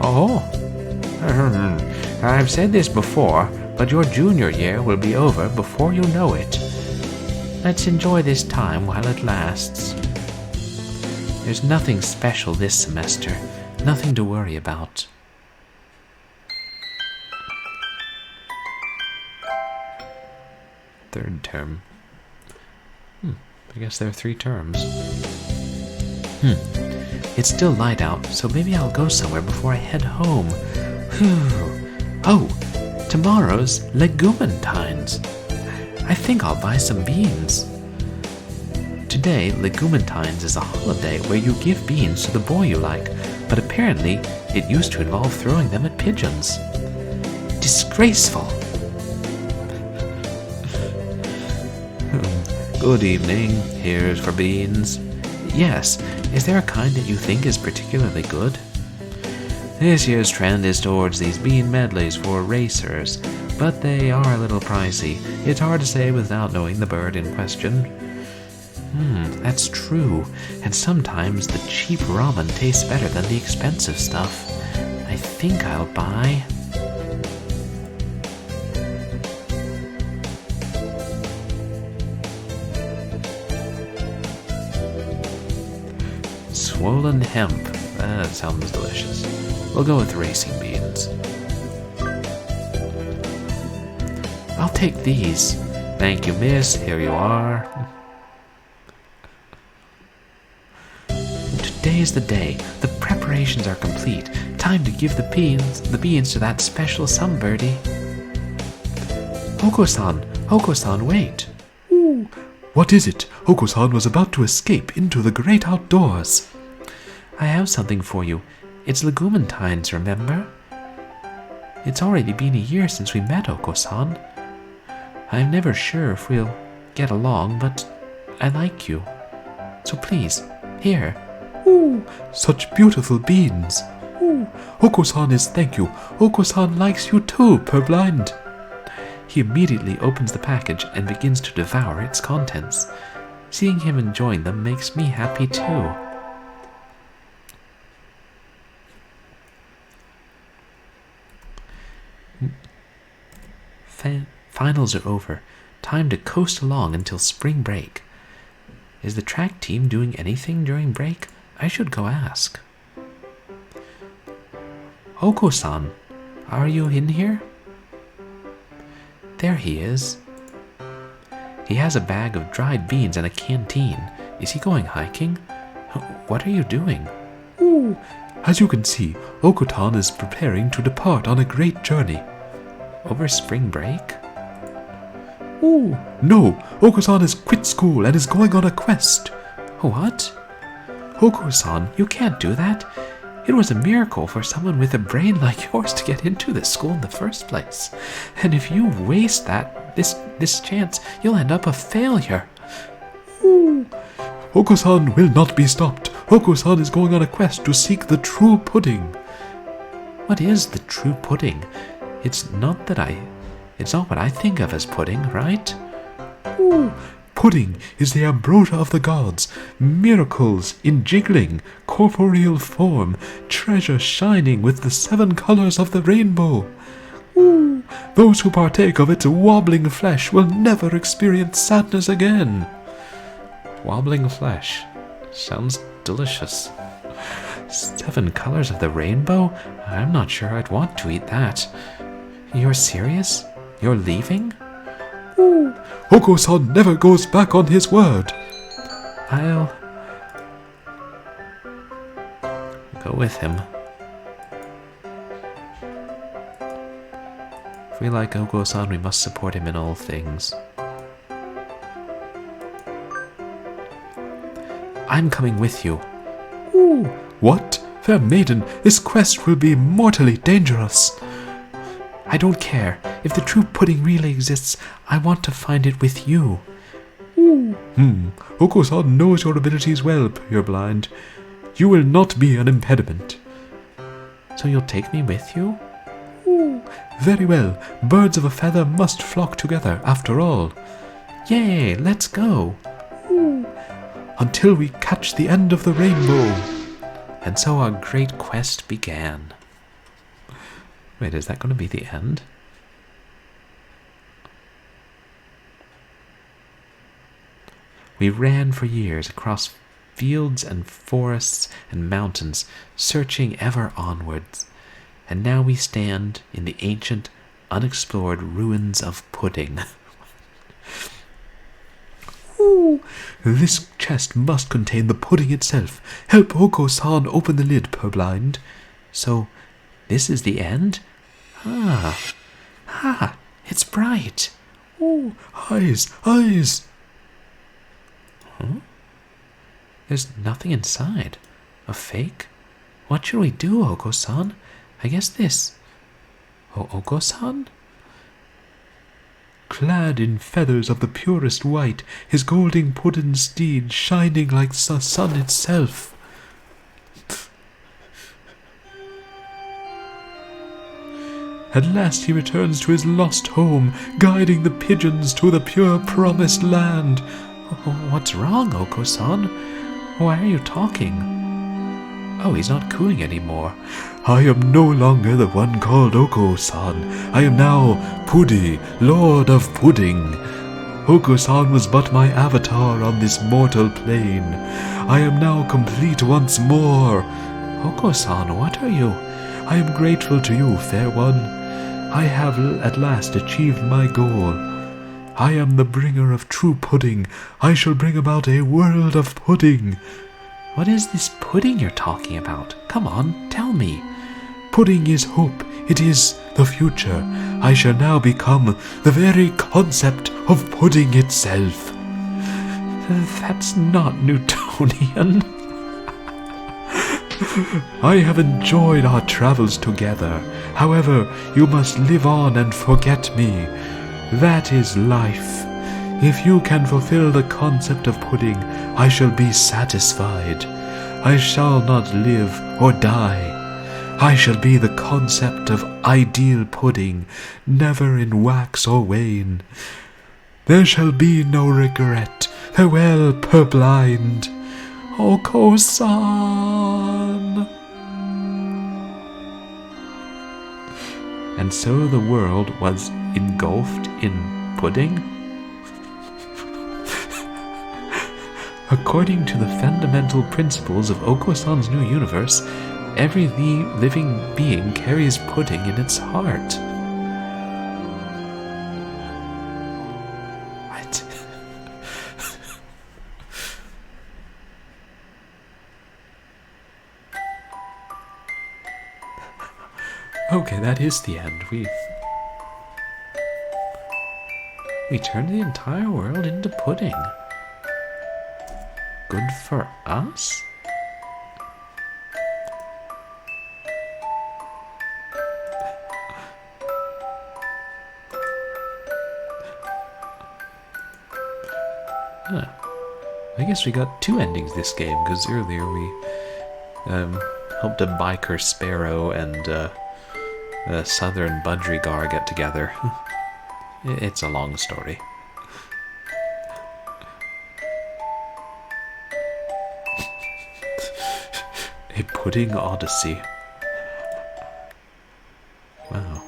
Oh. I've said this before, but your junior year will be over before you know it. Let's enjoy this time while it lasts. There's nothing special this semester, nothing to worry about. Third term. I guess there are 3 terms. It's still light out, so maybe I'll go somewhere before I head home. Oh, tomorrow's Legumentine's. I think I'll buy some beans. Today, Legumentine's is a holiday where you give beans to the boy you like, but apparently it used to involve throwing them at pigeons. Disgraceful. Good evening. Here's for beans. Yes, is there a kind that you think is particularly good? This year's trend is towards these bean medleys for racers, but they are a little pricey. It's hard to say without knowing the bird in question. That's true, and sometimes the cheap ramen tastes better than the expensive stuff. I think I'll buy... swollen hemp. That sounds delicious. We'll go with racing beans. I'll take these. Thank you, miss. Here you are. Today is the day. The preparations are complete. Time to give the beans to that special sunbirdie. Okosan, wait. Ooh, what is it? Okosan was about to escape into the great outdoors. I have something for you. It's Legumentine's, remember? It's already been a year since we met, Okosan. I'm never sure if we'll get along, but I like you. So please, here. Ooh, such beautiful beans. Ooh, Okosan is thank you. Okosan likes you too, purblind. He immediately opens the package and begins to devour its contents. Seeing him enjoying them makes me happy too. Finals are over. Time to coast along until spring break. Is the track team doing anything during break? I should go ask. Okosan, are you in here? There he is. He has a bag of dried beans and a canteen. Is he going hiking? What are you doing? Ooh, as you can see, Okosan is preparing to depart on a great journey. Over spring break? Ooh, no, Okosan has quit school and is going on a quest. What? Okosan, you can't do that. It was a miracle for someone with a brain like yours to get into this school in the first place. And if you waste this chance, you'll end up a failure. Ooh. Okosan will not be stopped. Okosan is going on a quest to seek the true pudding. What is the true pudding? It's not what I think of as pudding, right? Ooh. Pudding is the ambrosia of the gods, miracles in jiggling, corporeal form, treasure shining with the 7 colors of the rainbow. Ooh. Those who partake of its wobbling flesh will never experience sadness again. Wobbling flesh. Sounds delicious. 7 colors of the rainbow? I'm not sure I'd want to eat that. You're serious? You're leaving? Ooh. Okosan never goes back on his word. I'll go with him. If we like Okosan, we must support him in all things. I'm coming with you. Ooh. What? Fair maiden, this quest will be mortally dangerous. I don't care. If the true pudding really exists, I want to find it with you. Ooh. Okosan knows your abilities well, purblind. You will not be an impediment. So you'll take me with you? Ooh. Very well. Birds of a feather must flock together, after all. Yay, let's go. Ooh. Until we catch the end of the rainbow. And so our great quest began. Wait, is that going to be the end? We ran for years across fields and forests and mountains, searching ever onwards. And now we stand in the ancient, unexplored ruins of pudding. Ooh. This chest must contain the pudding itself. Help Okosan open the lid, purblind. So, this is the end? It's bright. Ooh, eyes. Huh? There's nothing inside. A fake? What should we do, Okosan? I guess this. Okosan? clad in feathers of the purest white, his golden pudding steed shining like the sun itself. At last he returns to his lost home, guiding the pigeons to the pure promised land. Oh, what's wrong, Okosan? Why are you talking? Oh, he's not cooing anymore. I am no longer the one called Okosan. I am now Puddy, Lord of Pudding. Okosan was but my avatar on this mortal plane. I am now complete once more. Okosan, what are you? I am grateful to you, fair one. I have at last achieved my goal. I am the bringer of true pudding. I shall bring about a world of pudding. What is this pudding you're talking about? Come on, tell me. Pudding is hope. It is the future. I shall now become the very concept of pudding itself. That's not Newtonian. I have enjoyed our travels together. However, you must live on and forget me. That is life. If you can fulfill the concept of pudding, I shall be satisfied. I shall not live or die. I shall be the concept of ideal pudding, never in wax or wane. There shall be no regret. Farewell, purblind. Okosan. And so the world was engulfed in pudding? According to the fundamental principles of Okosan's new universe, every living being carries pudding in its heart. What? Okay, that is the end. We turned the entire world into pudding. Good for us? Huh. I guess we got two endings this game, because earlier we helped a biker sparrow and a southern budgerigar get together. It's a long story. A pudding odyssey. Wow.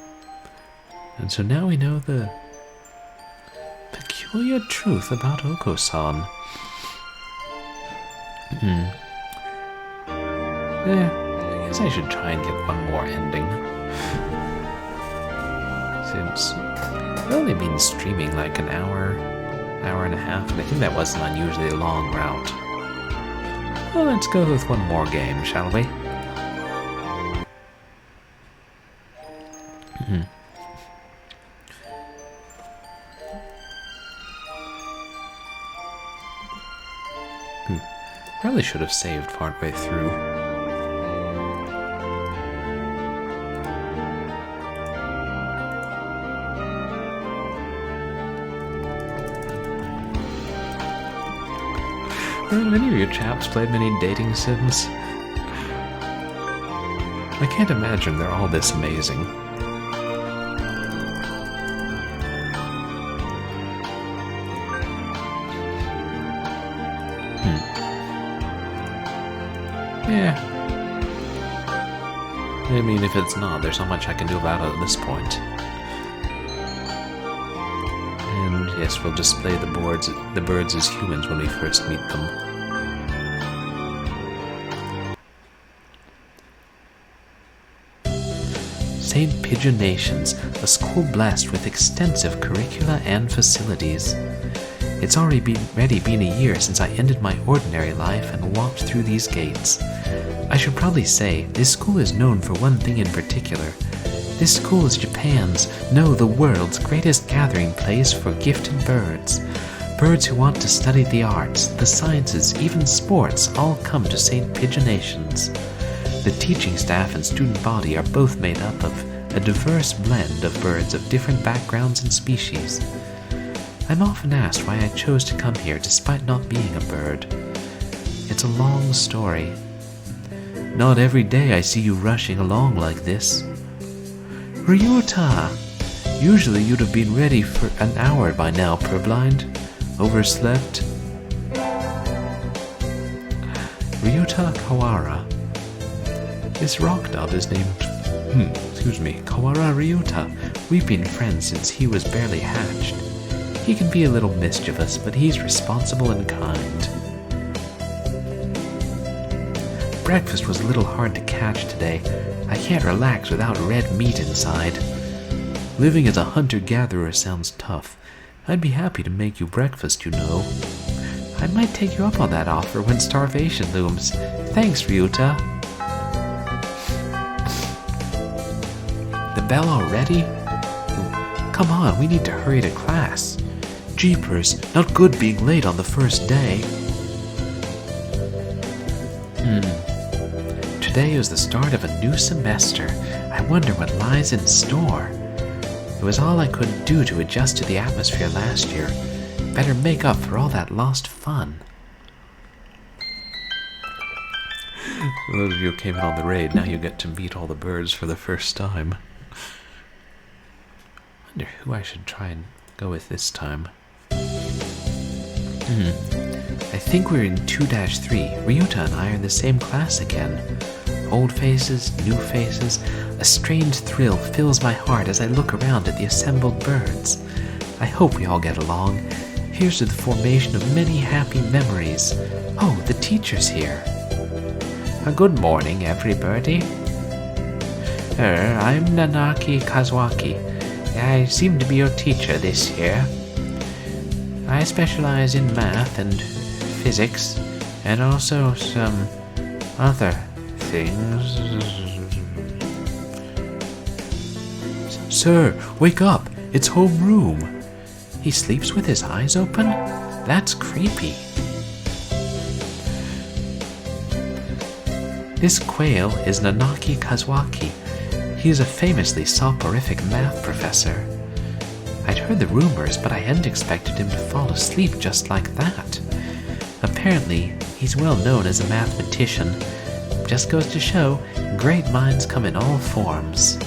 And so now we know the peculiar truth about Okosan. Yeah, I guess I should try and get one more ending. Since I've only been streaming like an hour and a half, and I think that was an unusually long route. Well, let's go with one more game, shall we? Probably should have saved partway through. Have any of you chaps played many dating sims? I can't imagine they're all this amazing. Yeah. I mean, if it's not, there's not much I can do about it at this point. And yes, we'll just play the birds as humans when we first meet them. St. Pigeon Nations, a school blessed with extensive curricula and facilities. It's already been a year since I ended my ordinary life and walked through these gates. I should probably say, this school is known for one thing in particular. This school is Japan's, no, the world's greatest gathering place for gifted birds. Birds who want to study the arts, the sciences, even sports, all come to St. Pigeon Nations. The teaching staff and student body are both made up of a diverse blend of birds of different backgrounds and species. I'm often asked why I chose to come here despite not being a bird. It's a long story. Not every day I see you rushing along like this. Ryuta! Usually you'd have been ready for an hour by now, purblind. Overslept. Ryuta Kawara. This rock dove is named... Kawara Ryuta. We've been friends since he was barely hatched. He can be a little mischievous, but he's responsible and kind. Breakfast was a little hard to catch today. I can't relax without red meat inside. Living as a hunter-gatherer sounds tough. I'd be happy to make you breakfast, you know. I might take you up on that offer when starvation looms. Thanks, Ryuta. The bell already? Come on, we need to hurry to class. Jeepers, not good being late on the first day. Today is the start of a new semester. I wonder what lies in store. It was all I could do to adjust to the atmosphere last year. Better make up for all that lost fun. For those of you who came in on the raid, now you get to meet all the birds for the first time. I wonder who I should try and go with this time. I think we're in 2-3. Ryuta and I are in the same class again. Old faces, new faces. A strange thrill fills my heart as I look around at the assembled birds. I hope we all get along. Here's to the formation of many happy memories. Oh, the teacher's here. Good morning, everybody. I'm Nanaki Kazuaki. I seem to be your teacher this year. I specialize in math and physics, and also some other things. Sir, wake up! It's homeroom! He sleeps with his eyes open? That's creepy. This quail is Nanaki Kazuaki. He is a famously soporific math professor. I'd heard the rumors, but I hadn't expected him to fall asleep just like that. Apparently, he's well known as a mathematician. Just goes to show, great minds come in all forms.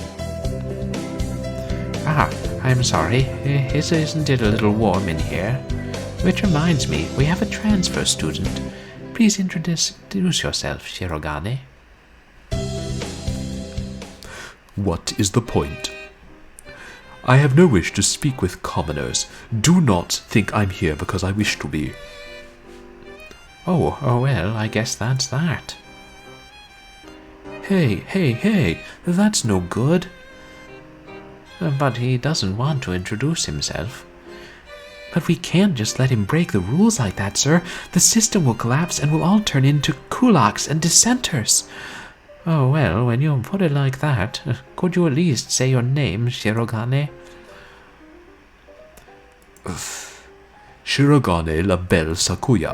I'm sorry, isn't it a little warm in here? Which reminds me, we have a transfer student. Please introduce yourself, Shirogane. What is the point? I have no wish to speak with commoners. Do not think I'm here because I wish to be. Oh, well, I guess that's that. Hey, that's no good. But he doesn't want to introduce himself. But we can't just let him break the rules like that, sir. The system will collapse and we'll all turn into kulaks and dissenters. Oh, well, when you put it like that, could you at least say your name, Shirogane? Shirogane la Belle Sakuya.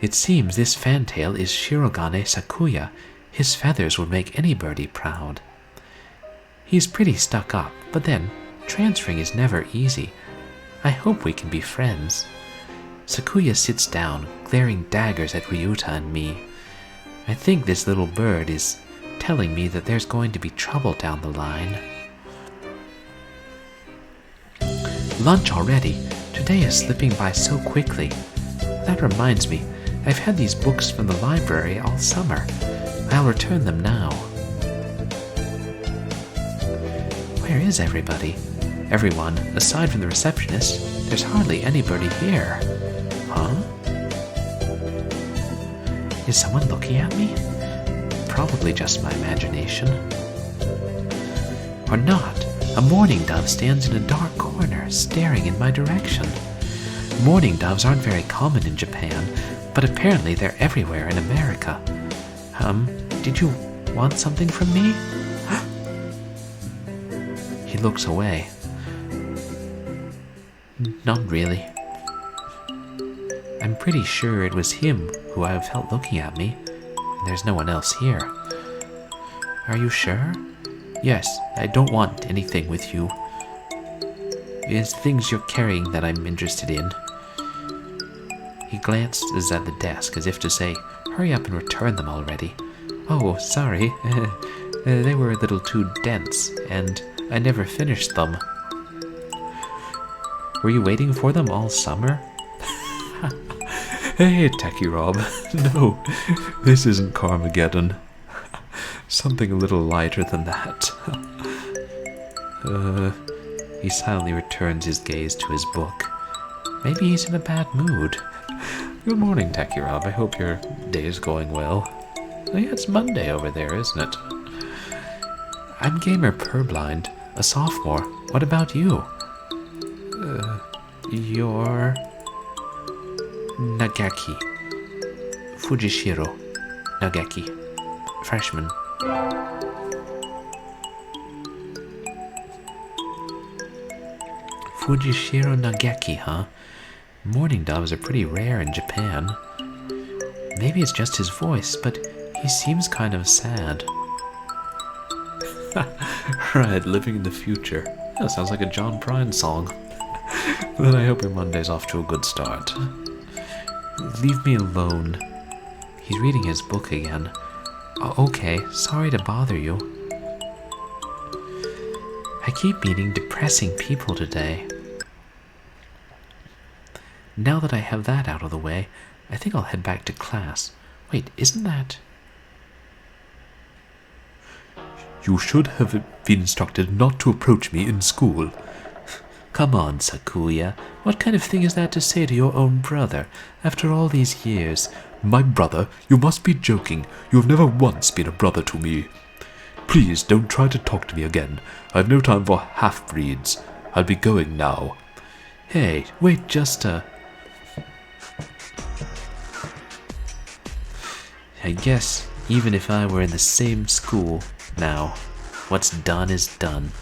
It seems this fantail is Shirogane Sakuya. His feathers would make any birdie proud. He's pretty stuck up, but then, transferring is never easy. I hope we can be friends. Sakuya sits down, glaring daggers at Ryuta and me. I think this little bird is telling me that there's going to be trouble down the line. Lunch already. Today is slipping by so quickly. That reminds me, I've had these books from the library all summer. I'll return them now. Where is everybody? Everyone, aside from the receptionist. There's hardly anybody here. Huh? Is someone looking at me? Probably just my imagination. Or not. A mourning dove stands in a dark corner, staring in my direction. Mourning doves aren't very common in Japan, but apparently they're everywhere in America. Did you want something from me? He looks away. Not really. I'm pretty sure it was him who I felt looking at me, and there's no one else here. Are you sure? Yes, I don't want anything with you. It's things you're carrying that I'm interested in. He glances at the desk as if to say, hurry up and return them already. Oh, sorry. They were a little too dense, and I never finished them. Were you waiting for them all summer? Hey, Techie Rob. No, this isn't Carmageddon. Something a little lighter than that. He silently returns his gaze to his book. Maybe he's in a bad mood. Good morning, Techie Rob. I hope your day is going well. Oh, yeah, it's Monday over there, isn't it? I'm Gamer Purblind, a sophomore. What about you? You're... Nagaki. Fujishiro Nagaki. Freshman. Fujishiro Nagaki, huh? Mourning doves are pretty rare in Japan. Maybe it's just his voice, but he seems kind of sad. Right, living in the future. Yeah, sounds like a John Prine song. Then I hope your Monday's off to a good start. Leave me alone. He's reading his book again. Okay, sorry to bother you. I keep meeting depressing people today. Now that I have that out of the way, I think I'll head back to class. Wait, isn't that... You should have been instructed not to approach me in school. Come on, Sakuya. What kind of thing is that to say to your own brother, after all these years? My brother? You must be joking. You have never once been a brother to me. Please don't try to talk to me again. I have no time for half-breeds. I'll be going now. Hey, wait just a... I guess even if I were in the same school now, what's done is done.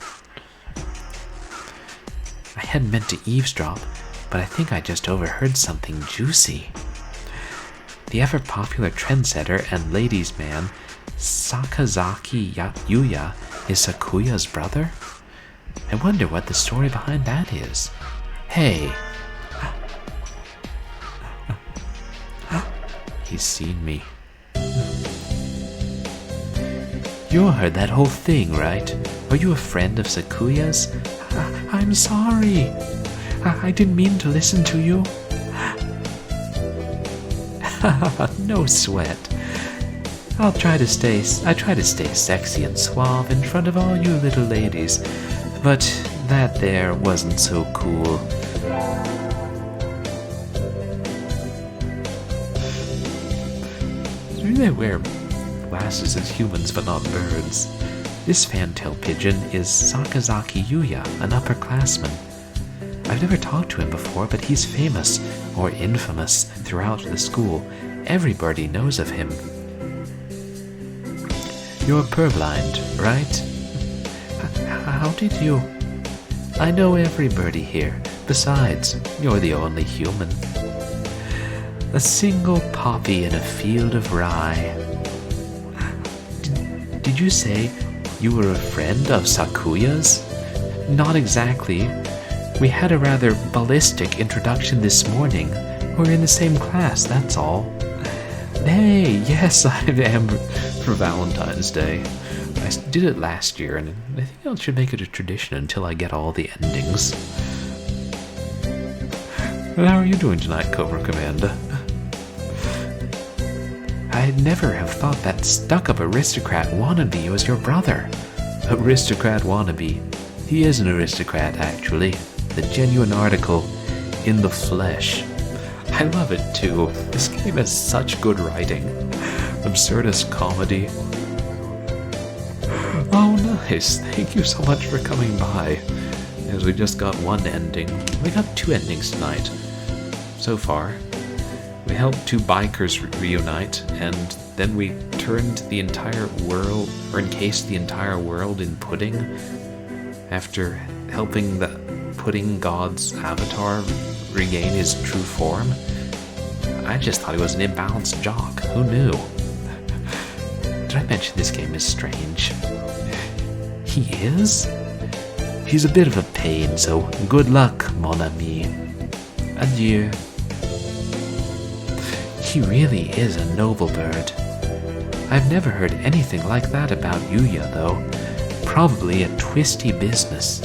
I hadn't meant to eavesdrop, but I think I just overheard something juicy. The ever-popular trendsetter and ladies' man, Sakazaki Yuya, is Sakuya's brother? I wonder what the story behind that is. Hey! He's seen me. You heard that whole thing, right? Are you a friend of Sakuya's? I'm sorry. I didn't mean to listen to you. No sweat. I try to stay sexy and suave in front of all you little ladies, but that there wasn't so cool. They wear glasses as humans but not birds. This fantail pigeon is Sakazaki Yuya, an upperclassman. I've never talked to him before, but he's famous, or infamous, throughout the school. Everybody knows of him. You're purblind, right? How did you... I know everybody here. Besides, you're the only human. A single poppy in a field of rye. Did you say you were a friend of Sakuya's? Not exactly. We had a rather ballistic introduction this morning. We're in the same class, that's all. Hey, yes, I am for Valentine's Day. I did it last year, and I think I should make it a tradition until I get all the endings. And how are you doing tonight, Cobra Commander? I'd never have thought that stuck-up aristocrat wannabe was your brother. Aristocrat wannabe. He is an aristocrat, actually. The genuine article in the flesh. I love it, too. This game has such good writing. Absurdist comedy. Oh, nice. Thank you so much for coming by. As we just got one ending. We got two endings tonight. So far. We helped two bikers reunite, and then we turned the entire world, or encased the entire world in pudding, after helping the pudding god's avatar regain his true form. I just thought he was an imbalanced jock. Who knew? Did I mention this game is strange? He is? He's a bit of a pain, so good luck, mon ami. Adieu. He really is a noble bird. I've never heard anything like that about Yuya, though. Probably a twisty business.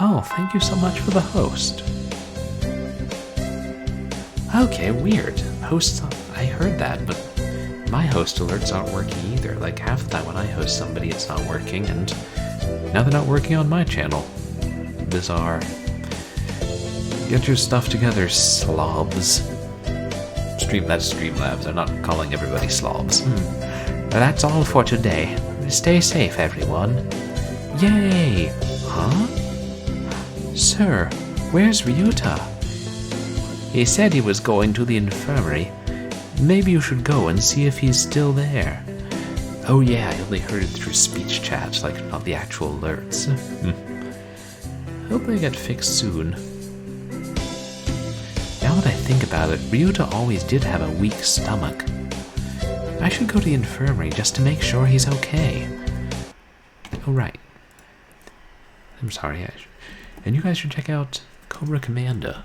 Oh, thank you so much for the host. Okay, weird. Hosts, I heard that, but my host alerts aren't working either. Like half the time when I host somebody, it's not working, and now they're not working on my channel. Bizarre. Get your stuff together, slobs. That's Streamlabs. I'm not calling everybody slobs. That's all for today. Stay safe, everyone. Yay! Huh? Sir, where's Ryuta? He said he was going to the infirmary. Maybe you should go and see if he's still there. Oh yeah, I only heard it through speech chat, like not the actual alerts. Hope they get fixed soon. Now that I think about it, Ryuta always did have a weak stomach. I should go to the infirmary just to make sure he's okay. Oh right. I'm sorry, and you guys should check out Cobra Commander,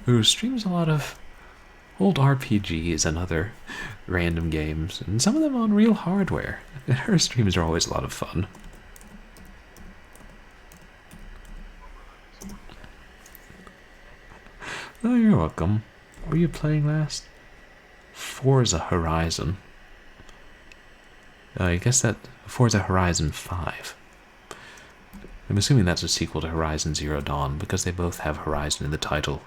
who streams a lot of old RPGs and other random games, and some of them on real hardware. Her streams are always a lot of fun. Oh, you're welcome. What were you playing last? Forza Horizon. I guess that Forza Horizon 5. I'm assuming that's a sequel to Horizon Zero Dawn, because they both have Horizon in the title.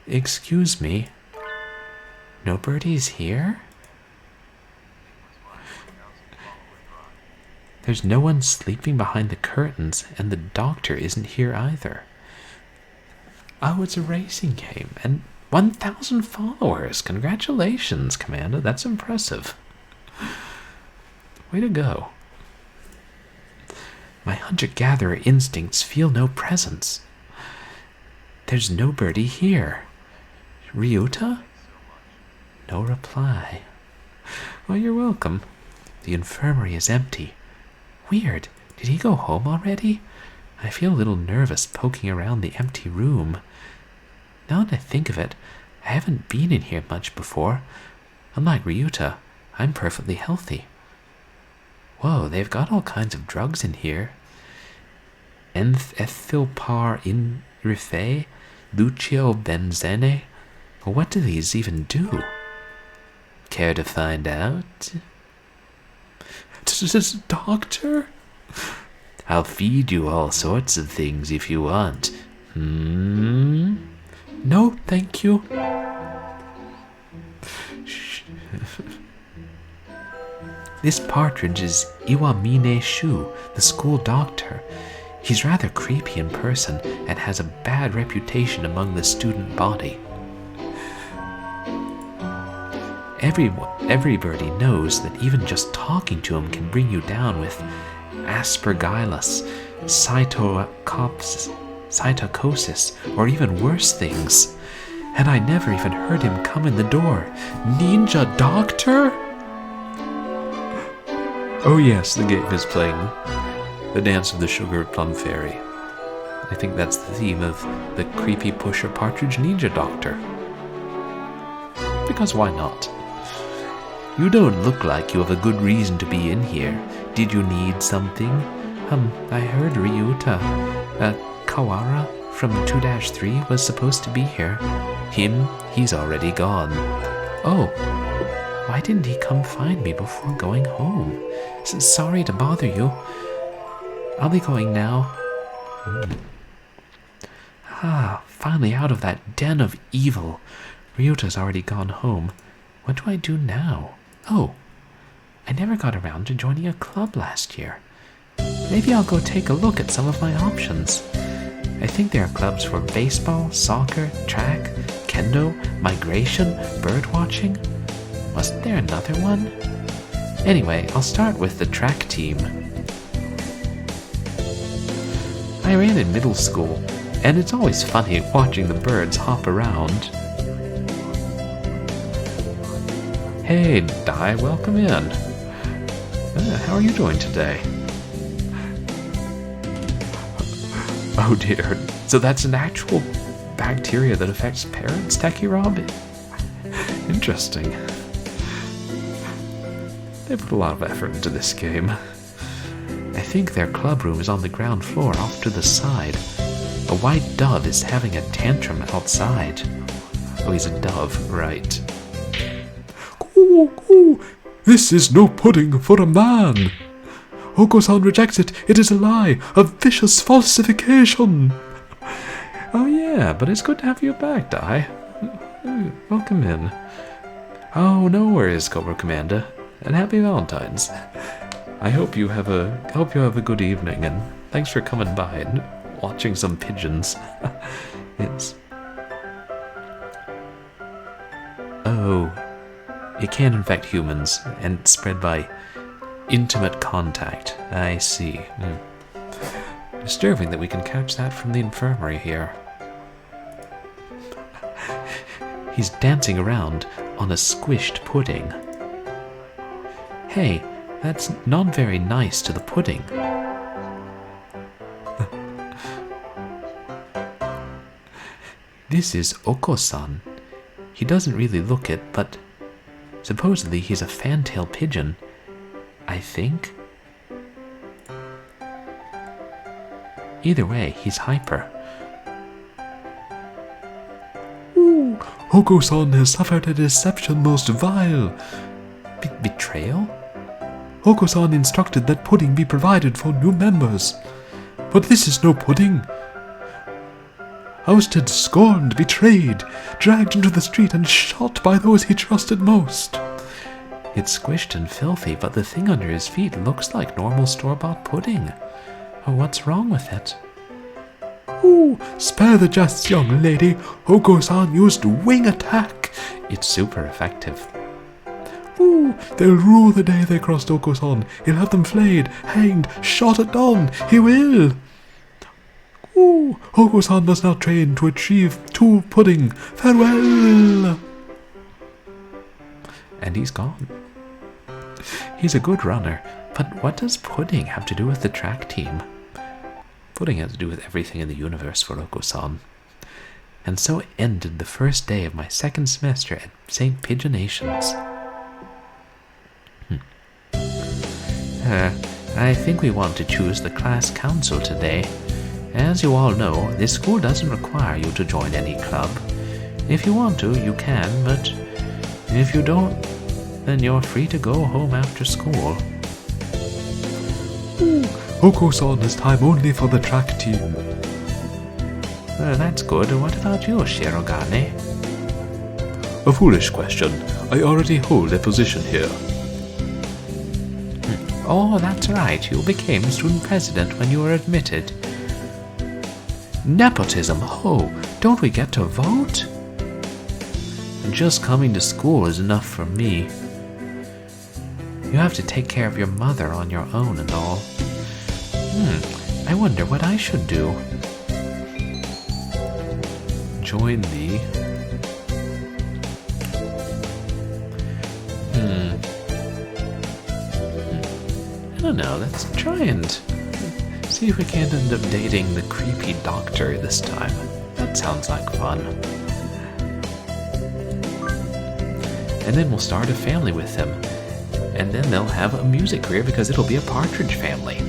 Excuse me? Nobody's here? There's no one sleeping behind the curtains, and the doctor isn't here either. Oh, it's a racing game, and 1,000 followers. Congratulations, Commander. That's impressive. Way to go. My hunter-gatherer instincts feel no presence. There's nobody here. Ryuta? No reply. Well, you're welcome. The infirmary is empty. Weird. Did he go home already? I feel a little nervous poking around the empty room. Now that I think of it, I haven't been in here much before. Unlike Ryuta, I'm perfectly healthy. Whoa, they've got all kinds of drugs in here. Ethylpar inrife, Lucio benzene. What do these even do? Care to find out? Doctor? I'll feed you all sorts of things if you want. No, thank you. This partridge is Iwamine Shu, the school doctor. He's rather creepy in person and has a bad reputation among the student body. Everybody knows that even just talking to him can bring you down with aspergillus, cytocosis, or even worse things. And I never even heard him come in the door. Ninja Doctor? Oh yes, the game is playing The Dance of the Sugar Plum Fairy. I think that's the theme of the creepy pusher partridge Ninja Doctor. Because why not? You don't look like you have a good reason to be in here. Did you need something? I heard Ryuta, Kawara from 2-3 was supposed to be here. He's already gone. Oh, why didn't he come find me before going home? Sorry to bother you. I'll be going now. Finally out of that den of evil. Ryuta's already gone home. What do I do now? Oh, I never got around to joining a club last year. Maybe I'll go take a look at some of my options. I think there are clubs for baseball, soccer, track, kendo, migration, birdwatching. Wasn't there another one? Anyway, I'll start with the track team. I ran in middle school. And it's always funny watching the birds hop around. Hey, Di, welcome in. How are you doing today? Oh dear, so that's an actual bacteria that affects parents, Techie Rob? Interesting. They put a lot of effort into this game. I think their club room is on the ground floor off to the side. A white dove is having a tantrum outside. Oh, he's a dove, right. This is no pudding for a man. Okosan rejects it. It is a lie, a vicious falsification. Oh yeah, but it's good to have you back, Di. Welcome in. Oh, no worries, Cobra Commander, and happy Valentine's. I hope you have a good evening, and thanks for coming by and watching some pigeons. It's... Oh, it can infect humans and spread by intimate contact. I see. Disturbing that we can catch that from the infirmary here. He's dancing around on a squished pudding. Hey, that's not very nice to the pudding. This is Okosan. He doesn't really look it, but supposedly he's a fantail pigeon, I think. Either way, he's hyper. Okosan has suffered a deception most vile. Betrayal? Okosan instructed that pudding be provided for new members. But this is no pudding. Ousted, scorned, betrayed, dragged into the street and shot by those he trusted most. It's squished and filthy, but the thing under his feet looks like normal store-bought pudding. Oh, what's wrong with it? Spare the jests, young lady. Okosan used wing attack. It's super effective. They'll rue the day they crossed Okosan. He'll have them flayed, hanged, shot at dawn. He will. Okosan must now train to achieve two pudding. Farewell. And he's gone. He's a good runner, but what does pudding have to do with the track team? Pudding has to do with everything in the universe for Okosan. And so ended the first day of my second semester at St. Pigeonations. I think we want to choose the class council today. As you all know, this school doesn't require you to join any club. If you want to, you can, but if you don't, then you're free to go home after school. Okosan has time only for the track team. That's good. What about you, Shirogane? A foolish question. I already hold a position here. Oh, that's right. You became student president when you were admitted. Nepotism. Oh, don't we get to vote? Just coming to school is enough for me. You have to take care of your mother on your own and all. I wonder what I should do. Join the... I don't know, let's try and see if we can't end up dating the creepy doctor this time. That sounds like fun. And then we'll start a family with him. And then they'll have a music career because it'll be a Partridge Family.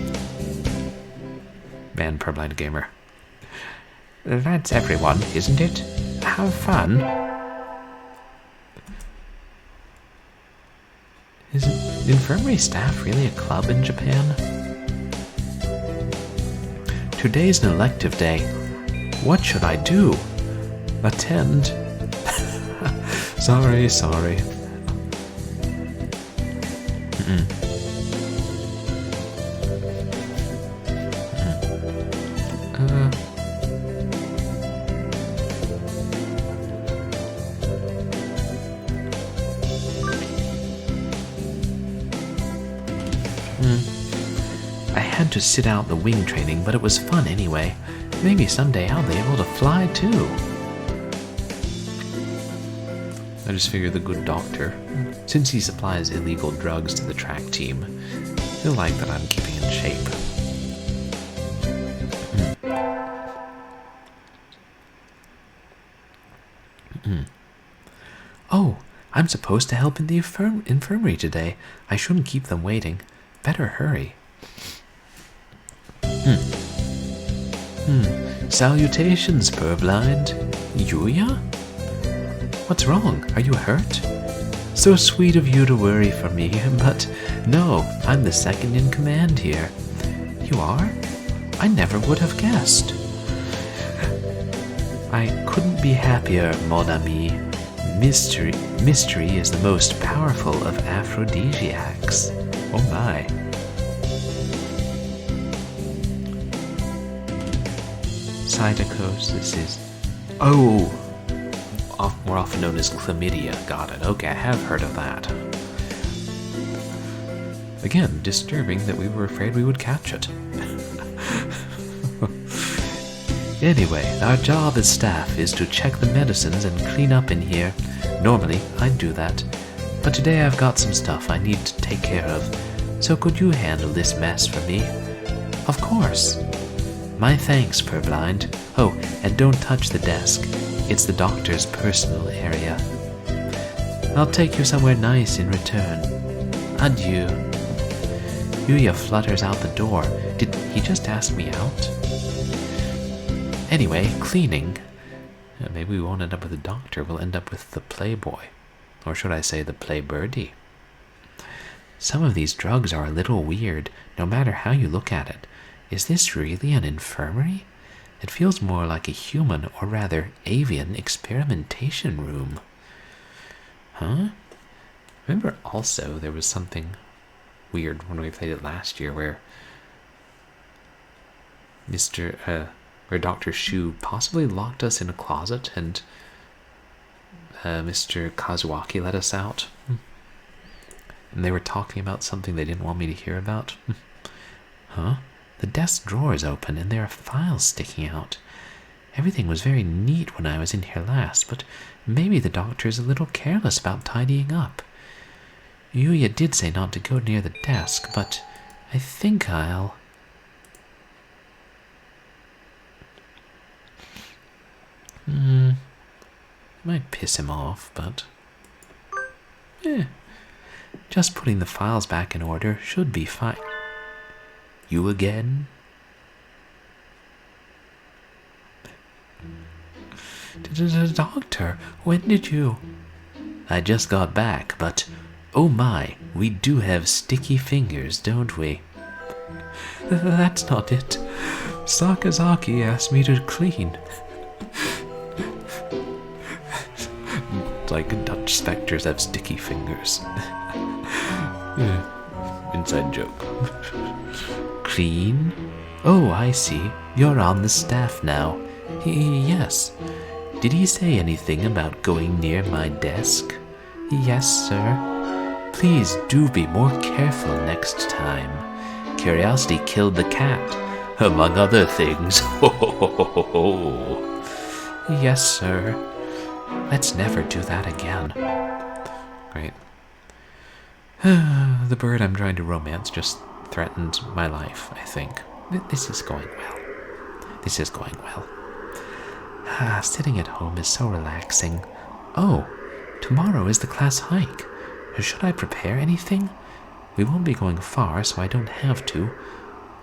Man, Purblind Gamer. That's everyone, isn't it? Have fun. Is infirmary staff really a club in Japan? Today's an elective day. What should I do? Attend? Sorry. I had to sit out the wing training, but it was fun anyway. Maybe someday I'll be able to fly too. I just figure the good doctor, since he supplies illegal drugs to the track team, he'll like that I'm keeping in shape. Oh, I'm supposed to help in the infirmary today. I shouldn't keep them waiting. Better hurry. Salutations, purblind. Yuya? What's wrong? Are you hurt? So sweet of you to worry for me, but no, I'm the second in command here. You are? I never would have guessed. I couldn't be happier, mon ami. Mystery is the most powerful of aphrodisiacs. Oh my. Cytocosis is... Oh! More often known as chlamydia. Got it. Okay, I have heard of that. Again, disturbing that we were afraid we would catch it. Anyway, our job as staff is to check the medicines and clean up in here. Normally, I'd do that. But today I've got some stuff I need to take care of. So could you handle this mess for me? Of course. My thanks, purblind. Oh, and don't touch the desk. It's the doctor's personal area. I'll take you somewhere nice in return. Adieu. Yuya flutters out the door. Did he just ask me out? Anyway, cleaning. Maybe we won't end up with the doctor. We'll end up with the playboy. Or should I say the playbirdie? Some of these drugs are a little weird, no matter how you look at it. Is this really an infirmary? It feels more like a human, or rather, avian experimentation room. Huh? Remember also there was something weird when we played it last year where where Dr. Shu possibly locked us in a closet and Mr. Kazuaki let us out. And they were talking about something they didn't want me to hear about. Huh? The desk drawer is open and there are files sticking out. Everything was very neat when I was in here last, but maybe the doctor is a little careless about tidying up. Yuya did say not to go near the desk, but I think I'll... Might piss him off, but... just putting the files back in order should be fine. You again? Doctor, when did you... I just got back, but oh my, we do have sticky fingers, don't we? That's not it. Sakazaki asked me to clean. Like Dutch specters have sticky fingers. Inside joke. Clean? Oh, I see. You're on the staff now. Yes. Did he say anything about going near my desk? Yes, sir. Please do be more careful next time. Curiosity killed the cat, among other things. Ho ho ho ho ho. Yes, sir. Let's never do that again. Great. The bird I'm trying to romance just threatened my life, I think. This is going well. This is going well. Sitting at home is so relaxing. Oh, tomorrow is the class hike. Should I prepare anything? We won't be going far, so I don't have to.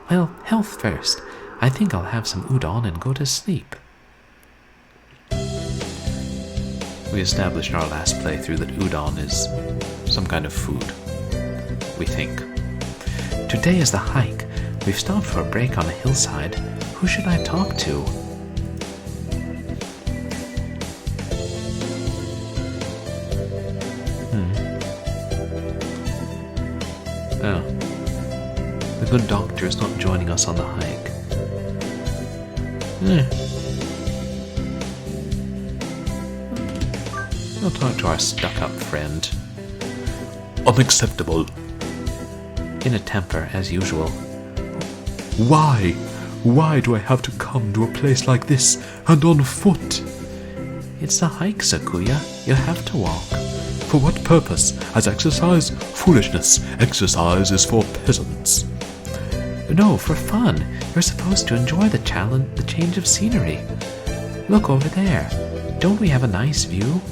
Well, health first. I think I'll have some udon and go to sleep. We established in our last playthrough that udon is some kind of food. We think. Today is the hike. We've stopped for a break on a hillside. Who should I talk to? Oh. The good doctor is not joining us on the hike. I'll talk to our stuck-up friend. Unacceptable. In a temper, as usual. Why? Why do I have to come to a place like this, and on foot? It's a hike, Sakuya. You have to walk. For what purpose? As exercise? Foolishness. Exercise is for peasants. No, for fun. You're supposed to enjoy the challenge, the change of scenery. Look over there. Don't we have a nice view?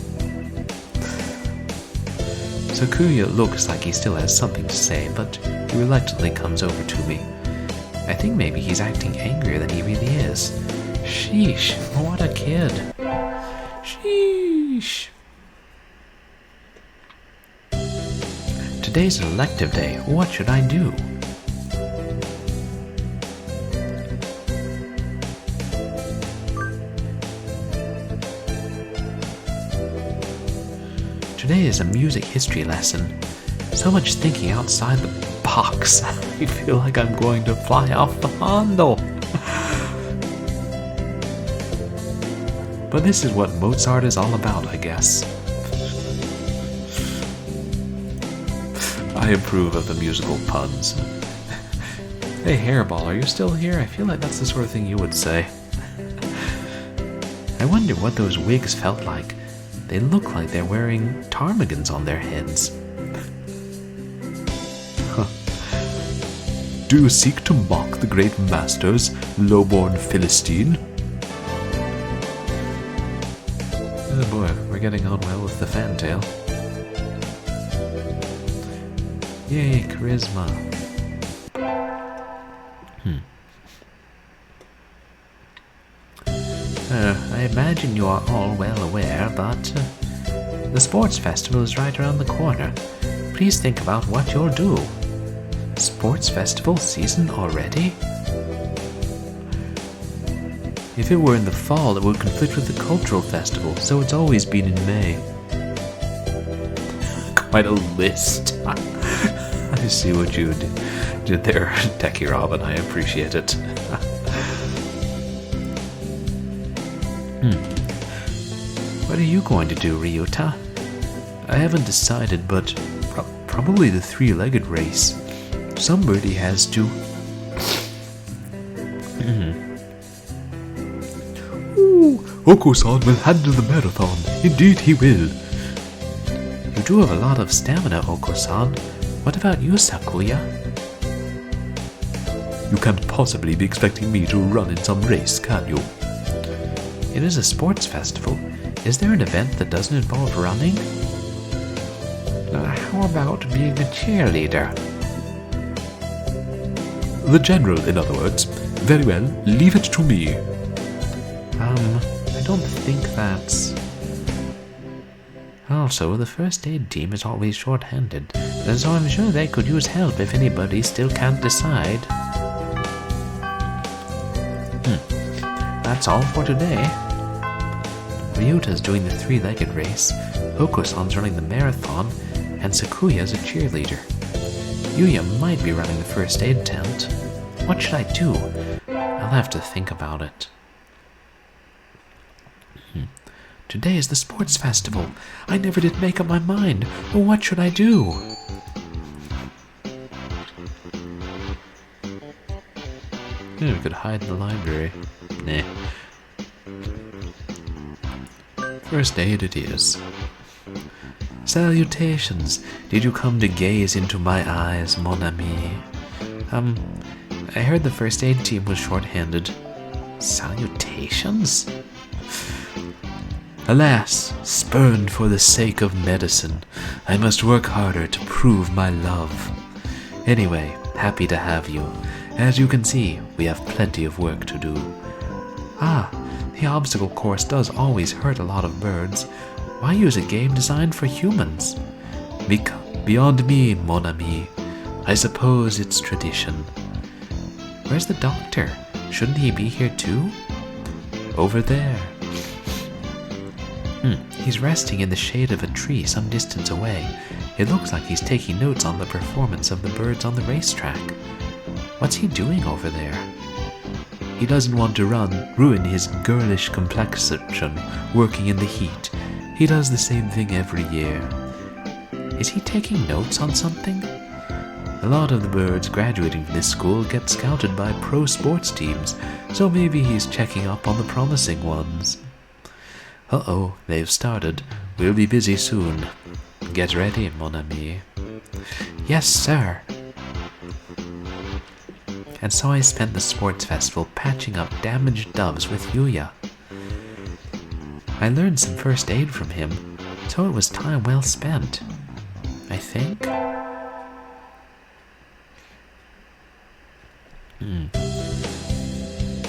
Sakuya looks like he still has something to say, but he reluctantly comes over to me. I think maybe he's acting angrier than he really is. Sheesh, what a kid. Sheesh. Today's an elective day. What should I do? Today is a music history lesson. So much thinking outside the box. I feel like I'm going to fly off the handle. But this is what Mozart is all about, I guess. I approve of the musical puns. Hey, Hairball, are you still here? I feel like that's the sort of thing you would say. I wonder what those wigs felt like. They look like they're wearing ptarmigans on their heads. Do you seek to mock the great masters, low-born Philistine? Oh boy, we're getting on well with the fantail. Yay, charisma. I imagine you are all well aware, but the sports festival is right around the corner. Please think about what you'll do. Sports festival season already? If it were in the fall, it would conflict with the cultural festival, so it's always been in May. Quite a list. I see what you did there, Techie Robin. I appreciate it. What are you going to do, Ryuta? I haven't decided, but probably the three-legged race. Somebody has to. Ooh, Okosan will handle the marathon. Indeed he will. You do have a lot of stamina, Okosan. What about you, Sakuya? You can't possibly be expecting me to run in some race, can you? It is a sports festival. Is there an event that doesn't involve running? How about being a cheerleader? The general, in other words. Very well, leave it to me. I don't think that's... Also, the first aid team is always short-handed, so I'm sure they could use help if anybody still can't decide. That's all for today. Ryuta's doing the three-legged race, Okosan's running the marathon, and Sakuya's a cheerleader. Yuya might be running the first aid tent. What should I do? I'll have to think about it. Today is the sports festival. I never did make up my mind. What should I do? We could hide in the library. Nah. First aid it is. Salutations. Did you come to gaze into my eyes, mon ami? I heard the first aid team was short-handed. Salutations? Alas, spurned for the sake of medicine, I must work harder to prove my love. Anyway, happy to have you. As you can see, we have plenty of work to do. The obstacle course does always hurt a lot of birds. Why use a game designed for humans? Beyond me, mon ami. I suppose it's tradition. Where's the doctor? Shouldn't he be here too? Over there. He's resting in the shade of a tree some distance away. It looks like he's taking notes on the performance of the birds on the racetrack. What's he doing over there? He doesn't want to ruin his girlish complexion working in the heat. He does the same thing every year. Is he taking notes on something? A lot of the birds graduating from this school get scouted by pro sports teams, so maybe he's checking up on the promising ones. Uh-oh, they've started. We'll be busy soon. Get ready, mon ami. Yes, sir. And so I spent the sports festival patching up damaged doves with Yuya. I learned some first aid from him, so it was time well spent, I think.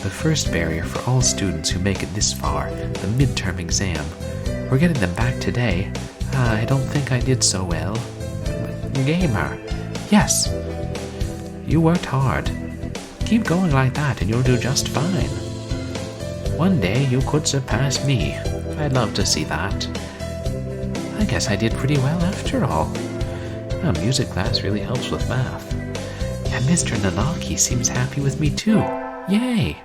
The first barrier for all students who make it this far, the midterm exam. We're getting them back today. I don't think I did so well. Gamer. Yes. You worked hard. Keep going like that and you'll do just fine. One day you could surpass me. I'd love to see that. I guess I did pretty well after all. Music class really helps with math. And Mr. Nanaki seems happy with me too. Yay!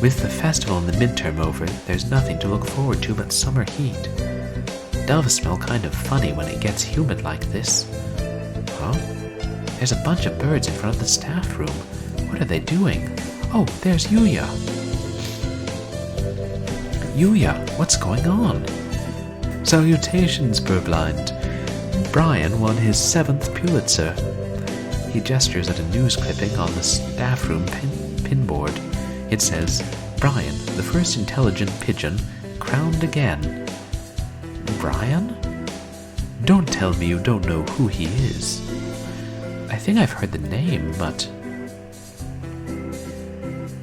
With the festival and the midterm over, there's nothing to look forward to but summer heat. Doves smell kind of funny when it gets humid like this. Huh? There's a bunch of birds in front of the staff room. What are they doing? Oh, there's Yuya. Yuya, what's going on? Salutations, Purblind. Brian won his 7th Pulitzer. He gestures at a news clipping on the staff room pinboard. It says, Brian, the first intelligent pigeon, crowned again. Brian? Don't tell me you don't know who he is. I think I've heard the name, but...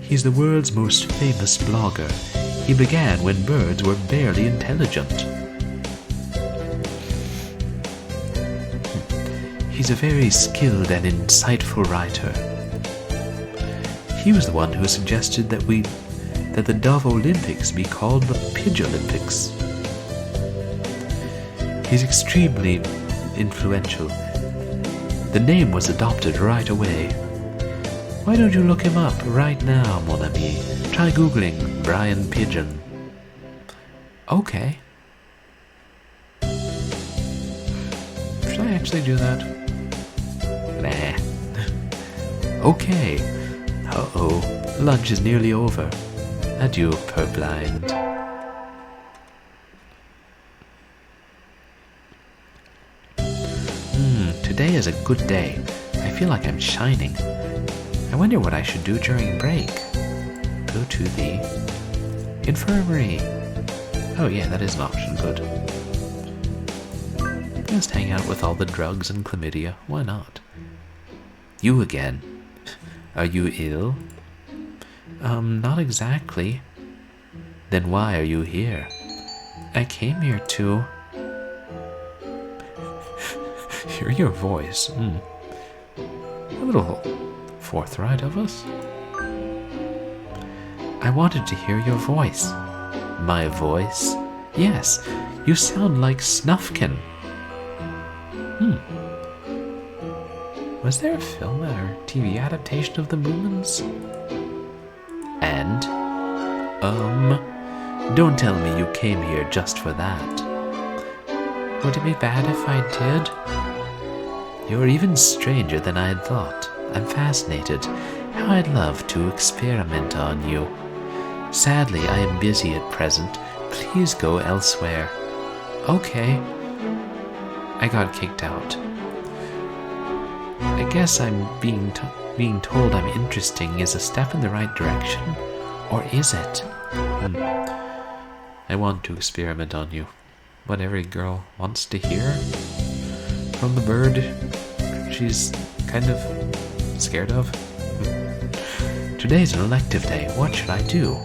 He's the world's most famous blogger. He began when birds were barely intelligent. He's a very skilled and insightful writer. He was the one who suggested that the Dove Olympics be called the Pidge Olympics. He's extremely influential. The name was adopted right away. Why don't you look him up right now, mon ami? Try googling Brian Pigeon. Okay. Should I actually do that? Nah. Okay. Uh-oh, lunch is nearly over. Adieu, Purblind. Today is a good day. I feel like I'm shining. I wonder what I should do during break. Go to the infirmary. Oh yeah, that is an option, good. Just hang out with all the drugs and chlamydia, why not? You again. Are you ill? Not exactly. Then why are you here? I came here to... hear your voice. A little forthright of us. I wanted to hear your voice. My voice? Yes, you sound like Snufkin. Was there a film or TV adaptation of the Moomins? And? Don't tell me you came here just for that. Would it be bad if I did? You're even stranger than I had thought. I'm fascinated. How I'd love to experiment on you. Sadly, I am busy at present. Please go elsewhere. Okay. I got kicked out. I guess I'm being told I'm interesting is a step in the right direction. Or is it? I want to experiment on you. What every girl wants to hear from the bird she's kind of scared of. Today's an elective day. What should I do?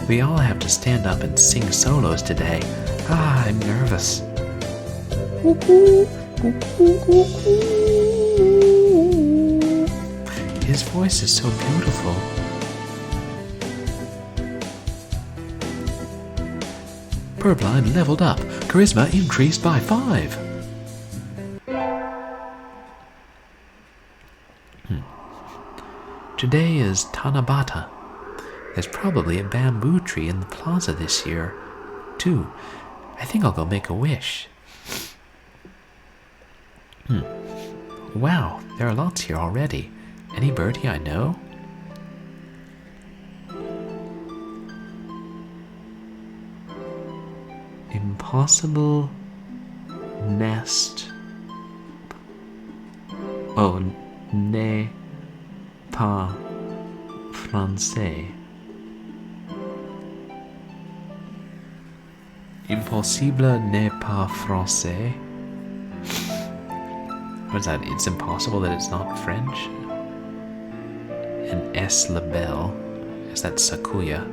We all have to stand up and sing solos today. I'm nervous. His voice is so beautiful. Purblind leveled up. Charisma increased by 5. Today is Tanabata. There's probably a bamboo tree in the plaza this year, too. I think I'll go make a wish. Wow, there are lots here already. Any birdie I know? Impossible nest. Oh, n'est pas français. Impossible n'est pas français. What is that? It's impossible that it's not French? And S. Labelle. Is that Sakuya?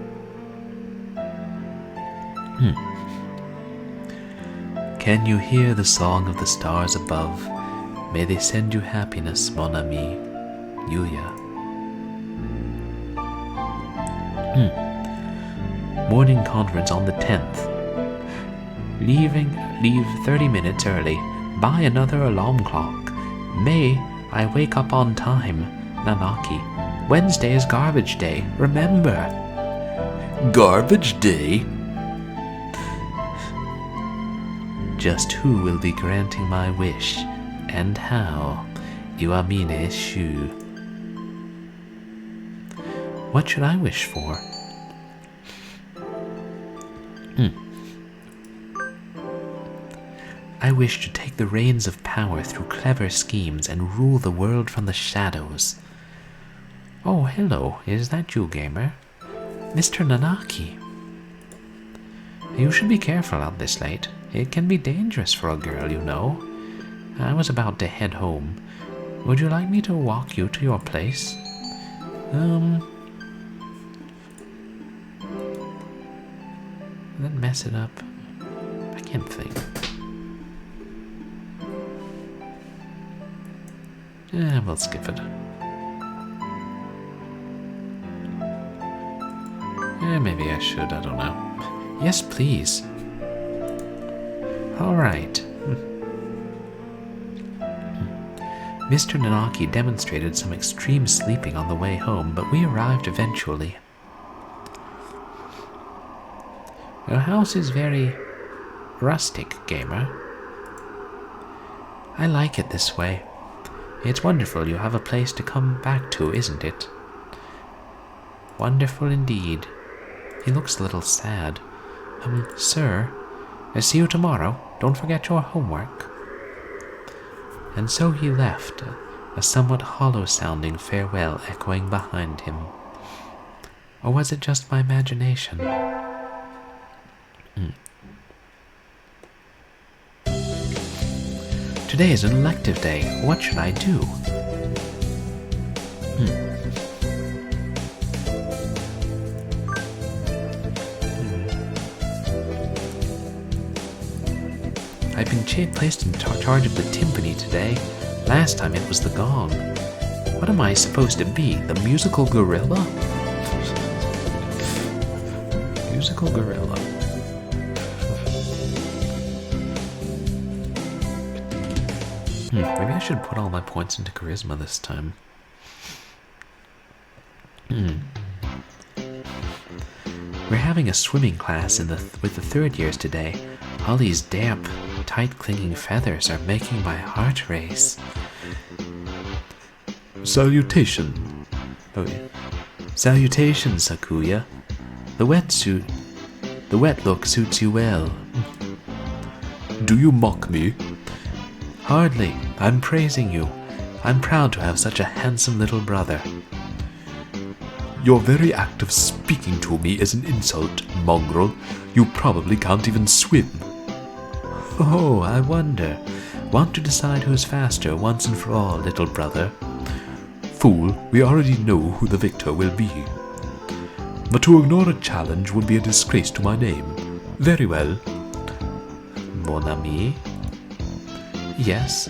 Can you hear the song of the stars above? May they send you happiness, mon ami. Yuya. Morning conference on the 10th. Leave 30 minutes early. Buy another alarm clock. May I wake up on time, Nanaki. Wednesday is garbage day, remember. Garbage day? Just who will be granting my wish, and how? Iwamine Shu. What should I wish for? I wish to take the reins of power through clever schemes and rule the world from the shadows. Oh, hello, is that you, gamer? Mr. Nanaki. You should be careful out this late. It can be dangerous for a girl, you know. I was about to head home. Would you like me to walk you to your place? Did that mess it up? I can't think. We'll skip it. Maybe I should, I don't know. Yes, please. Alright. Mr. Nanaki demonstrated some extreme sleeping on the way home, but we arrived eventually. Your house is very rustic, gamer. I like it this way. It's wonderful you have a place to come back to, isn't it? Wonderful indeed. He looks a little sad. Sir, I'll see you tomorrow. Don't forget your homework. And so he left, a somewhat hollow-sounding farewell echoing behind him. Or was it just my imagination? Today is an elective day. What should I do? I've been placed in charge of the timpani today. Last time it was the gong. What am I supposed to be? The musical gorilla? Musical gorilla. Maybe I should put all my points into charisma this time. We're having a swimming class with the third years today. All these damp, tight-clinging feathers are making my heart race. Salutation. Oh, yeah. Salutations, Sakuya. The wet look suits you well. Do you mock me? Hardly. I'm praising you. I'm proud to have such a handsome little brother. Your very act of speaking to me is an insult, mongrel. You probably can't even swim. Oh, I wonder. Want to decide who's faster once and for all, little brother? Fool, we already know who the victor will be. But to ignore a challenge would be a disgrace to my name. Very well. Mon ami? Yes.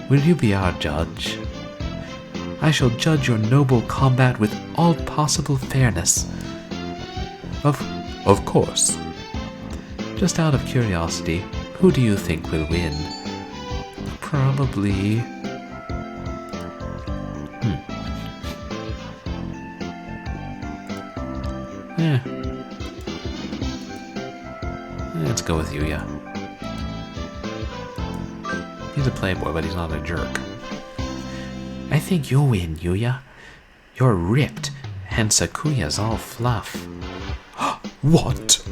Will you be our judge? I shall judge your noble combat with all possible fairness. Of course. Just out of curiosity, who do you think will win? Probably... Yeah. Let's go with Yuya. He's a playboy, but he's not a jerk. I think you'll win, Yuya. You're ripped, and Sakuya's all fluff. What?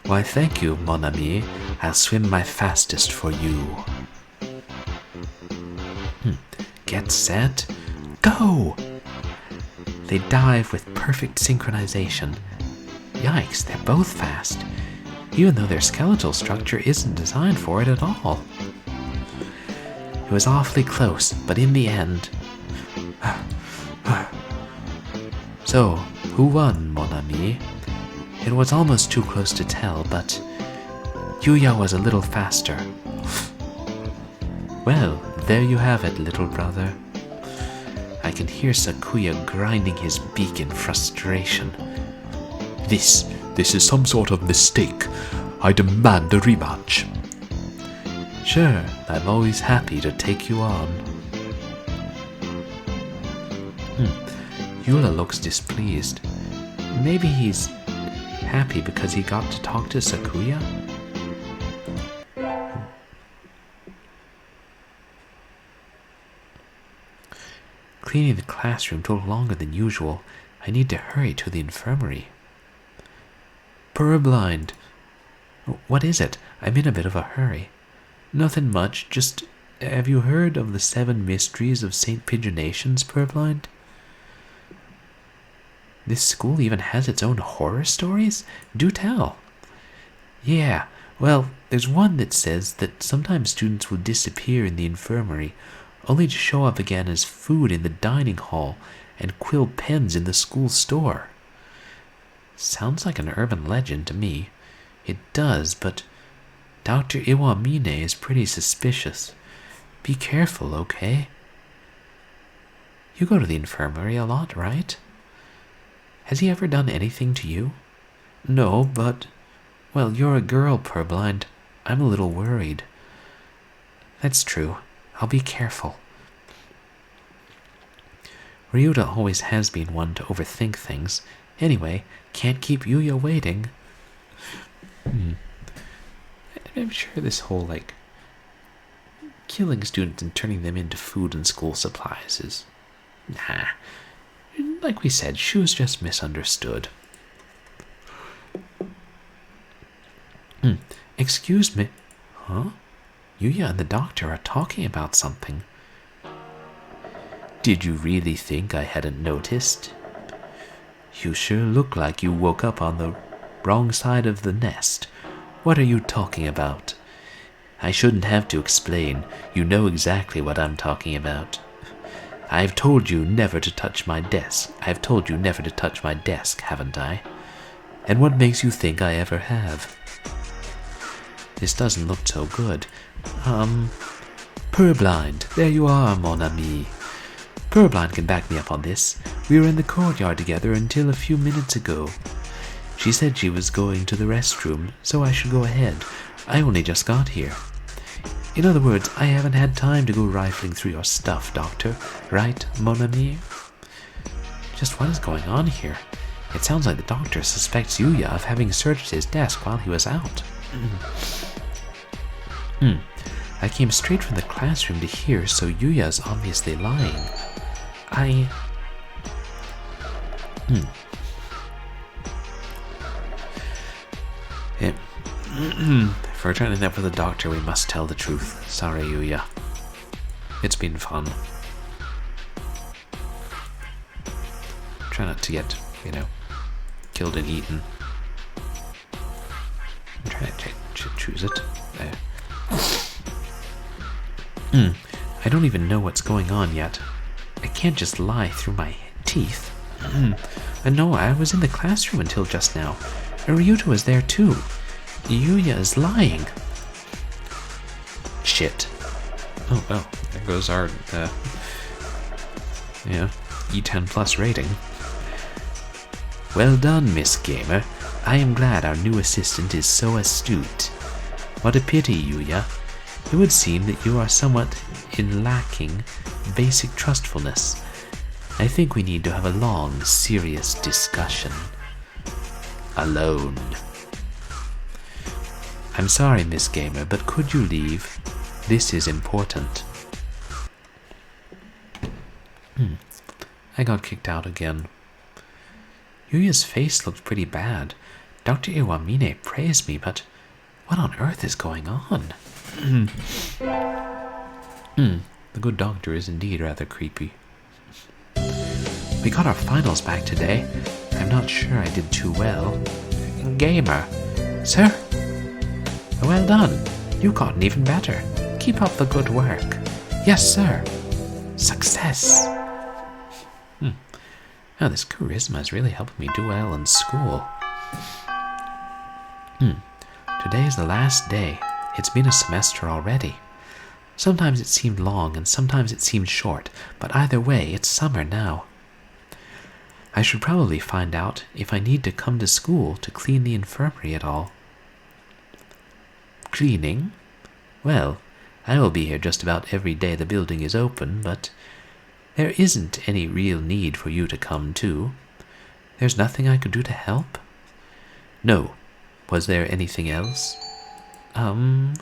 Why, thank you, mon ami. I'll swim my fastest for you. Get set, go! They dive with perfect synchronization. Yikes, they're both fast, even though their skeletal structure isn't designed for it at all. It was awfully close, but in the end... So, who won, mon ami? It was almost too close to tell, but Yuya was a little faster. Well, there you have it, little brother. I can hear Sakuya grinding his beak in frustration. This is some sort of mistake. I demand a rematch. Sure, I'm always happy to take you on. Yula looks displeased. Maybe he's happy because he got to talk to Sakuya? Cleaning the classroom took longer than usual. I need to hurry to the infirmary. Purblind. What is it? I'm in a bit of a hurry. Nothing much, just... Have you heard of the 7 mysteries of St. Pigeonations, Purblind? This school even has its own horror stories? Do tell. Yeah, well, there's one that says that sometimes students will disappear in the infirmary, only to show up again as food in the dining hall and quill pens in the school store. Sounds like an urban legend to me. It does, but Dr. Iwamine is pretty suspicious. Be careful, okay? You go to the infirmary a lot, right? Has he ever done anything to you? No, but... Well, you're a girl, Purblind. I'm a little worried. That's true. I'll be careful. Ryuta always has been one to overthink things. Anyway, can't keep Yuya waiting. I'm sure this whole, killing students and turning them into food and school supplies is... Nah. Like we said, Shu's just misunderstood. Excuse me. Huh? Yuya and the doctor are talking about something. Did you really think I hadn't noticed? You sure look like you woke up on the wrong side of the nest. What are you talking about? I shouldn't have to explain. You know exactly what I'm talking about. I've told you never to touch my desk. Haven't I? And what makes you think I ever have? This doesn't look so good. Purblind, there you are, mon ami. Purblind can back me up on this. We were in the courtyard together until a few minutes ago. She said she was going to the restroom, so I should go ahead. I only just got here. In other words, I haven't had time to go rifling through your stuff, Doctor. Right, mon ami? Just what is going on here? It sounds like the doctor suspects Yuya of having searched his desk while he was out. I came straight from the classroom to here, so Yuya's obviously lying. If we're trying to end up with the doctor, we must tell the truth. Sorry, Yuya. It's been fun. Try not to get, killed and eaten. I'm trying to choose it. I don't even know what's going on yet. I can't just lie through my teeth. No, I was in the classroom until just now. Ryuta was there too. Yuya is lying. Shit. Oh, well, there goes our, E10 plus rating. Well done, Miss Gamer. I am glad our new assistant is so astute. What a pity, Yuya. It would seem that you are somewhat lacking basic trustfulness. I think we need to have a long, serious discussion. alone. I'm sorry, Miss Gamer, but could you leave? This is important. I got kicked out again. Yuya's face looked pretty bad. Dr. Iwamine praised me, but what on earth is going on? The good doctor is indeed rather creepy. We got our finals back today. I'm not sure I did too well. Gamer. Sir? Well done. You got an even better. Keep up the good work. Yes, sir. Success. Oh, this charisma is really helping me do well in school. Today's the last day. It's been a semester already. Sometimes it seemed long and sometimes it seemed short, but either way, it's summer now. I should probably find out if I need to come to school to clean the infirmary at all. Cleaning? Well, I will be here just about every day the building is open, but there isn't any real need for you to come too. There's nothing I could do to help? No. Was there anything else? I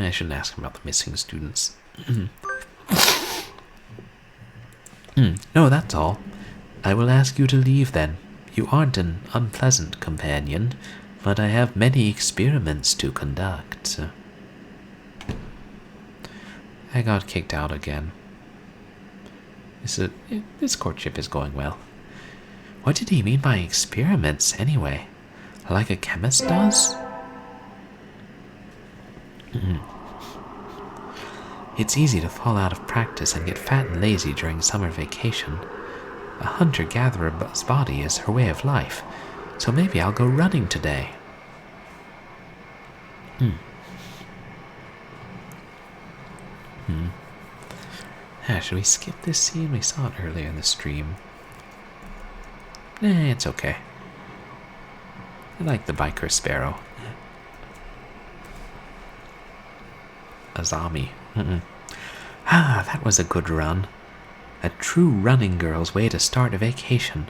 shouldn't ask him about the missing students. No, that's all. I will ask you to leave then. You aren't an unpleasant companion, but I have many experiments to conduct. I got kicked out again. This courtship is going well. What did he mean by experiments, anyway? Like a chemist does? It's easy to fall out of practice and get fat and lazy during summer vacation. A hunter-gatherer's body is her way of life, so maybe I'll go running today. Should we skip this scene? We saw it earlier in the stream. It's okay. I like the biker sparrow. Azami. That was a good run. A true running girl's way to start a vacation.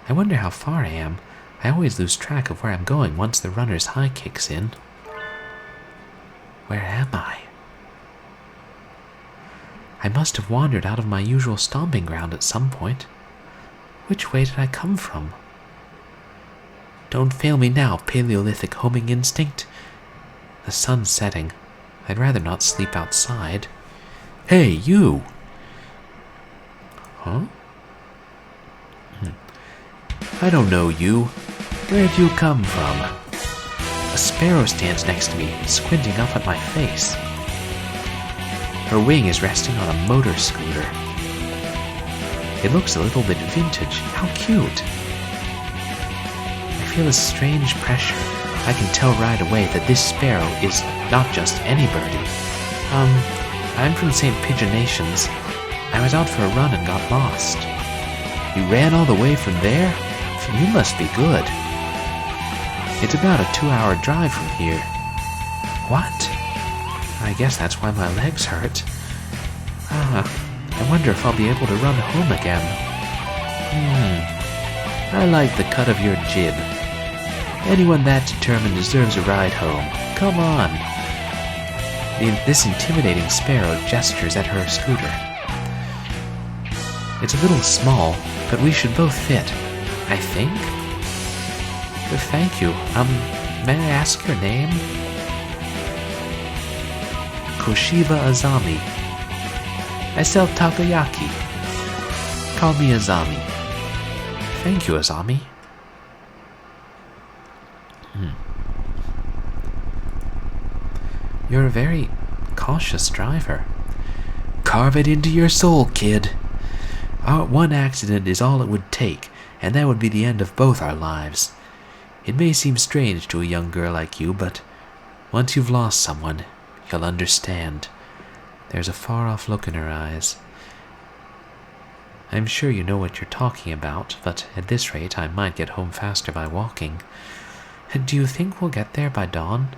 I wonder how far I am. I always lose track of where I'm going once the runner's high kicks in. Where am I? I must have wandered out of my usual stomping ground at some point. Which way did I come from? Don't fail me now, Paleolithic homing instinct. The sun's setting. I'd rather not sleep outside. Hey, you! Huh? I don't know you. Where'd you come from? A sparrow stands next to me, squinting up at my face. Her wing is resting on a motor scooter. It looks a little bit vintage. How cute! I feel a strange pressure. I can tell right away that this sparrow is not just any birdie. I'm from St. Pigeonations. I was out for a run and got lost. You ran all the way from there? You must be good. It's about a 2-hour drive from here. What? I guess that's why my legs hurt. I wonder if I'll be able to run home again. I like the cut of your jib. Anyone that determined deserves a ride home. Come on. This intimidating sparrow gestures at her scooter. It's a little small, but we should both fit, I think. Thank you. May I ask your name? Koshiba Azami. I sell takoyaki. Call me Azami. Thank you, Azami. You're a very cautious driver. Carve it into your soul, kid. Our one accident is all it would take, and that would be the end of both our lives. It may seem strange to a young girl like you, but once you've lost someone, you'll understand. There's a far-off look in her eyes. I'm sure you know what you're talking about, but at this rate I might get home faster by walking. Do you think we'll get there by dawn?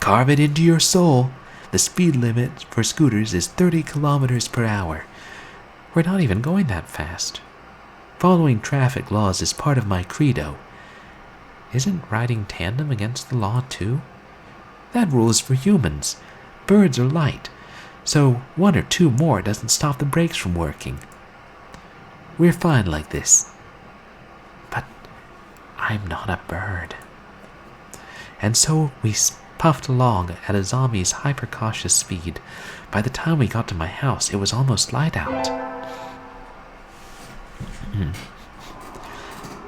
Carve it into your soul. The speed limit for scooters is 30 kilometers per hour. We're not even going that fast. Following traffic laws is part of my credo. Isn't riding tandem against the law too? That rule is for humans. Birds are light, so 1 or 2 more doesn't stop the brakes from working. We're fine like this. But I'm not a bird. And so we puffed along at a zombie's hyper-cautious speed. By the time we got to my house, it was almost light out.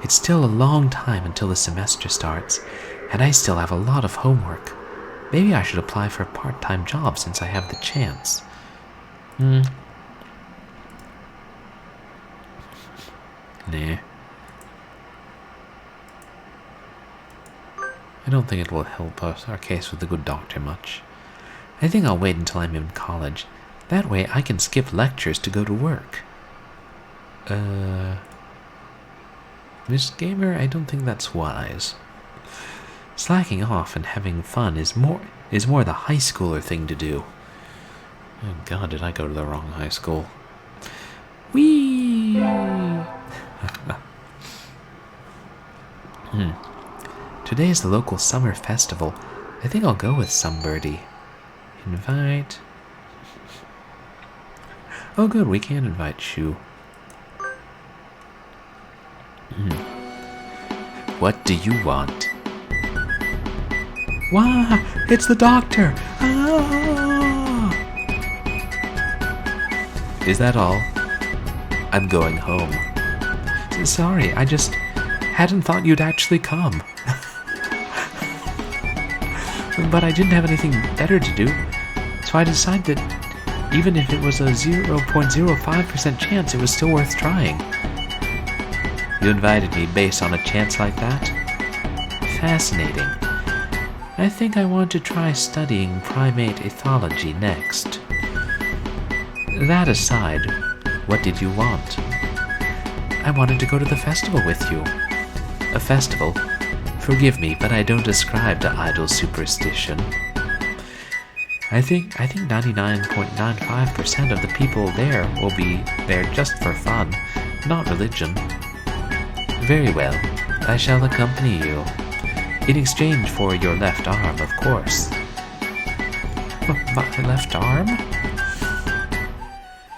It's still a long time until the semester starts, and I still have a lot of homework. Maybe I should apply for a part-time job since I have the chance. Nah. I don't think it will help us, our case with the good doctor much. I think I'll wait until I'm in college. That way I can skip lectures to go to work. Miss Gamer, I don't think that's wise. Slacking off and having fun is more the high schooler thing to do. Oh god, did I go to the wrong high school? Whee! Today is the local summer festival. I think I'll go with Sunbirdie. Invite. Oh good, we can invite Shu. What do you want? Wow, it's the doctor! Ah! Is that all? I'm going home. Sorry, I just hadn't thought you'd actually come. But I didn't have anything better to do, so I decided that even if it was a 0.05% chance, it was still worth trying. You invited me based on a chance like that? Fascinating. I think I want to try studying primate ethology next. That aside, what did you want? I wanted to go to the festival with you. A festival? Forgive me, but I don't ascribe to idle superstition. I think 99.95% of the people there will be there just for fun, not religion. Very well, I shall accompany you. In exchange for your left arm, of course. My left arm?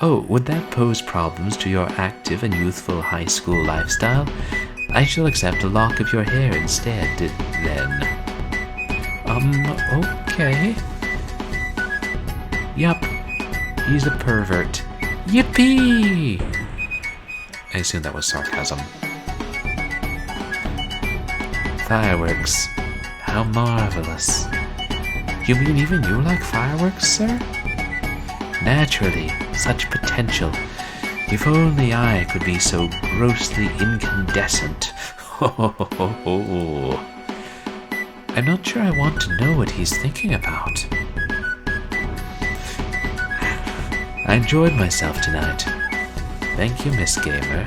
Oh, would that pose problems to your active and youthful high school lifestyle? I shall accept a lock of your hair instead, then. Okay. Yup, he's a pervert. Yippee! I assume that was sarcasm. Fireworks. How marvelous. You mean even you like fireworks, sir? Naturally, such potential. If only I could be so grossly incandescent. I'm not sure I want to know what he's thinking about. I enjoyed myself tonight. Thank you, Miss Gamer.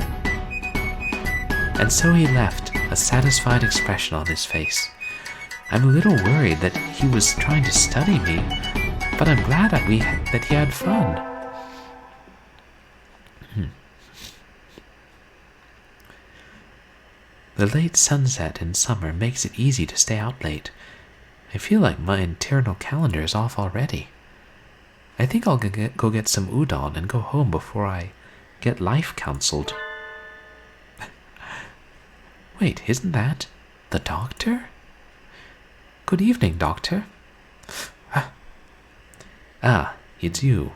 And so he left, a satisfied expression on his face. I'm a little worried that he was trying to study me, but I'm glad that he had fun. The late sunset in summer makes it easy to stay out late. I feel like my internal calendar is off already. I think I'll go get some udon and go home before I get life counseled. Wait, isn't that the doctor? Good evening, doctor. Ah, it's you.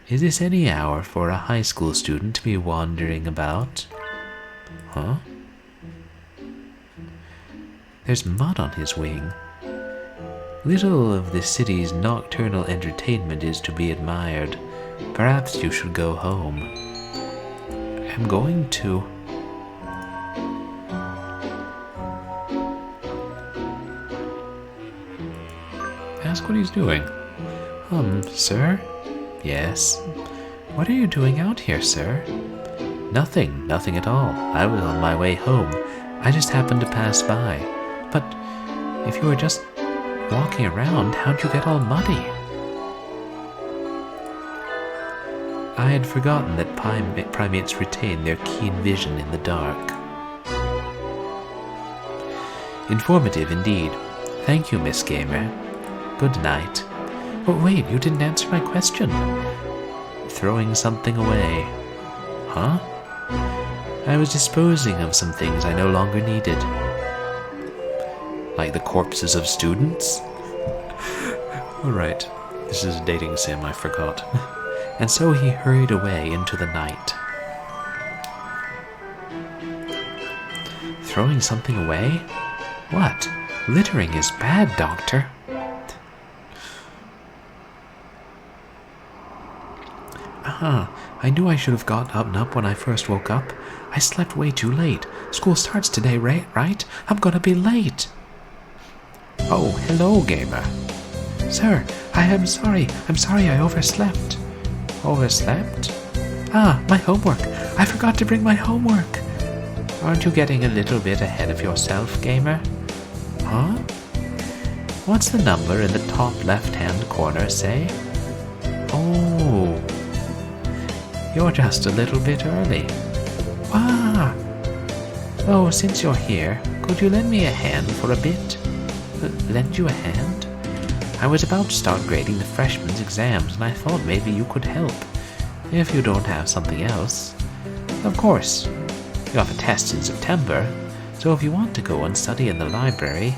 Is this any hour for a high school student to be wandering about? Huh? There's mud on his wing. Little of the city's nocturnal entertainment is to be admired. Perhaps you should go home. I'm going to. Ask what he's doing. Sir? Yes? What are you doing out here, sir? Nothing at all. I was on my way home. I just happened to pass by. But if you were just walking around, how'd you get all muddy? I had forgotten that primates retain their keen vision in the dark. Informative indeed. Thank you, Miss Gamer. Good night. Oh, wait, you didn't answer my question. Throwing something away. Huh? I was disposing of some things I no longer needed. Like the corpses of students? Alright, this is a dating sim, I forgot. And so he hurried away into the night. Throwing something away? What? Littering is bad, Doctor. I knew I should have gotten up when I first woke up. I slept way too late. School starts today, right? I'm gonna be late. Oh, hello, gamer. Sir, I'm sorry I overslept. Overslept? My homework. I forgot to bring my homework. Aren't you getting a little bit ahead of yourself, gamer? Huh? What's the number in the top left-hand corner say? Oh, you're just a little bit early. Ah! Oh, since you're here, could you lend me a hand for a bit? Lend you a hand? I was about to start grading the freshmen's exams, and I thought maybe you could help, if you don't have something else. Of course, you have a test in September, so if you want to go and study in the library...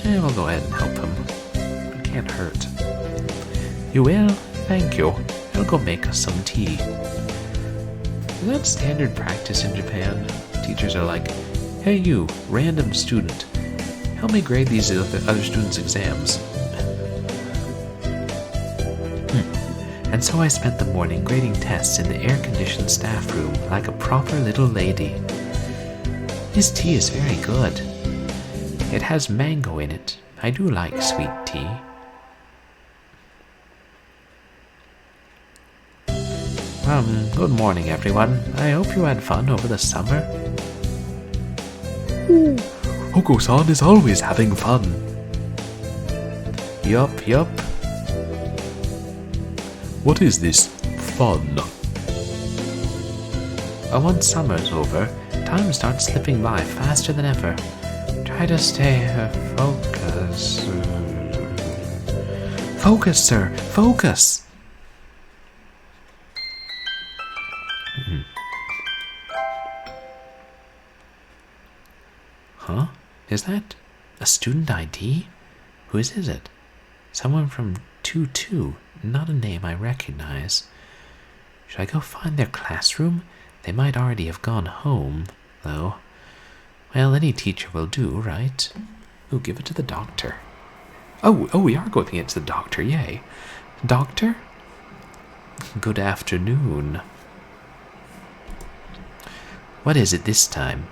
we'll go ahead and help him. It can't hurt. You will? Thank you. I'll go make us some tea. Is that standard practice in Japan? Teachers are like, hey you, random student, help me grade these other students' exams. And so I spent the morning grading tests in the air-conditioned staff room like a proper little lady. This tea is very good. It has mango in it. I do like sweet tea. Good morning, everyone. I hope you had fun over the summer. Ooh, Okosan is always having fun. Yup. What is this fun? Once summer's over, time starts slipping by faster than ever. Try to stay focused. Focus, sir! Focus! Huh? Is that a student ID? Whose is it? Someone from 2-2, not a name I recognize. Should I go find their classroom? They might already have gone home, though. Well, any teacher will do, right? Ooh, give it to the doctor. Oh, we are going it to the doctor, yay. Doctor? Good afternoon. What is it this time?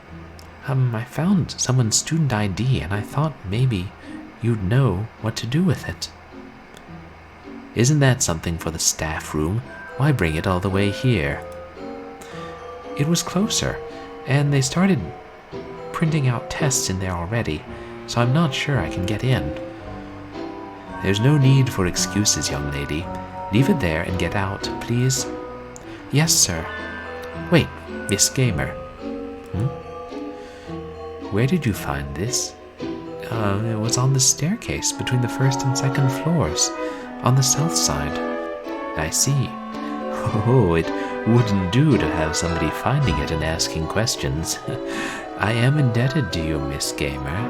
I found someone's student ID and I thought maybe you'd know what to do with it. Isn't that something for the staff room? Why bring it all the way here? It was closer, and they started printing out tests in there already, so I'm not sure I can get in. There's no need for excuses, young lady. Leave it there and get out, please. Yes, sir. Wait, Miss Gamer. Where did you find this? It was on the staircase between the first and second floors, on the south side. I see. Oh, it wouldn't do to have somebody finding it and asking questions. I am indebted to you, Miss Gamer.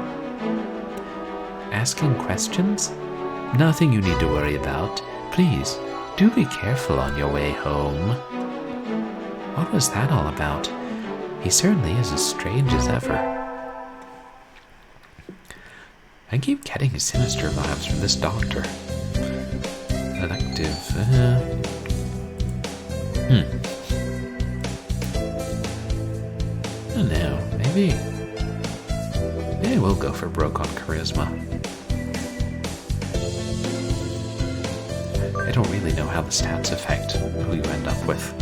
Asking questions? Nothing you need to worry about. Please, do be careful on your way home. What was that all about? He certainly is as strange as ever. I keep getting sinister vibes from this doctor. Elective, I don't know, maybe we'll go for broke on charisma. I don't really know how the stats affect who you end up with.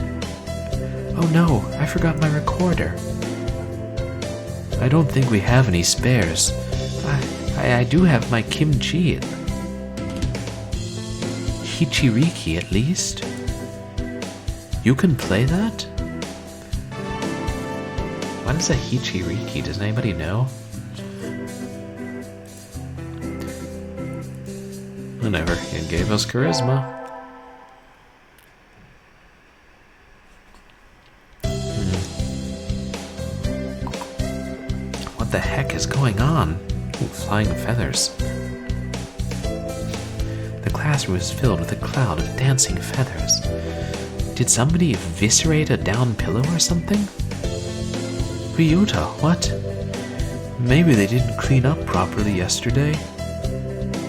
Oh no, I forgot my recorder. I don't think we have any spares. I do have my kimchi. hichiriki at least. You can play that? What is a hichiriki? Does anybody know? Whatever, it gave us charisma. What the heck is going on? Ooh, flying feathers. The classroom is filled with a cloud of dancing feathers. Did somebody eviscerate a down pillow or something? Ryuta, what? Maybe they didn't clean up properly yesterday.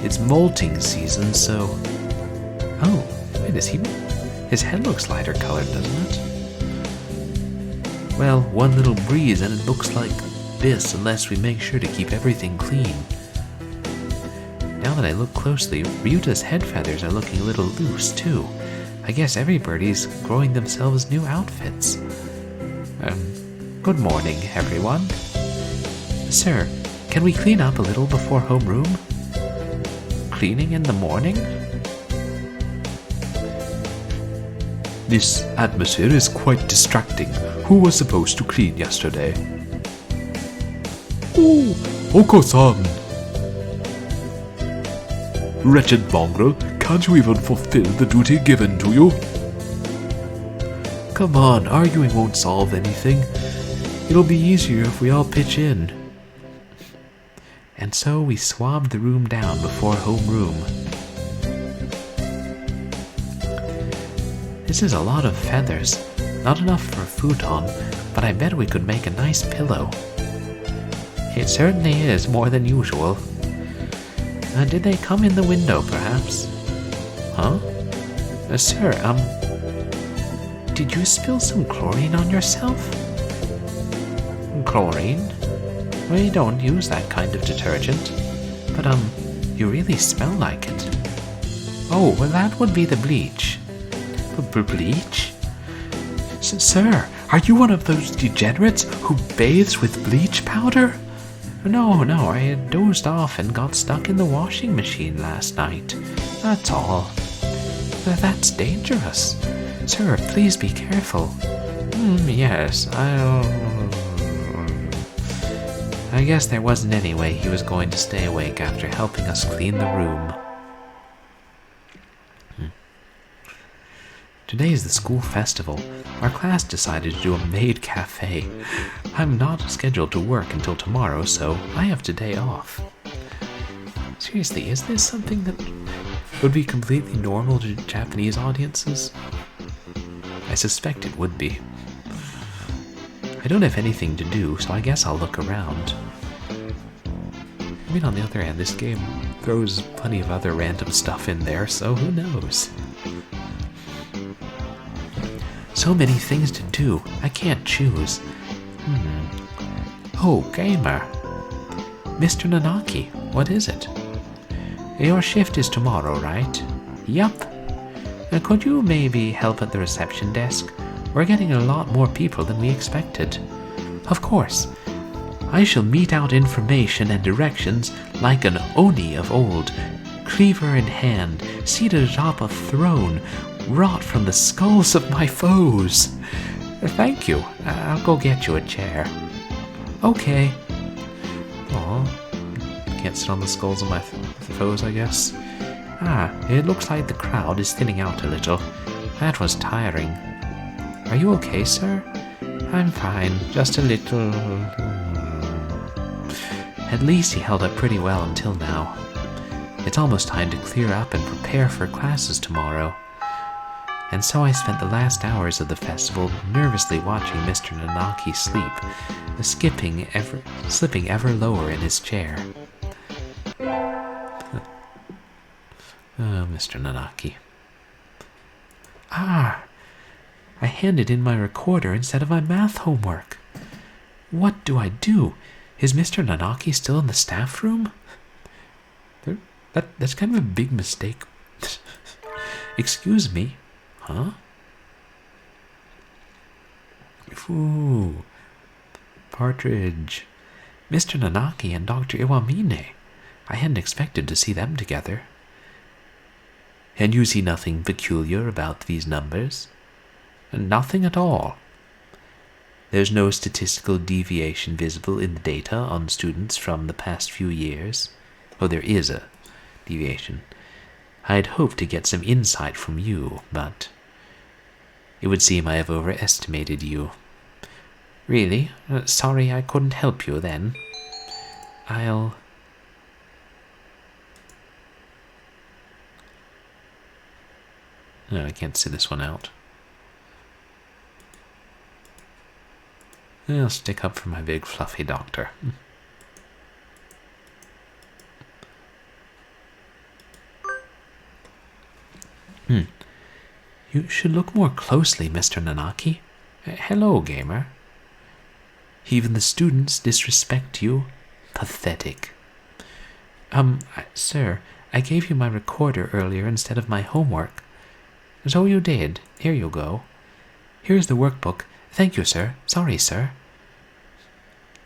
It's molting season, so... Oh, wait, is he... His head looks lighter colored, doesn't it? Well, one little breeze and it looks like this unless we make sure to keep everything clean. Now that I look closely, Ryuta's head feathers are looking a little loose, too. I guess every birdie's growing themselves new outfits. Good morning, everyone. Sir, can we clean up a little before homeroom? Cleaning in the morning? This atmosphere is quite distracting. Who was supposed to clean yesterday? Oh, Okosan! Wretched mongrel, can't you even fulfill the duty given to you? Come on, arguing won't solve anything. It'll be easier if we all pitch in. And so we swabbed the room down before homeroom. This is a lot of feathers. Not enough for a futon, but I bet we could make a nice pillow. It certainly is more than usual. Did they come in the window, perhaps? Huh? Sir, did you spill some chlorine on yourself? Chlorine? We don't use that kind of detergent. But, you really smell like it. Oh, well, that would be the bleach. Bleach? Sir, are you one of those degenerates who bathes with bleach powder? No, I dozed off and got stuck in the washing machine last night. That's all. That's dangerous. Sir, please be careful. Yes, I guess there wasn't any way he was going to stay awake after helping us clean the room. Today is the school festival. Our class decided to do a maid cafe. I'm not scheduled to work until tomorrow, so I have today off. Seriously, is this something that would be completely normal to Japanese audiences? I suspect it would be. I don't have anything to do, so I guess I'll look around. I mean, on the other hand, this game throws plenty of other random stuff in there, so who knows? So many things to do, I can't choose. Oh, gamer. Mr. Nanaki, what is it? Your shift is tomorrow, right? Yup. Could you maybe help at the reception desk? We're getting a lot more people than we expected. Of course. I shall mete out information and directions like an Oni of old, cleaver in hand, seated atop a throne, wrought from the skulls of my foes. Thank you. I'll go get you a chair. Okay. Aw. Can't sit on the skulls of my foes, I guess. It looks like the crowd is thinning out a little. That was tiring. Are you okay, sir? I'm fine. Just a little... At least he held up pretty well until now. It's almost time to clear up and prepare for classes tomorrow. And so I spent the last hours of the festival nervously watching Mr. Nanaki sleep, slipping ever lower in his chair. Oh, Mr. Nanaki. I handed in my recorder instead of my math homework. What do I do? Is Mr. Nanaki still in the staff room? That's kind of a big mistake. Excuse me. Huh? Ooh. Partridge. Mr. Nanaki and Dr. Iwamine. I hadn't expected to see them together. And you see nothing peculiar about these numbers? Nothing at all. There's no statistical deviation visible in the data on students from the past few years. Oh, there is a deviation. I'd hoped to get some insight from you, but it would seem I have overestimated you. Really? Sorry I couldn't help you then. No, I can't see this one out. I'll stick up for my big fluffy doctor. You should look more closely, Mr. Nanaki. Hello, gamer. Even the students disrespect you. Pathetic. Sir, I gave you my recorder earlier instead of my homework. So you did. Here you go. Here's the workbook. Thank you, sir. Sorry, sir.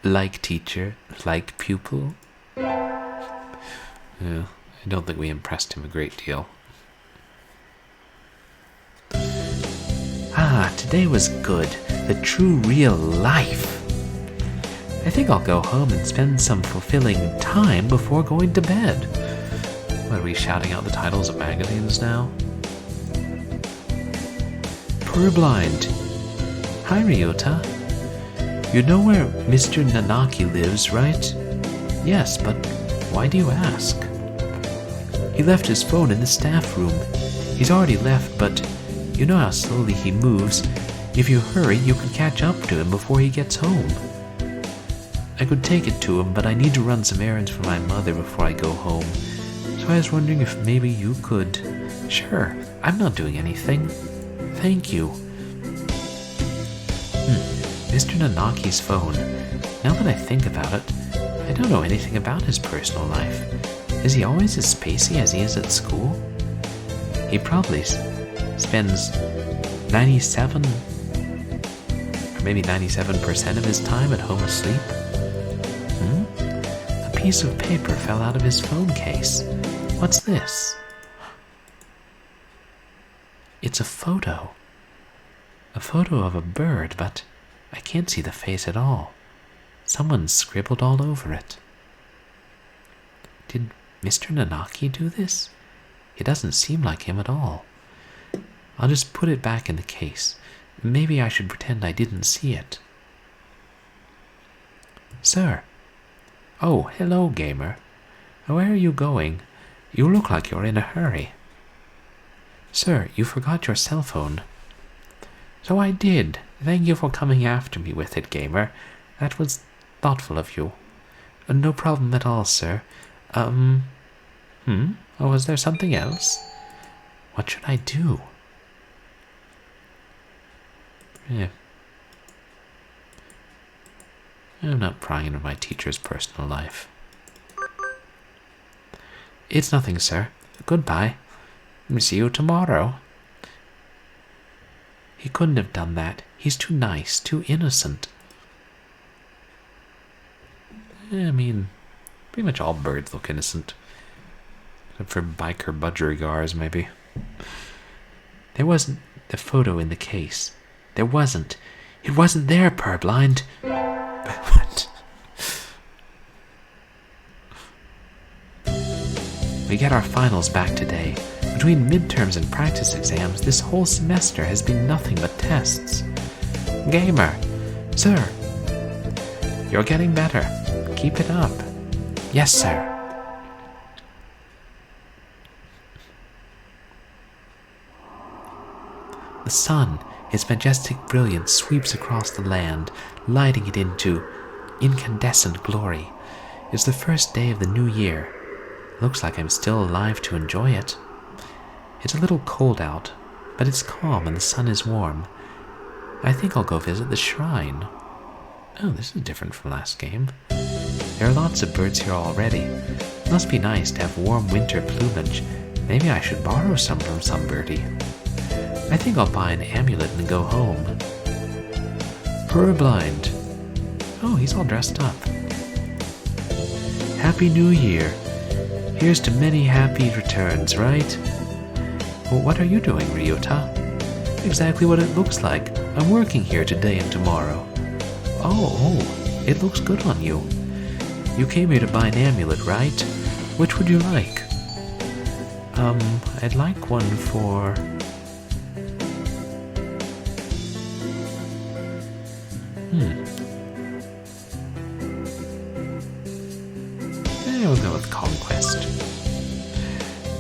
Like teacher, like pupil. Yeah, I don't think we impressed him a great deal. Today was good. The true real life. I think I'll go home and spend some fulfilling time before going to bed. What, are we shouting out the titles of magazines now? Purblind. Hi, Ryota. You know where Mr. Nanaki lives, right? Yes, but why do you ask? He left his phone in the staff room. He's already left, but you know how slowly he moves. If you hurry, you can catch up to him before he gets home. I could take it to him, but I need to run some errands for my mother before I go home. So I was wondering if maybe you could... Sure, I'm not doing anything. Thank you. Mr. Nanaki's phone. Now that I think about it, I don't know anything about his personal life. Is he always as spacey as he is at school? He probably spends 97 or maybe 97% of his time at home asleep. A piece of paper fell out of his phone case. What's this? It's a photo. A photo of a bird, but I can't see the face at all. Someone scribbled all over it. Did Mr. Nanaki do this? It doesn't seem like him at all. I'll just put it back in the case. Maybe I should pretend I didn't see it. Sir. Oh, hello, gamer. Where are you going? You look like you're in a hurry. Sir, you forgot your cell phone. So I did. Thank you for coming after me with it, gamer. That was thoughtful of you. No problem at all, sir. Oh, was there something else? What should I do? Yeah. I'm not prying into my teacher's personal life. It's nothing, sir. Goodbye. See you tomorrow. He couldn't have done that. He's too nice, too innocent. I mean, pretty much all birds look innocent. Except for biker budgerigars, maybe. There wasn't the photo in the case. There wasn't. It wasn't there, Purblind. What? We get our finals back today. Between midterms and practice exams, this whole semester has been nothing but tests. Gamer. Sir. You're getting better. Keep it up. Yes, sir. The sun, its majestic brilliance sweeps across the land, lighting it into incandescent glory. It's the first day of the new year. Looks like I'm still alive to enjoy it. It's a little cold out, but it's calm and the sun is warm. I think I'll go visit the shrine. Oh, this is different from last game. There are lots of birds here already. Must be nice to have warm winter plumage. Maybe I should borrow some from some birdie. I think I'll buy an amulet and go home. Purblind. Oh, he's all dressed up. Happy New Year. Here's to many happy returns, right? Well, what are you doing, Ryota? Exactly what it looks like. I'm working here today and tomorrow. Oh, it looks good on you. You came here to buy an amulet, right? Which would you like? I'd like one for... We'll go with Conquest.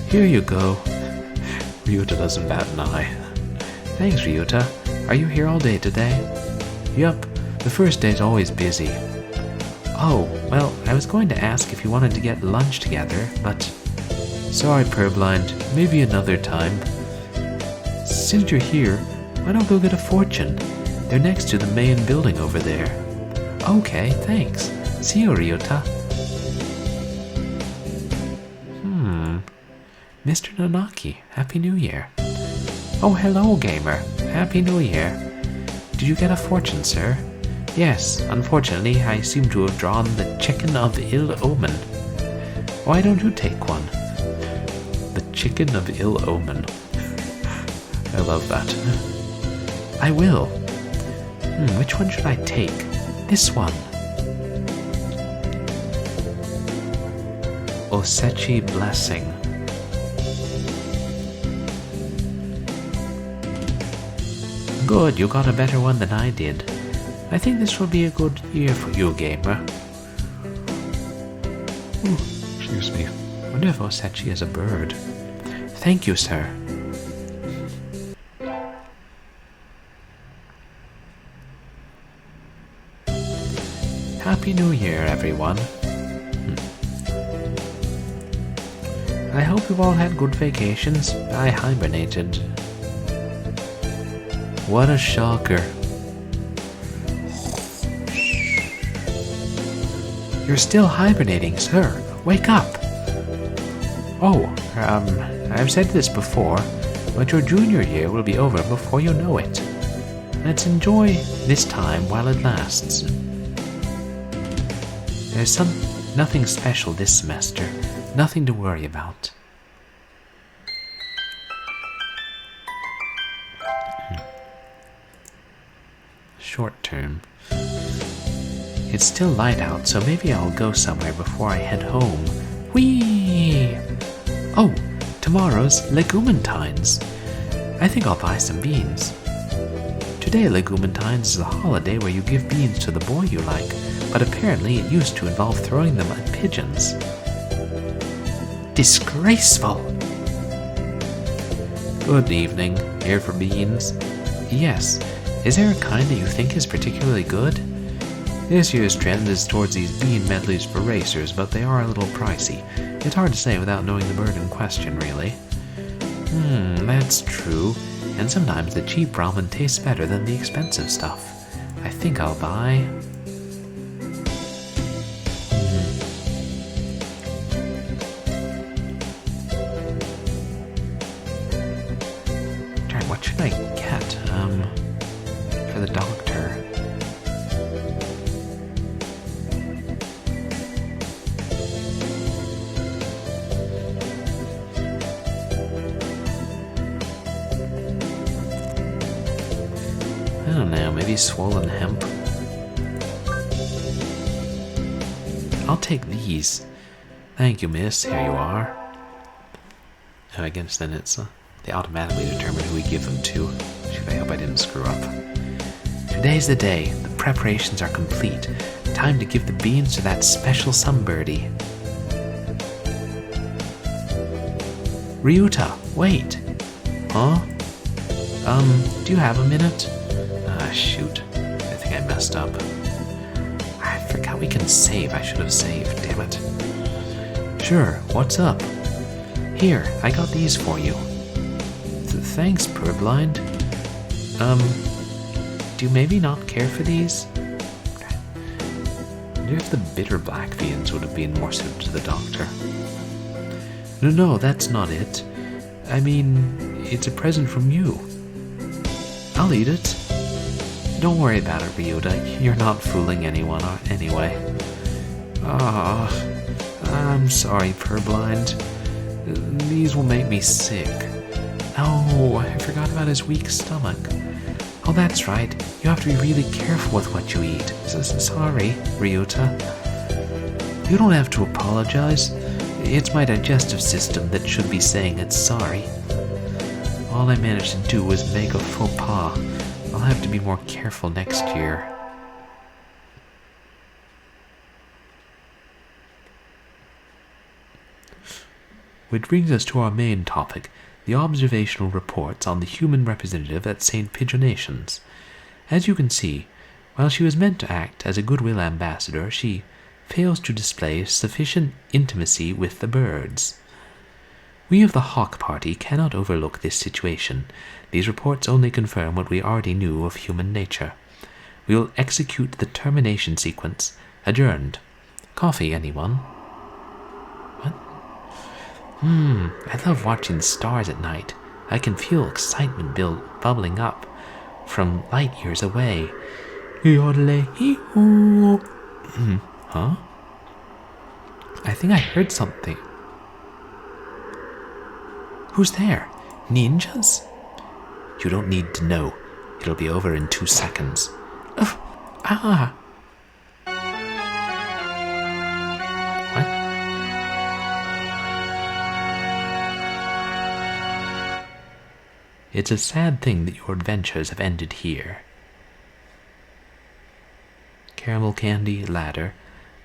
Here you go. Ryota doesn't bat an eye. Thanks, Ryota. Are you here all day today? Yup, the first day's always busy. Oh, well, I was going to ask if you wanted to get lunch together, but... Sorry, Purblind, maybe another time. Since you're here, why don't go get a fortune? They're next to the main building over there. Okay, thanks. See you, Ryota. Mr. Nanaki, Happy New Year. Oh, hello, gamer. Happy New Year. Did you get a fortune, sir? Yes, unfortunately, I seem to have drawn the chicken of ill omen. Why don't you take one? The chicken of ill omen. I love that. I will. Which one should I take? This one. Osechi Blessing. Good, you got a better one than I did. I think this will be a good year for you, gamer. Excuse me. I wonder if Osechi is a bird. Thank you, sir. Happy New Year, everyone. I hope you've all had good vacations. I hibernated. What a shocker. You're still hibernating, sir. Wake up. Oh, I've said this before, but your junior year will be over before you know it. Let's enjoy this time while it lasts. There's nothing special this semester. Nothing to worry about. Short term. It's still light out, so maybe I'll go somewhere before I head home. Whee! Oh, tomorrow's Legumentine's. I think I'll buy some beans. Today, Legumentine's is a holiday where you give beans to the boy you like, but apparently it used to involve throwing them at pigeons. Disgraceful! Good evening. Here for beans? Yes. Is there a kind that you think is particularly good? This year's trend is towards these bean medleys for racers, but they are a little pricey. It's hard to say without knowing the bird in question, really. That's true. And sometimes the cheap ramen tastes better than the expensive stuff. I think I'll buy... What should I get? For the doctor. I don't know, maybe swollen hemp. I'll take these. Thank you, miss. Here you are. Oh, I guess then it's they automatically determine who we give them to. Shoot, I hope I didn't screw up. Today's the day. The preparations are complete. Time to give the beans to that special sunbirdie. Ryota, wait. Huh? Do you have a minute? Ah, shoot. I think I messed up. I forgot we can save. I should have saved. Damn it. Sure, what's up? Here, I got these for you. Thanks, Purblind. Do you maybe not care for these? I wonder if the bitter black beans would have been more suited to the doctor. No, that's not it. I mean, it's a present from you. I'll eat it. Don't worry about it, Ryota. You're not fooling anyone anyway. I'm sorry, Purblind. These will make me sick. Oh, I forgot about his weak stomach. Oh, that's right. You have to be really careful with what you eat. Sorry, Ryuta. You don't have to apologize. It's my digestive system that should be saying it's sorry. All I managed to do was make a faux pas. I'll have to be more careful next year. Which brings us to our main topic, the observational reports on the human representative at St. Pigeonations. As you can see, while she was meant to act as a goodwill ambassador, she fails to display sufficient intimacy with the birds. We of the Hawk Party cannot overlook this situation. These reports only confirm what we already knew of human nature. We will execute the termination sequence. Adjourned. Coffee, anyone? What? I love watching the stars at night. I can feel excitement bubbling up from light years away. Yodele-hee-hoo. Huh? I think I heard something. Who's there? Ninjas? You don't need to know. It'll be over in 2 seconds. Ah! What? It's a sad thing that your adventures have ended here. Caramel candy, ladder,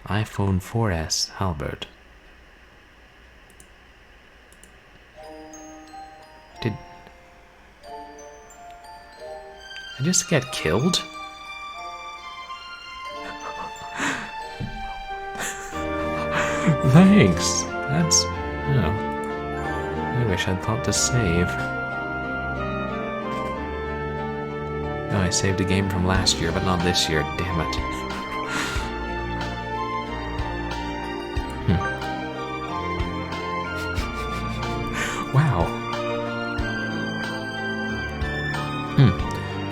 iPhone 4S, Albert. Did I just get killed? Thanks. That's... oh. I wish I'd thought to save. Oh, I saved a game from last year, but not this year. Damn it. Wow.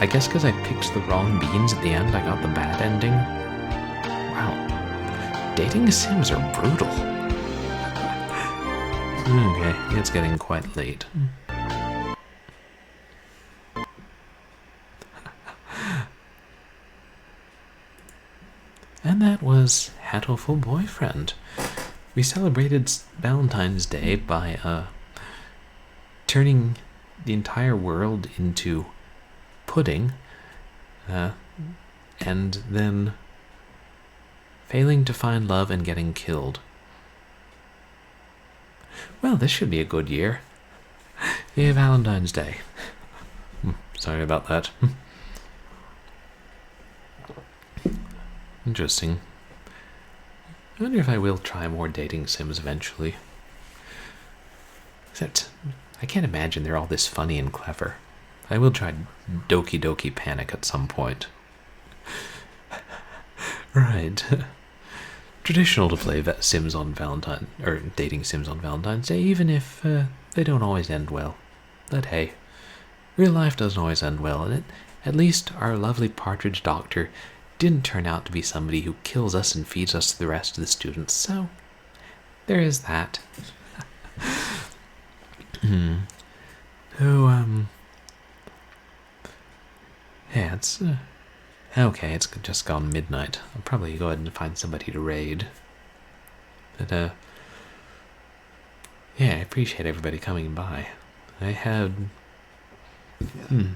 I guess because I picked the wrong beans at the end, I got the bad ending. Wow. Dating sims are brutal. Okay, it's getting quite late. And that was HATOFUL BOYFRIEND. We celebrated Valentine's Day by turning the entire world into pudding, and then failing to find love and getting killed. Well, this should be a good year. Yeah, Valentine's Day. Sorry about that. Interesting. I wonder if I will try more dating sims eventually. Except, I can't imagine they're all this funny and clever. I will try Doki Doki Panic at some point. Right. Traditional to play sims on Valentine, or dating sims on Valentine's Day, even if they don't always end well. But hey, real life doesn't always end well, and at least our lovely partridge doctor didn't turn out to be somebody who kills us and feeds us to the rest of the students, so there is that. Yeah, it's okay, it's just gone midnight. I'll probably go ahead and find somebody to raid. But yeah, I appreciate everybody coming by. I had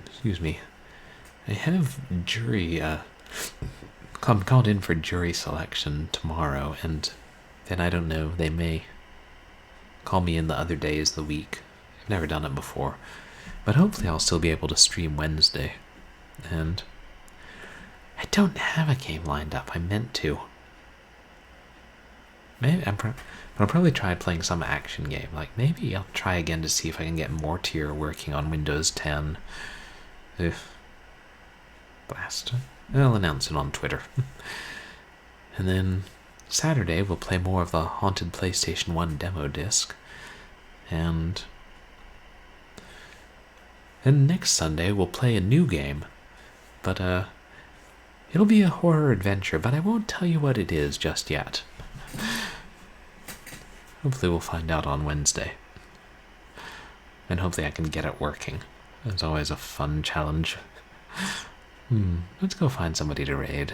excuse me. I have jury I'm called in for jury selection tomorrow, and then I don't know, they may call me in the other days of the week. I've never done it before, but hopefully I'll still be able to stream Wednesday. And I don't have a game lined up. I meant to. Maybe I'll probably try playing some action game. Like maybe I'll try again to see if I can get Mortier working on Windows 10. If blast. I'll announce it on Twitter. And then Saturday we'll play more of the Haunted PlayStation 1 demo disc. And next Sunday we'll play a new game. But it'll be a horror adventure, but I won't tell you what it is just yet. Hopefully we'll find out on Wednesday. And hopefully I can get it working. It's always a fun challenge. Let's go find somebody to raid.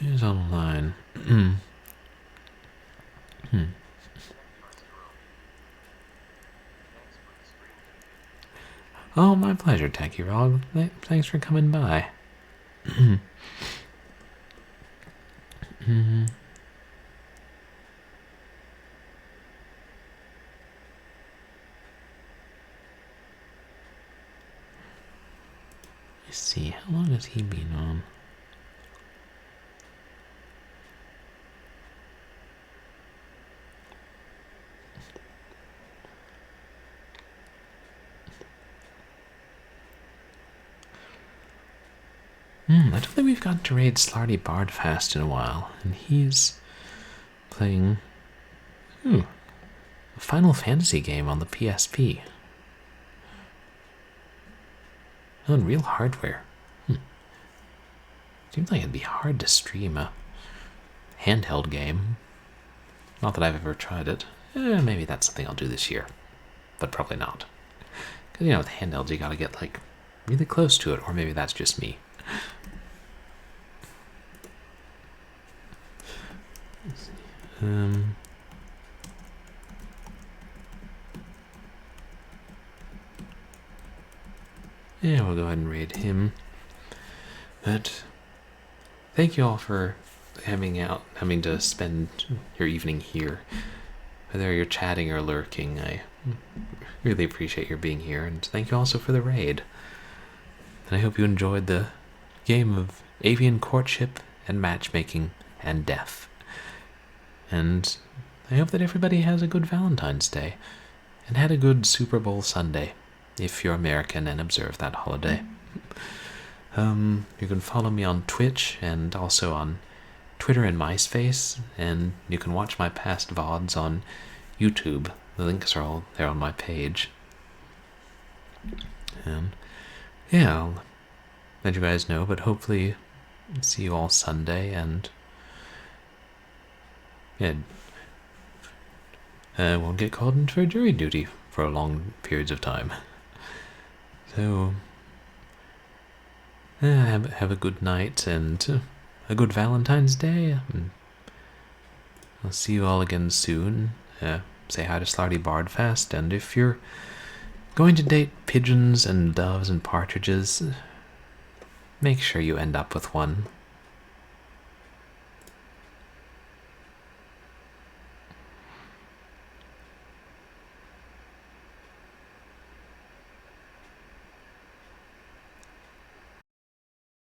Who's online? Oh, my pleasure, Techie Rog. Thanks for coming by. Let's see, how long has he been on? I don't think we've got to raid Slarty Bardfast in a while, and he's playing a Final Fantasy game on the PSP. On real hardware. Seems like it'd be hard to stream a handheld game. Not that I've ever tried it. Maybe that's something I'll do this year, but probably not. Because, with handhelds, you gotta get, like, really close to it, or maybe that's just me. Yeah, we'll go ahead and raid him. But thank you all for having to spend your evening here. Whether you're chatting or lurking, I really appreciate your being here, and thank you also for the raid. And I hope you enjoyed the game of avian courtship and matchmaking and death. And I hope that everybody has a good Valentine's Day and had a good Super Bowl Sunday if you're American and observe that holiday. You can follow me on Twitch and also on Twitter and MySpace, and you can watch my past VODs on YouTube. The links are all there on my page. And yeah, I'll let you guys know, but hopefully see you all Sunday, and I won't get called in for jury duty for long periods of time. So, have a good night and a good Valentine's Day. I'll see you all again soon. Say hi to Slarty Bardfast, and if you're going to date pigeons and doves and partridges, make sure you end up with one.